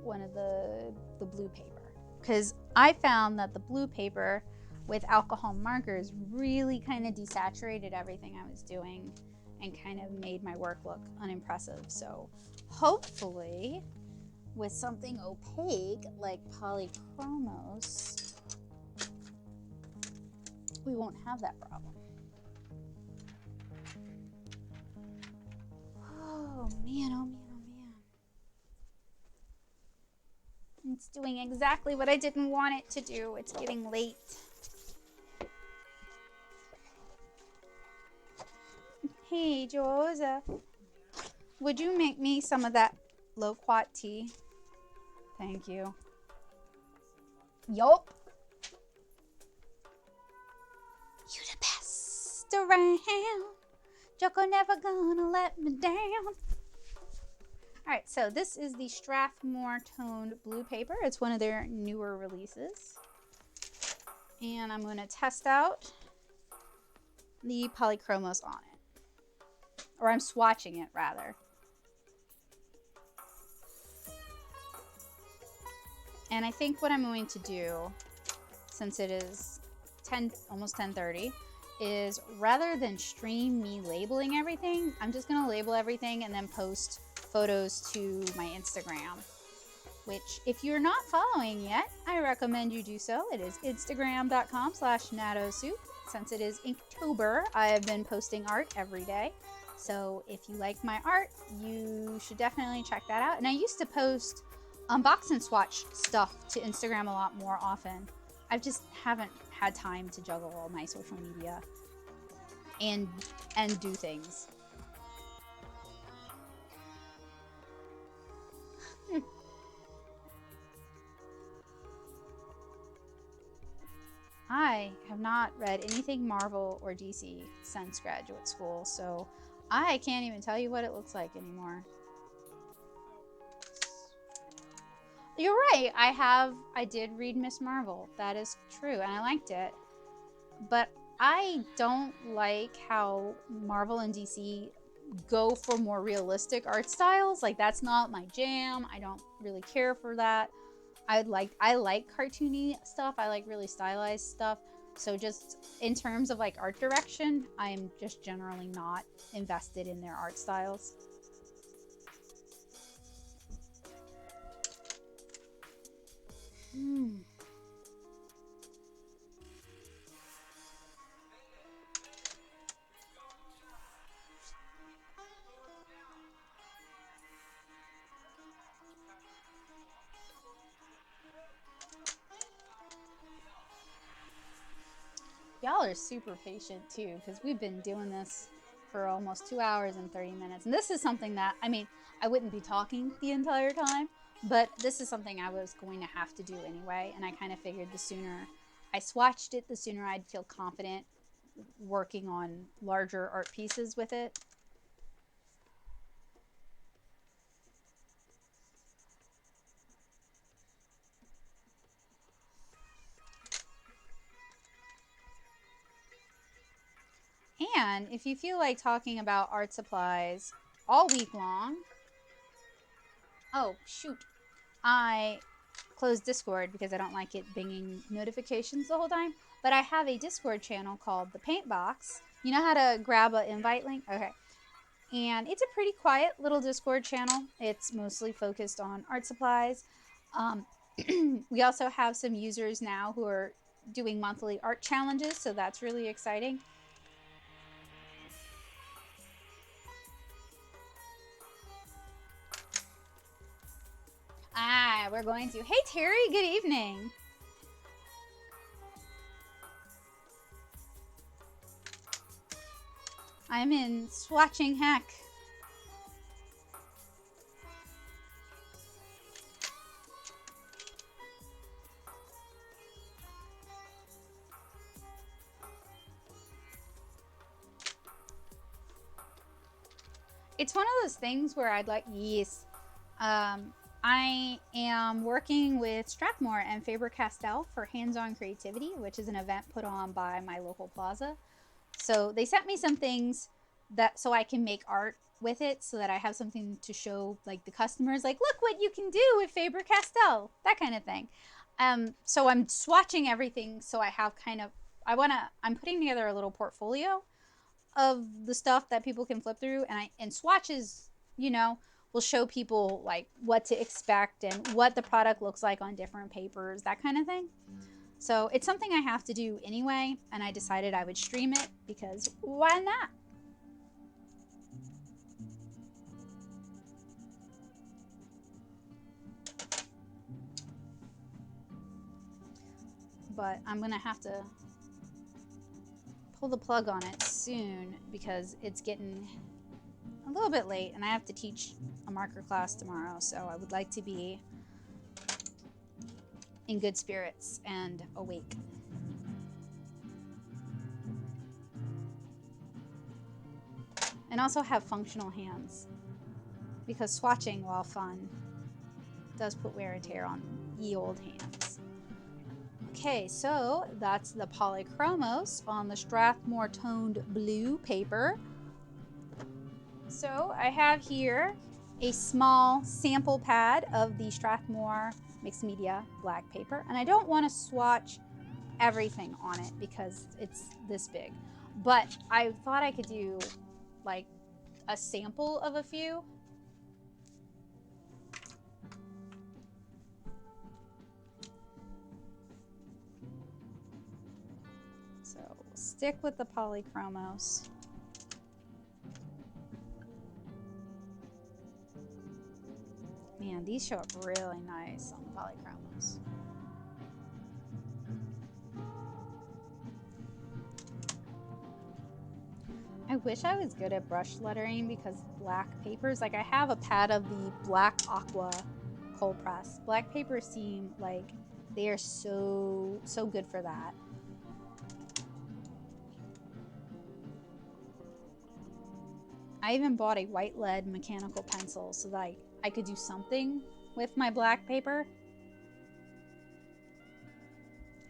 one of the blue paper, because I found that the blue paper with alcohol markers really kind of desaturated everything I was doing and kind of made my work look unimpressive. So hopefully with something opaque like Polychromos, we won't have that problem. Oh man, oh man, oh man. It's doing exactly what I didn't want it to do. It's getting late. Hey, Joseph. Would you make me some of that loquat tea? Thank you. Yup. You the best around. Jocko never gonna let me down. Alright, so this is the Strathmore toned blue paper. It's one of their newer releases. And I'm gonna test out the Polychromos on it. Or I'm swatching it, rather. And I think what I'm going to do, since it is almost 10:30, is rather than stream me labeling everything, I'm just going to label everything and then post photos to my Instagram. Which, if you're not following yet, I recommend you do so. It is instagram.com/natosoup. Since it is Inktober, I have been posting art every day. So if you like my art, you should definitely check that out. And I used to post unbox and swatch stuff to Instagram a lot more often. I just haven't had time to juggle all my social media and do things. I have not read anything Marvel or DC since graduate school, so I can't even tell you what it looks like anymore. You're right. I did read Miss Marvel. That is true, and I liked it. But I don't like how Marvel and DC go for more realistic art styles. Like, that's not my jam. I don't really care for that. I like cartoony stuff. I like really stylized stuff. So just in terms of like art direction, I'm just generally not invested in their art styles. Y'all are super patient too, because we've been doing this for almost 2 hours and 30 minutes. And this is something that, I mean, I wouldn't be talking the entire time, but this is something I was going to have to do anyway. And I kind of figured the sooner I swatched it, the sooner I'd feel confident working on larger art pieces with it. And if you feel like talking about art supplies all week long, oh shoot, I closed Discord because I don't like it binging notifications the whole time, but I have a Discord channel called The Paint Box. You know how to grab an invite link? Okay. And it's a pretty quiet little Discord channel. It's mostly focused on art supplies. We also have some users now who are doing monthly art challenges, so that's really exciting. We're going to. Hey, Terry, good evening. I'm in Swatching Heck. it's one of those things where I'd like, yes, I am working with Strathmore and Faber-Castell for Hands-On Creativity, which is an event put on by my local plaza. So they sent me some things that so I can make art with it, so that I have something to show like the customers, like, look what you can do with Faber-Castell, that kind of thing. So I'm swatching everything, so I have kind of, I'm putting together a little portfolio of the stuff that people can flip through, and swatches, you know, will show people like what to expect and what the product looks like on different papers, that kind of thing. So it's something I have to do anyway, and I decided I would stream it because why not? But I'm gonna have to pull the plug on it soon because it's getting a little bit late and I have to teach a marker class tomorrow, so I would like to be in good spirits and awake. And also have functional hands, because swatching, while fun, does put wear and tear on ye old hands. Okay, so that's the Polychromos on the Strathmore toned blue paper. So I have here a small sample pad of the Strathmore mixed media black paper, and I don't want to swatch everything on it because it's this big, but I thought I could do like a sample of a few. So we'll stick with the Polychromos. Man, these show up really nice on the Polychromos. I wish I was good at brush lettering, because black papers, like I have a pad of the black aqua cold press. Black papers seem like they are so good for that. I even bought a white lead mechanical pencil so that I could do something with my black paper.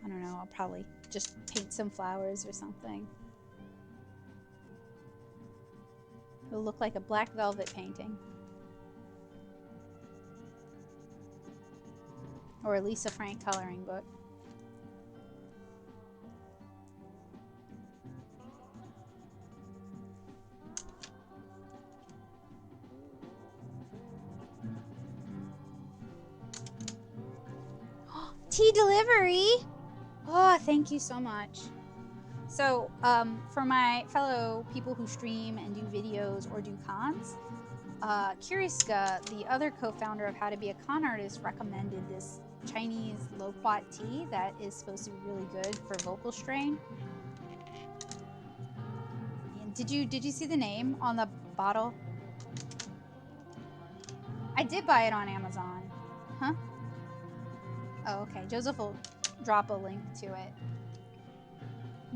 I don't know, I'll probably just paint some flowers or something. It'll look like a black velvet painting. Or a Lisa Frank coloring book. Tea delivery! Oh, thank you so much. So, for my fellow people who stream and do videos or do cons, Curiska, the other co-founder of How to Be a Con Artist, recommended this Chinese loquat tea that is supposed to be really good for vocal strain. And did you see the name on the bottle? I did buy it on Amazon. Huh? Oh, okay. Joseph will drop a link to it.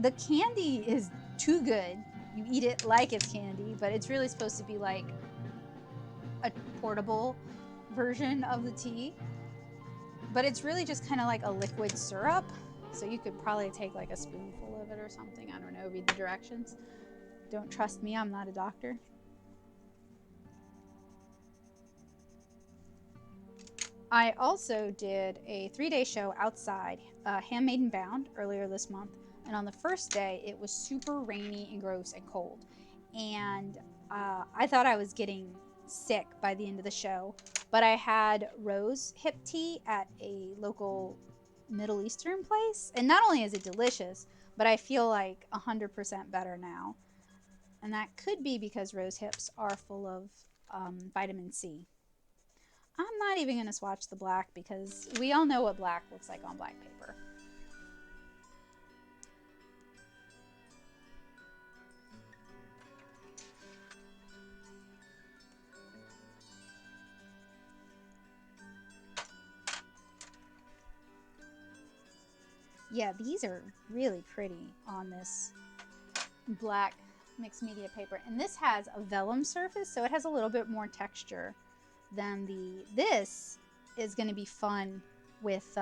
The candy is too good. You eat it like it's candy, but it's really supposed to be like a portable version of the tea. But it's really just kind of like a liquid syrup. So you could probably take like a spoonful of it or something. I don't know, read the directions. Don't trust me, I'm not a doctor. I also did a 3-day show outside, Handmade and Bound, earlier this month. And on the first day, it was super rainy and gross and cold. And I thought I was getting sick by the end of the show. But I had rose hip tea at a local Middle Eastern place. And not only is it delicious, but I feel like 100% better now. And that could be because rose hips are full of vitamin C. I'm not even going to swatch the black because we all know what black looks like on black paper. Yeah, these are really pretty on this black mixed media paper. And this has a vellum surface, so it has a little bit more texture than this is going to be fun with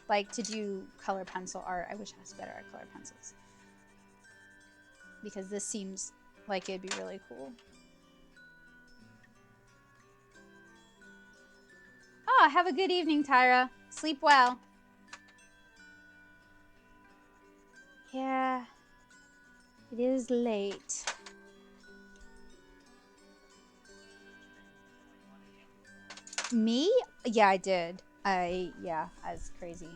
like to do color pencil art. I wish I was better at color pencils, because this seems like it'd be really cool. Oh, have a good evening, Tyra. Sleep well. Yeah, it is late. Me? Yeah, I did. Yeah, I was crazy.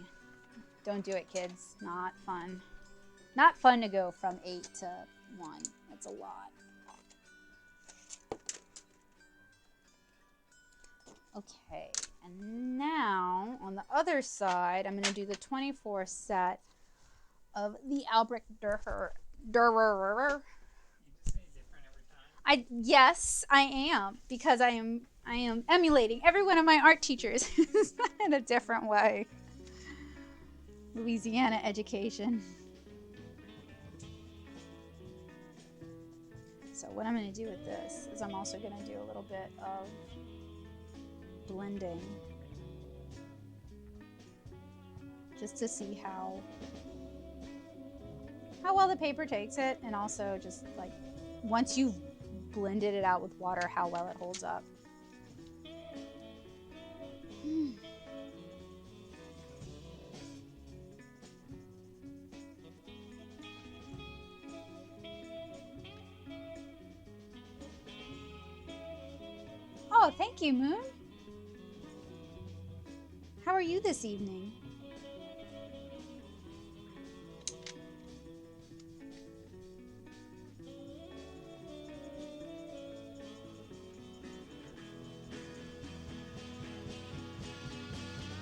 Don't do it, kids. Not fun. Not fun to go from 8 to 1. That's a lot. Okay, and now on the other side, I'm going to do the 24 set of the Albrecht Durer. You just say different every time? Yes, I am, because I am emulating every one of my art teachers in a different way. Louisiana education. So what I'm going to do with this is I'm also going to do a little bit of blending, just to see how well the paper takes it, and also just like once you've blended it out with water, how well it holds up. Oh, thank you, Moon. How are you this evening?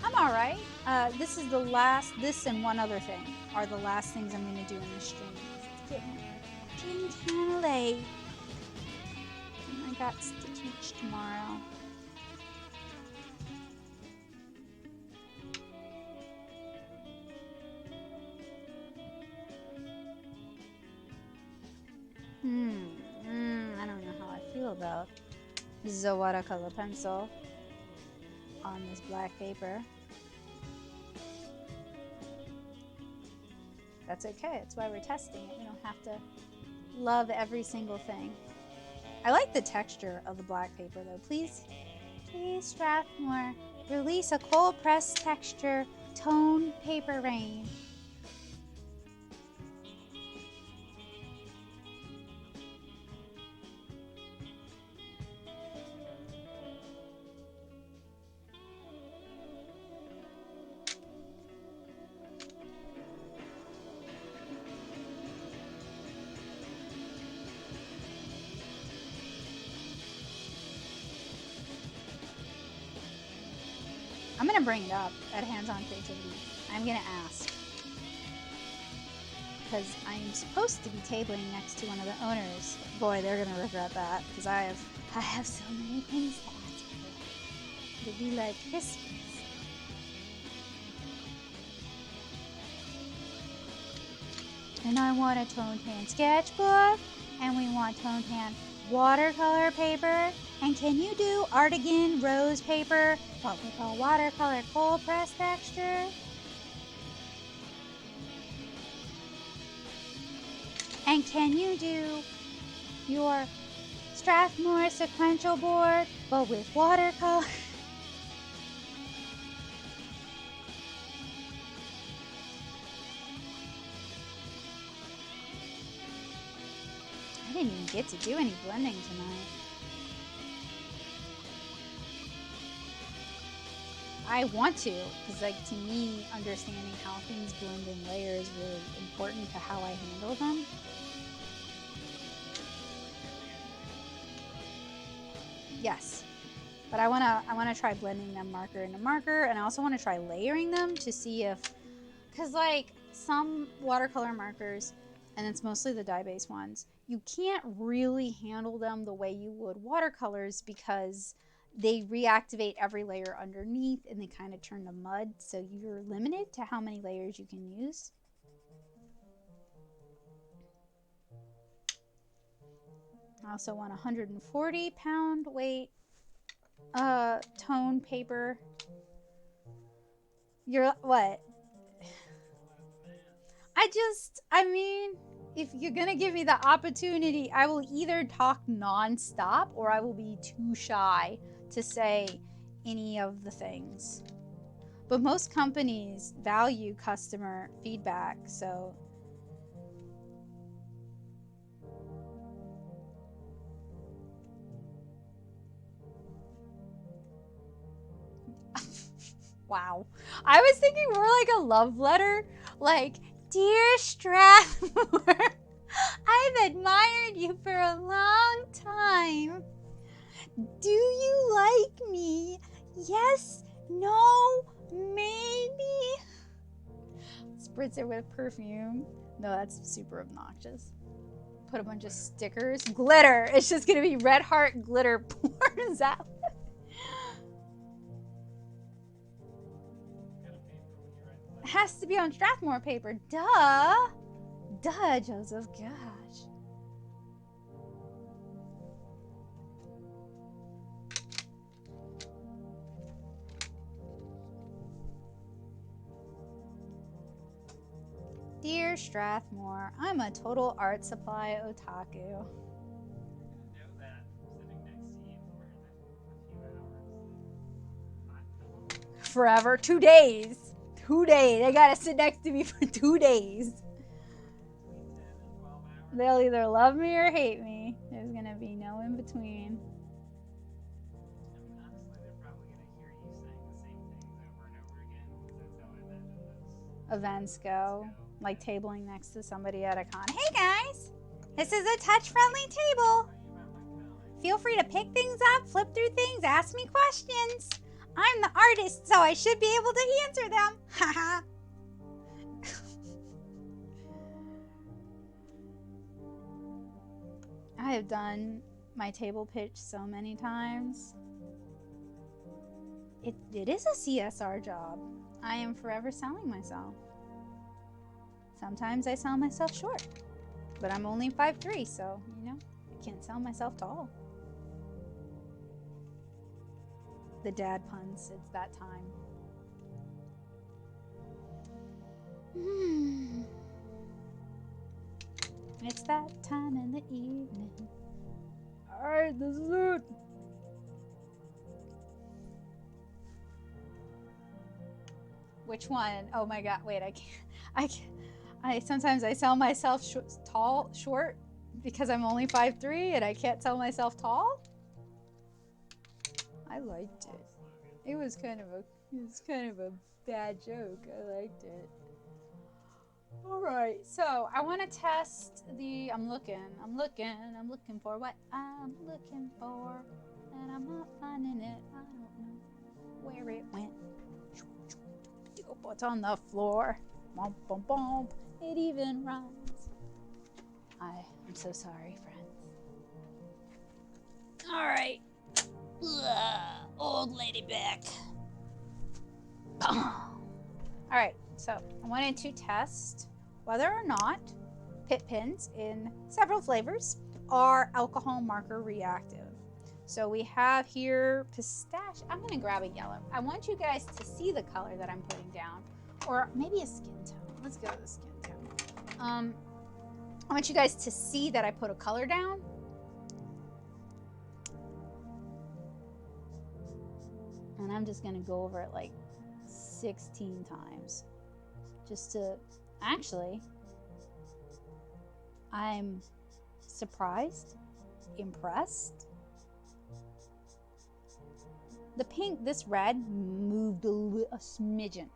I'm all right. This and one other thing are the last things I'm going to do in this stream. It's getting kind of late. And I got to teach tomorrow. I don't know how I feel about the watercolor pencil on this black paper. That's okay. That's why we're testing it. We don't have to love every single thing. I like the texture of the black paper though. Please, Strathmore, release a cold press texture tone paper range. I'm gonna bring it up at Hands-On Creativity. I'm gonna ask, because I'm supposed to be tabling next to one of the owners. Boy, they're gonna regret that, because I have so many things to ask for. It'll be like Christmas. And I want a toned hand sketchbook, and we want toned hand watercolor paper. And can you do Artigan rose paper, but with a watercolor cold press texture? And can you do your Strathmore sequential board, but with watercolor? I didn't even get to do any blending tonight. I want to, because like to me, understanding how things blend in layers is really important to how I handle them. Yes, but I wanna try blending them marker into marker, and I also want to try layering them to see if, because like some watercolor markers, and it's mostly the dye-based ones, you can't really handle them the way you would watercolors because they reactivate every layer underneath and they kind of turn to mud, so you're limited to how many layers you can use. I also want 140-pound weight tone paper. You're what? I mean, if you're gonna give me the opportunity, I will either talk nonstop or I will be too shy to say any of the things. But most companies value customer feedback, so. Wow. I was thinking more like a love letter. Like, dear Strathmore, I've admired you for a long time. Do you like me? Yes, no, maybe. Spritz it with perfume. No, that's super obnoxious. Put a bunch of stickers. Glitter. It's just going to be red heart glitter porn. Is that? It has to be on Strathmore paper. Duh. Duh, Joseph. Gosh. Dear Strathmore, I'm a total art supply otaku. Forever. 2 days. 2 days. They gotta sit next to me for 2 days. They'll either love me or hate me. There's gonna be no in between. Honestly, they're probably going to hear you saying the same things over and over again, because that's how I imagine those Events go. Like tabling next to somebody at a con. Hey guys! This is a touch-friendly table. Feel free to pick things up, flip through things, ask me questions. I'm the artist, so I should be able to answer them. Haha. I have done my table pitch so many times. It is a CSR job. I am forever selling myself. Sometimes I sell myself short, but I'm only 5'3", so, you know, I can't sell myself tall. The dad puns, it's that time. It's that time in the evening. Alright, this is it. Which one? Oh my god, wait, sometimes I sell myself short because I'm only 5'3" and I can't sell myself tall. I liked it. It was kind of a bad joke. I liked it. All right, so I want to test the. I'm looking for what I'm looking for, and I'm not finding it. I don't know where it went. What's on the floor? Bump, bump, bump. It even rhymes. I'm so sorry, friends. All right. Ugh, old lady back. All right, so I wanted to test whether or not Pitt pens in several flavors are alcohol marker reactive. So we have here pistache. I'm gonna grab a yellow. I want you guys to see the color that I'm putting down, or maybe a skin tone. Let's go with the skin tone. I want you guys to see that I put a color down. And I'm just gonna go over it like 16 times. Just to, actually, I'm surprised, impressed. The pink, this red moved a smidgen.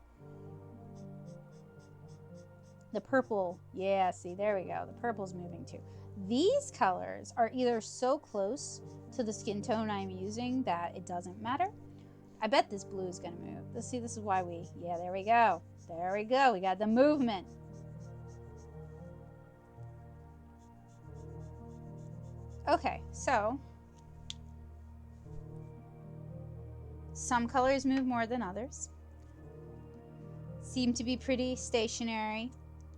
The purple, yeah, see, there we go. The purple's moving too. These colors are either so close to the skin tone I'm using that it doesn't matter. I bet this blue is gonna move. Let's see, this is why yeah, there we go. There we go, we got the movement. Okay, so some colors move more than others. Seem to be pretty stationary.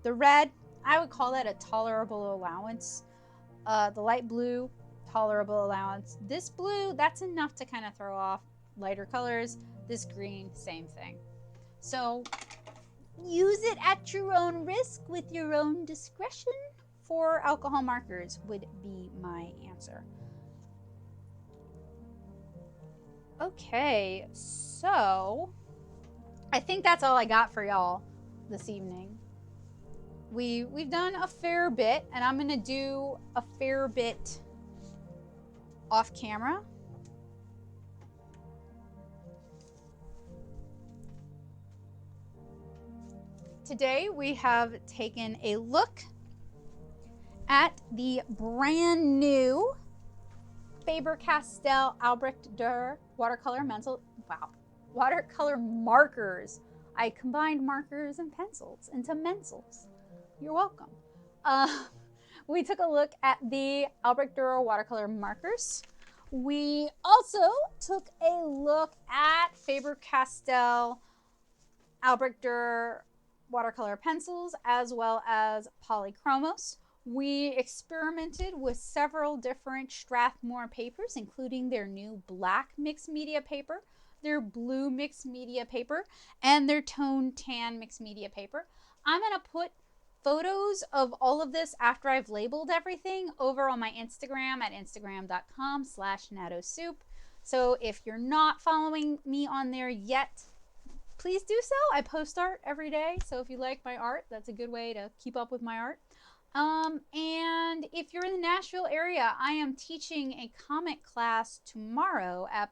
The red, I would call that a tolerable allowance. The light blue tolerable allowance. This blue, that's enough to kind of throw off lighter colors. This green, same thing. So use it at your own risk with your own discretion. For alcohol markers would be my answer. Okay, so I think that's all I got for y'all this evening. We've done a fair bit, and I'm gonna do a fair bit off camera. Today we have taken a look at the brand new Faber-Castell Albrecht Durer watercolor watercolor markers. I combined markers and pencils into mencils. You're welcome. We took a look at the Albrecht Durer watercolor markers. We also took a look at Faber-Castell Albrecht Durer watercolor pencils as well as Polychromos. We experimented with several different Strathmore papers, including their new black mixed media paper, their blue mixed media paper, and their tone tan mixed media paper. I'm going to put photos of all of this after I've labeled everything over on my Instagram at instagram.com/nattosoup. So if you're not following me on there yet, please do so. I post art every day, so if you like my art, that's a good way to keep up with my art. And if you're in the Nashville area, I am teaching a comic class tomorrow at,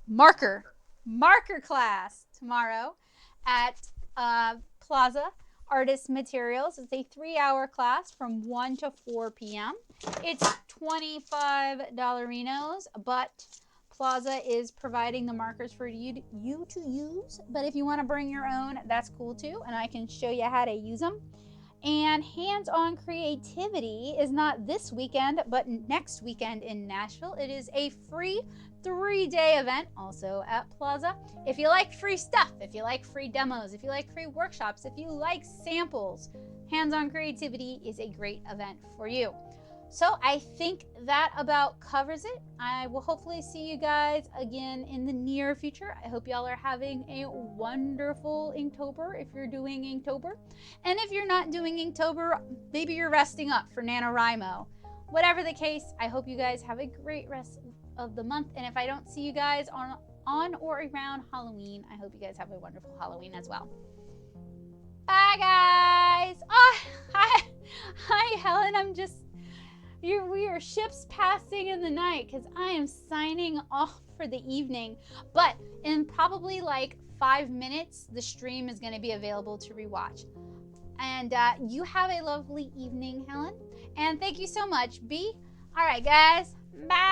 marker class tomorrow at Plaza Artist Materials. It's a 3-hour class from 1 to 4 p.m. It's $25, but Plaza is providing the markers for you to use. But if you want to bring your own, that's cool too, and I can show you how to use them. And Hands-On Creativity is not this weekend, but next weekend in Nashville. It is a free 3-day event, also at Plaza. If you like free stuff, if you like free demos, if you like free workshops, if you like samples, Hands-On Creativity is a great event for you. So I think that about covers it. I will hopefully see you guys again in the near future. I hope y'all are having a wonderful Inktober if you're doing Inktober. And if you're not doing Inktober, maybe you're resting up for NaNoWriMo. Whatever the case, I hope you guys have a great rest of the month. And if I don't see you guys on or around Halloween, I hope you guys have a wonderful Halloween as well. Bye, guys. Oh, hi, Helen. We are ships passing in the night because I am signing off for the evening. But in probably like 5 minutes, the stream is going to be available to rewatch. And you have a lovely evening, Helen. And thank you so much, B. All right, guys. Bye.